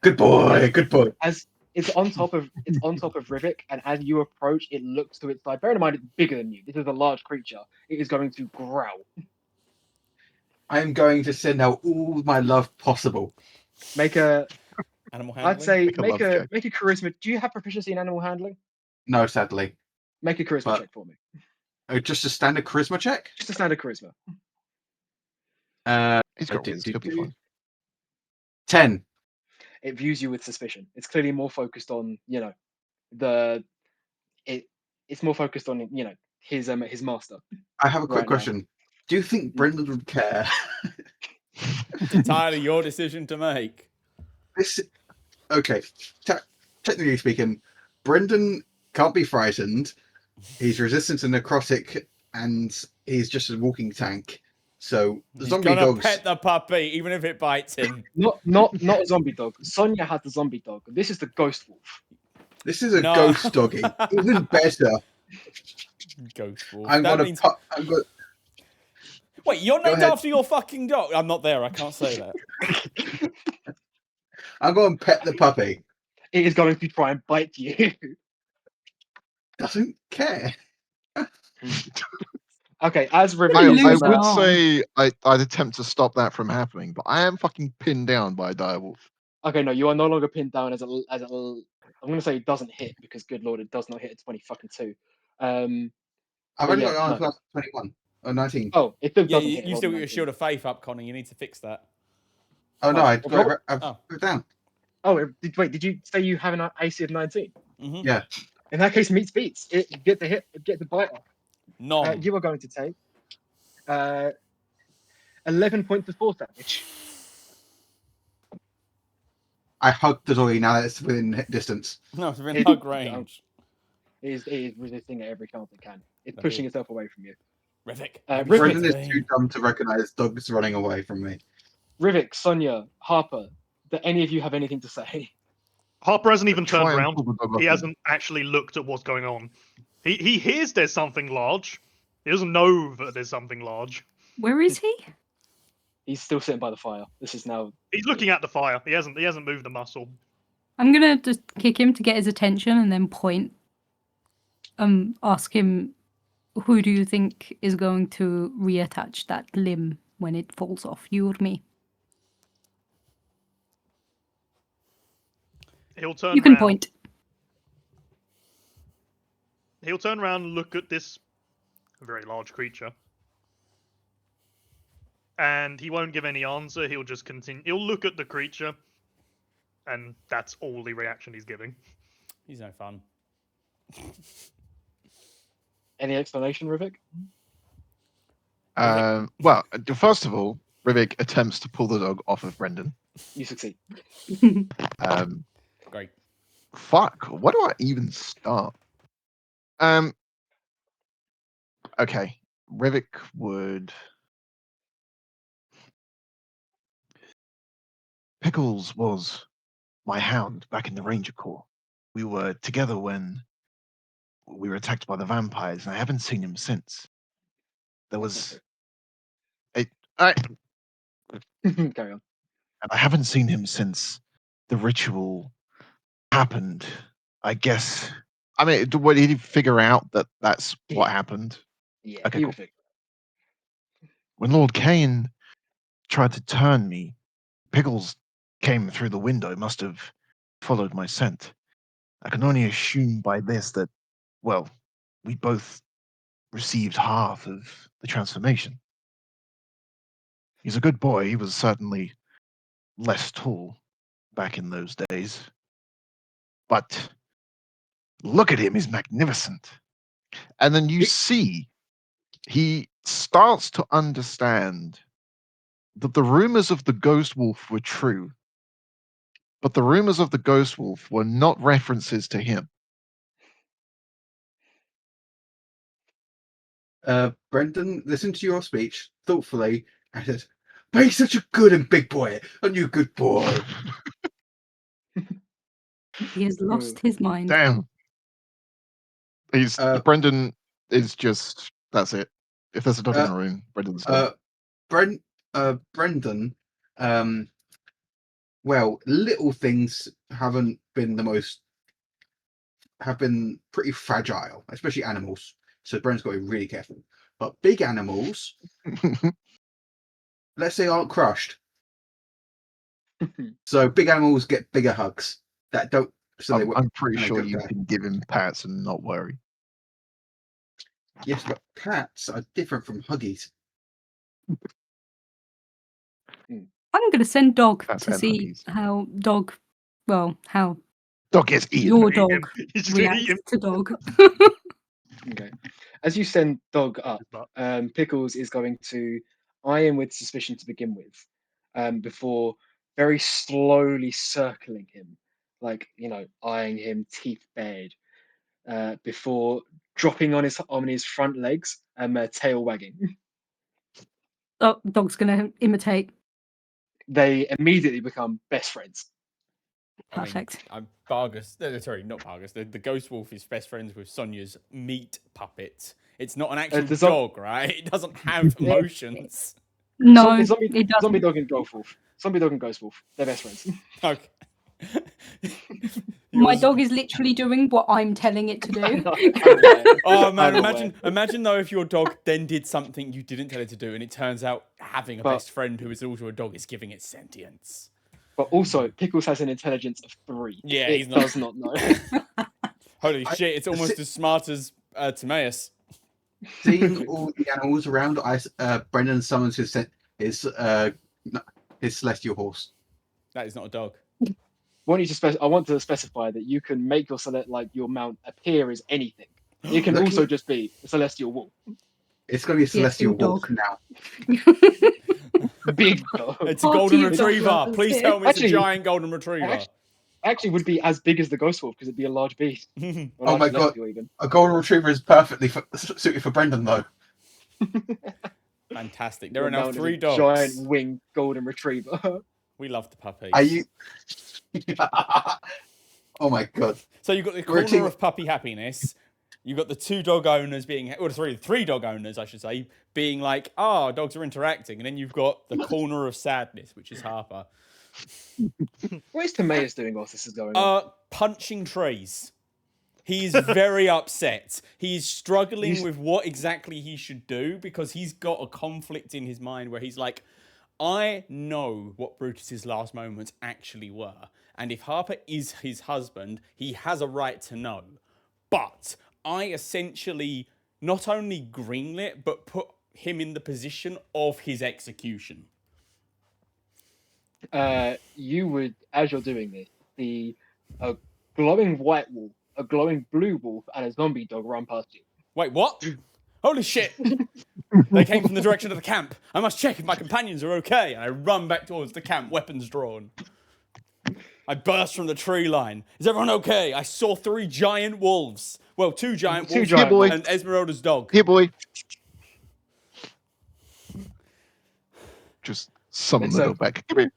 Good boy, good boy. As it's on top of Rivik, and as you approach, it looks to its side. Bear in mind, it's bigger than you. This is a large creature. It is going to growl. I am going to send out all my love possible. Make a. Animal handling? I'd say Make a make a charisma. Do you have proficiency in animal handling? No, sadly. Make a charisma check for me. Just a standard charisma check? Just a standard charisma. He's got wings. He'll be fine. 10. It views you with suspicion. It's clearly more focused on, it's more focused on, his master. I have a quick Right now. question. Do you think Brendan would care? It's entirely your decision to make. Okay. Technically speaking, Brendan can't be frightened. He's resistant to necrotic, and he's just a walking tank. So the He's zombie gonna dogs. pet the puppy, even if it bites him. Not a zombie dog. Sonia had the zombie dog. This is the ghost wolf. This is a ghost doggy. Even better. Ghost wolf. I'm That gonna. means... Wait, you're named after your fucking dog. I'm not there. I can't say that. I'm going to pet the puppy. It is going to try and bite you. Doesn't care. Okay, as River, I would say I'd attempt to stop that from happening, but I am fucking pinned down by a direwolf. Okay, no, you are no longer pinned down as a. I'm going to say it doesn't hit because, good lord, it does not hit at 20 2. I've only got an plus 21 or 19. Oh, it still doesn't hit. You still got your shield of faith up, Connor. You need to fix that. Oh no, I've put it down. Oh, did you say you have an AC of 19? Mm-hmm. Yeah. In that case, meets beats. You get the hit, get the bite off. No. You are going to take 11 points of force damage. I hugged the doggy now that it's within distance. No, it's within hug range. It is resisting at every count it can. It's pushing itself away from you. Rivik. Brendan is too dumb to recognize dogs running away from me. Rivik, Sonia, Harper, do any of you have anything to say? Harper hasn't even turned around. He hasn't actually looked at what's going on. He hears there's something large. He doesn't know that there's something large. Where is he? He's still sitting by the fire. This is now. He's looking at the fire. He hasn't moved a muscle. I'm gonna just kick him to get his attention and then point. Ask him, who do you think is going to reattach that limb when it falls off? You or me? He'll turn. You can round. point. He'll turn around and look at this very large creature. And he won't give any answer. He'll just continue. He'll look at the creature. And that's all the reaction he's giving. He's no fun. Any explanation, Rivik? Well, first of all, Rivik attempts to pull the dog off of Brendan. You succeed. Great. Fuck, where do I even start? Okay, Rivik would. Pickles was my hound back in the Ranger Corps. We were together when we were attacked by the vampires, and I haven't seen him since. There was Carry on. And I haven't seen him since the ritual happened. I guess. I mean, did he figure out that that's what happened? Yeah. Okay, cool. When Lord Kane tried to turn me, Pickles came through the window, must have followed my scent. I can only assume by this that, well, we both received half of the transformation. He's a good boy. He was certainly less tall back in those days. But look at him, he's magnificent. And then you see he starts to understand that the rumors of the ghost wolf were true, but the rumors of the ghost wolf were not references to him. Brendan, listen to your speech thoughtfully and said, "Be such a good and big boy, aren't you, good boy?" He has lost his mind. Damn. Brendan is just, that's it. If there's a dog in the room, Brendan's done. Brendan, well, little things have been pretty fragile, especially animals. So Brendan's got to be really careful. But big animals, let's say, aren't crushed. So big animals get bigger hugs. That don't. So I'm pretty sure you can give him pats and not worry. Yes, but pats are different from huggies. I'm going to send Dog That's to see puppies. how Dog Gets eaten. your Eat him. dog You just eat reacts him. to Dog. Okay. As you send Dog up, But Pickles is going to eye him with suspicion to begin with, before very slowly circling him, like, eyeing him teeth bared, before dropping on his front legs and tail wagging. Oh, Dog's going to imitate. They immediately become best friends. Perfect. I'm Vargas. Sorry, not Vargas. The Ghost Wolf is best friends with Sonia's meat puppet. It's not an actual dog, right? It doesn't have emotions. No, Zombie it doesn't. Dog and Ghost Wolf. Zombie Dog and Ghost Wolf. They're best friends. Okay. My dog is literally doing what I'm telling it to do. Oh man, imagine though if your dog then did something you didn't tell it to do, and it turns out having a best friend who is also a dog is giving it sentience. But also, Pickles has an intelligence of 3. Yeah, he does not know. Holy shit! It's almost as smart as Timaeus. Seeing all the animals around, Brendan summons his celestial horse. That is not a dog. I want to specify that you can make your mount appear as anything. It can also just be a celestial wolf. It's going to be a celestial wolf now. Big dog. It's a golden retriever. Please tell me it's a giant golden retriever. Actually, would be as big as the ghost wolf because it'd be a large beast. Oh my god! A golden retriever is perfectly suited for Brendan, though. Fantastic. There are now 3 dogs. Giant winged golden retriever. We love the puppies. Are you? Oh my god! So you've got the corner of puppy happiness. You've got the 2 dog owners three dog owners, I should say, being like, dogs are interacting. And then you've got the corner of sadness, which is Harper. What is Timaeus doing whilst this is going on? Punching trees. He's very upset. He's struggling with what exactly he should do because he's got a conflict in his mind where he's like, I know what Brutus's last moments actually were. And if Harper is his husband, he has a right to know. But I essentially not only greenlit, but put him in the position of his execution. You would, as you're doing this, see a glowing white wolf, a glowing blue wolf, and a zombie dog run past you. Wait, what? Holy shit! They came from the direction of the camp. I must check if my companions are okay. And I run back towards the camp, weapons drawn. I burst from the tree line. Is everyone okay? I saw 3 giant wolves. Well, 2 giant wolves and Esmeralda's dog. Here, boy. Just summon the dog back. Come here.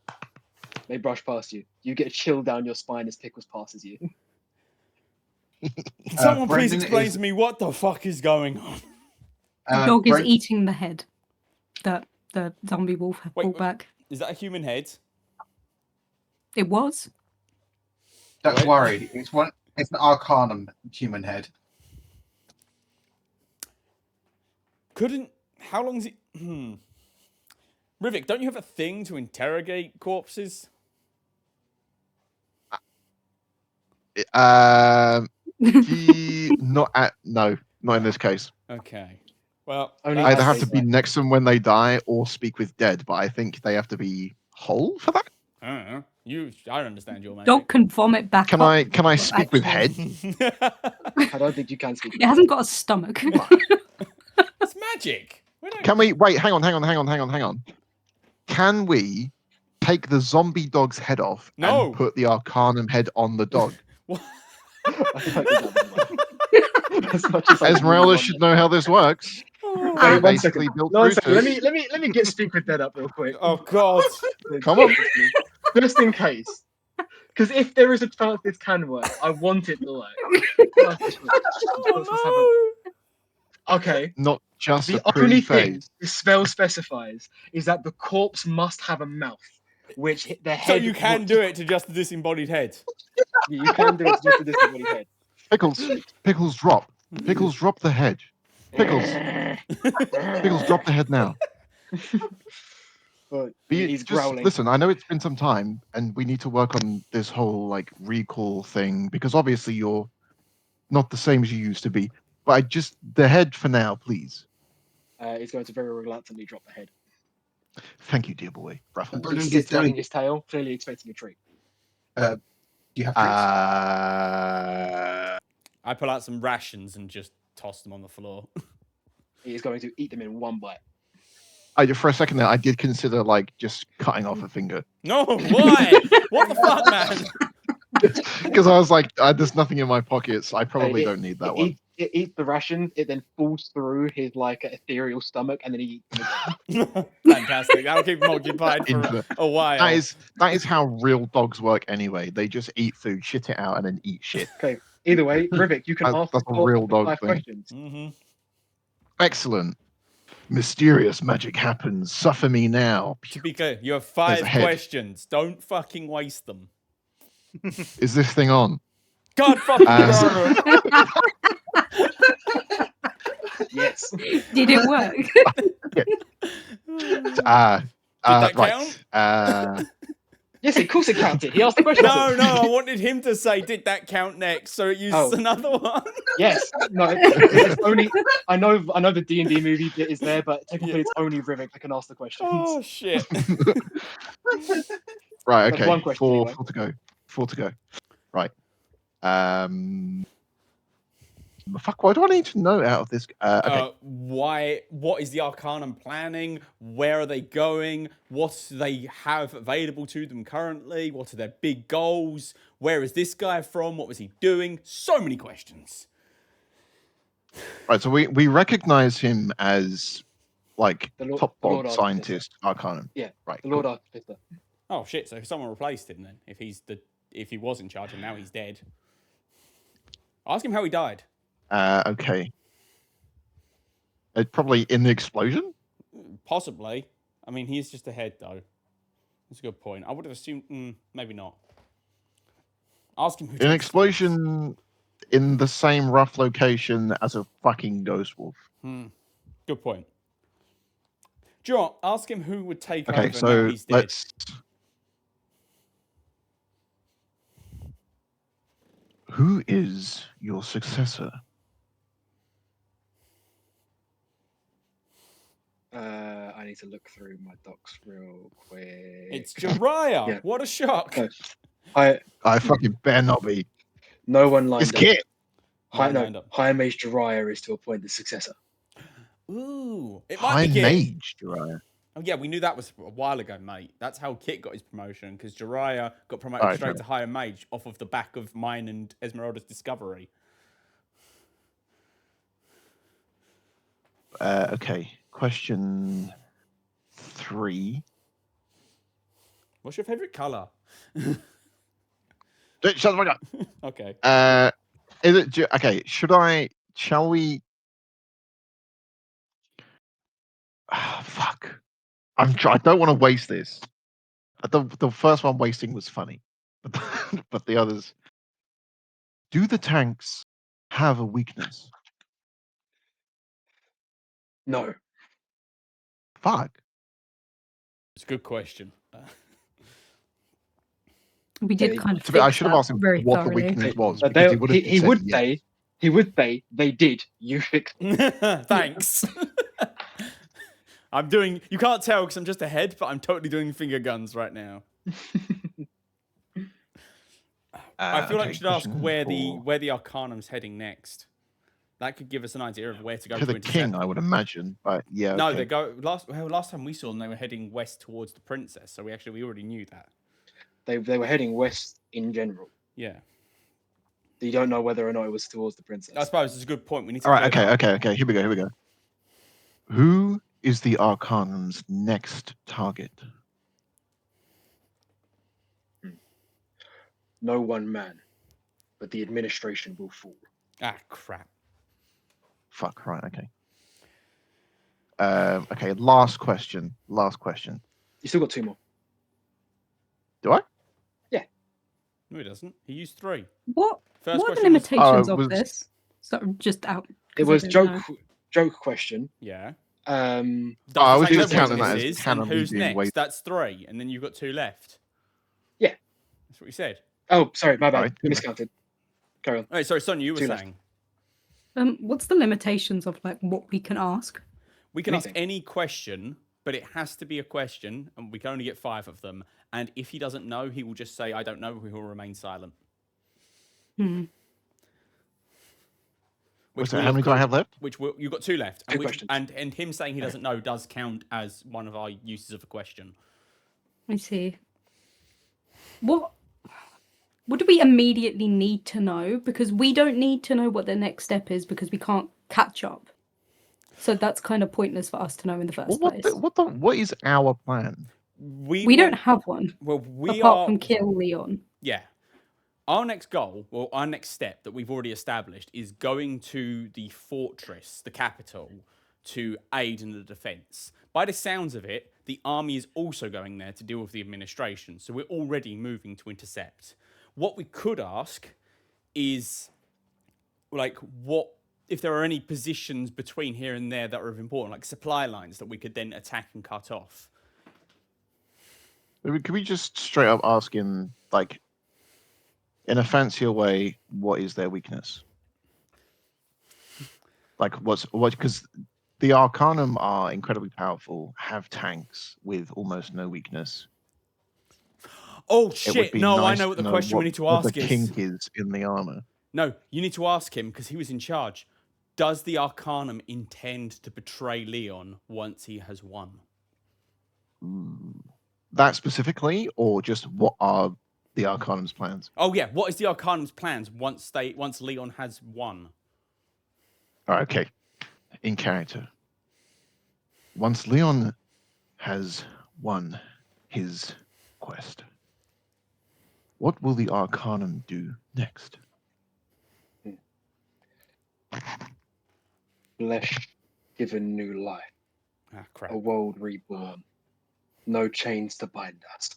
They brush past you. You get a chill down your spine as Pickles passes you. Someone please explain to me what the fuck is going on. The dog is eating the head that the zombie wolf brought back. Is that a human head? It was. Don't worry. It's an Arcanum human head. How long is it? Rivik, don't you have a thing to interrogate corpses? Not in this case. Okay. Well, either have to be next to them when they die or speak with dead, but I think they have to be whole for that. I don't know. I don't understand your magic. Dog can vomit back. Can I speak with head? I don't think you can speak. It hasn't got a stomach. It's magic. Can we wait? Hang on. Can we take the zombie dog's head off and put the Arcanum head on the dog? Esmeralda should know how this works. One second. Let me get speak with Dead up real quick. Oh god. Come on. Just in case. Because if there is a chance this can work, I want it to work. Okay. Not just the only thing the spell specifies is that the corpse must have a mouth, which the head. So you can do it to just the disembodied head. Yeah, you can do it to just the disembodied head. Pickles, drop. Pickles, drop the head. Pickles, drop the head now. But he's growling. Listen, I know it's been some time, and we need to work on this whole recall thing because obviously you're not the same as you used to be. But the head for now, please. He's going to very reluctantly drop the head. Thank you, dear boy. Ruffles. Brendan He gets sits wagging down. his tail, clearly expecting a treat. Do you have treats? I pull out some rations and just toss them on the floor. He is going to eat them in one bite. For a second there, I did consider like just cutting off a finger No, why? What the fuck, man? because I was like, there's nothing in my pockets. I probably it- don't need that It, one. it eats the ration, it then falls through his like ethereal stomach, and then he eats them again. Fantastic. That'll keep him occupied for Into- a while. That is how real dogs work anyway. They just eat food, shit it out, and then eat shit. Okay. Either way, Rivik, you can ask That's a four real of the dog 5 thing. questions. Mm-hmm. Excellent. Mysterious magic happens. Suffer me now. To be clear, you have There's 5 a head. questions. Don't fucking waste them. Is this thing on? God fucking Uh, Yes. Did it work? that Right. Yes, of course it counted. He asked the question. No, I wanted him to say, did that count next? So it uses Oh. another one. Yes. No, it's only. I know the D&D movie bit is there, but technically it's only Rivik that can ask the questions. Oh, shit. Right. That's Okay. one question Four anyway. to go. 4 to go. Right. Fuck. What do I need to know out of this? Okay. What is the Arcanum planning? Where are they going? What do they have available to them currently? What are their big goals? Where is this guy from? What was he doing? So many questions. Right. So we recognize him as like The Lord- top the Lord dog Artificer. scientist Arcanum. Yeah, Right. The Lord cool. Artificer. Oh shit! So someone replaced him then. If he was in charge and now he's dead. Ask him how he died. Okay. Probably in the explosion. Possibly. I mean, he is just a head though. That's a good point. I would have assumed maybe not. Ask him who. In an takes the explosion in the same rough location as a fucking ghost wolf. Good point. Do you know what? Ask him who would take Okay, over so now he's dead. let's. Who is your successor? I need to look through my docs real quick. It's Jiraiya. Yeah. What a shock. No. I I fucking better not be. no one lined It's up. Kit. High, No one no, lined up. High Mage Jiraiya is to appoint the successor. Ooh, it might High be Kit. mage, Jiraiya. Oh yeah, we knew that was a while ago, mate. That's how Kit got his promotion because Jiraiya got promoted Alright, straight fair to higher mage off of the back of mine and Esmeralda's discovery. Okay. Question 3. What's your favorite color? Shut the fuck up. Okay. Is it okay? Shall we? Fuck. I don't want to waste this. The first one wasting was funny, but the others. Do the tanks have a weakness? No. Fuck. It's a good question. We did kind of. I fix should have that asked him very what the thoroughly. weakness was. But Because they, would have he said would yes. say they did. You fixed. Thanks. I'm doing. You can't tell because I'm just ahead, but I'm totally doing finger guns right now. I feel like we should ask question where 4. the Arcanum's heading next. That could give us an idea of where to go To the intercept king, them. I would imagine. But yeah. No, okay. they go last time we saw them, they were heading west towards the princess. So we already knew that. They were heading west in general. Yeah, You don't know whether or not it was towards the princess. I suppose it's a good point. We need to. All right. clear that up. Okay. Here we go. Who is the Arcanum's next target? No one man, but the administration will fall. Ah, crap. Fuck. Right. Okay. Okay. Last question. You still got 2 more. Do I? No, he doesn't. He used 3. What First are the question was- limitations was- of this? So just out. It 'cause I was don't know. joke question. Yeah. I Does was say just what counting this that as is, and canon who's being next? way- That's 3, and then you've got 2 left. Yeah. That's what you said. Oh, sorry, my bad. Right. Miscounted. Carry on. All right, sorry, Sonia, you were 2 left. saying. What's the limitations of like what we can ask? We can ask Anything. any question but it has to be a question, and we can only get 5 of them. And if he doesn't know, he will just say, "I don't know." He will remain silent. Hmm. So how many do I have left? You've got 2 left. Two questions. And him saying he doesn't know does count as one of our uses of a question. I see. What do we immediately need to know? Because we don't need to know what the next step is because we can't catch up. So that's kind of pointless for us to know in the first place. What is our plan? We don't have one. Well, apart from kill Leon. Yeah. Our next goal, well, our next step that we've already established is going to the fortress, the capital, to aid in the defense. By the sounds of it, the army is also going there to deal with the administration. So we're already moving to intercept. What we could ask is, like, what if there are any positions between here and there that are of important, like supply lines that we could then attack and cut off. Could we just straight up ask him, like, in a fancier way, what is their weakness? Like, what? Because the Arcanum are incredibly powerful, have tanks with almost no weakness. Oh shit! No, nice I know what the question we need to ask what the is. kink is in the armor. No, you need to ask him because he was in charge. Does the Arcanum intend to betray Leon once he has won? That specifically, or just what are the Arcanum's plans? Oh yeah, what is the Arcanum's plans once Leon has won? Okay, in character. Once Leon has won his quest, what will the Arcanum do next? Flesh given new life. Ah, crap. A world reborn. No chains to bind us.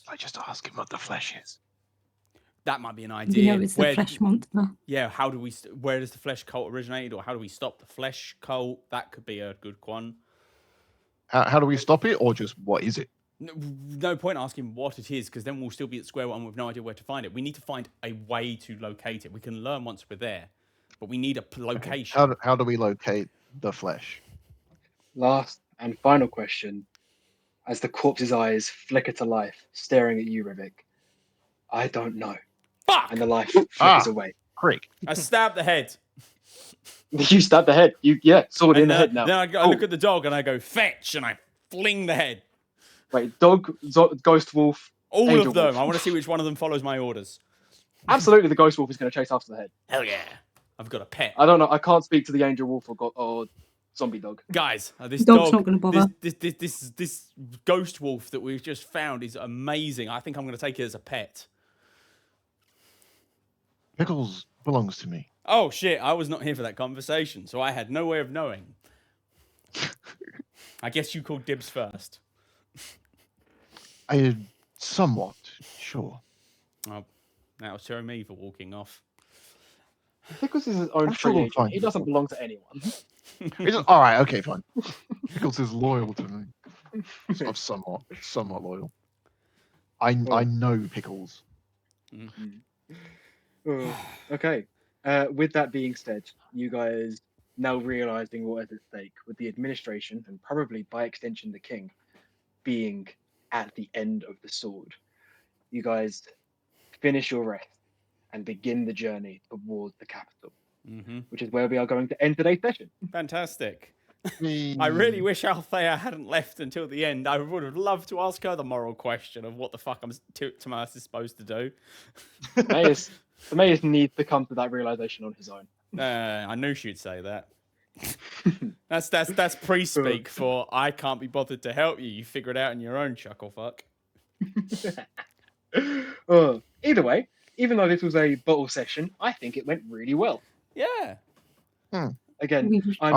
I just ask him what the flesh is. That might be an idea. You know, it's the flesh monster. Yeah, where does the flesh cult originate, or how do we stop the flesh cult? That could be a good one. How do we stop it, or just what is it? No point asking what it is, because then we'll still be at square one with no idea where to find it. We need to find a way to locate it. We can learn once we're there, but we need a location. How do we locate the flesh? Last and final question. As the corpse's eyes flicker to life, staring at you, Rivik. I don't know. Fuck! And the life flickers away. Prick. I stabbed the head. You stabbed the head. Sword in the head now. Then I look at the dog and I go, fetch, and I fling the head. Wait, dog, ghost wolf, all angel of them. wolf. I want to see which one of them follows my orders. Absolutely, the ghost wolf is going to chase after the head. Hell yeah. I've got a pet. I don't know. I can't speak to the angel wolf or zombie dog. Guys, this Dog's dog, not going to bother. This ghost wolf that we've just found is amazing. I think I'm going to take it as a pet. Pickles belongs to me. Oh shit, I was not here for that conversation, so I had no way of knowing. I guess you called dibs first. I somewhat sure. Oh, that was showing me for walking off. Pickles is his own I'm sure free we'll agent. find He doesn't belong to anyone. All right, okay, fine. Pickles is loyal to me. I'm somewhat loyal. I know Pickles. Okay. With that being said, you guys now realizing what is at stake, with the administration and probably by extension the king being at the end of the sword, you guys finish your rest and begin the journey towards the capital, which is where we are going to end today's session. Fantastic. I really wish Althea hadn't left until the end. I would have loved to ask her the moral question of what the fuck Timaeus is supposed to do. Timaeus needs to come to that realization on his own. I knew she'd say that. That's pre-speak for I can't be bothered to help you. You figure it out on your own, chuckle fuck. Either way, even though this was a bottle session, I think it went really well. Yeah. Again, I'm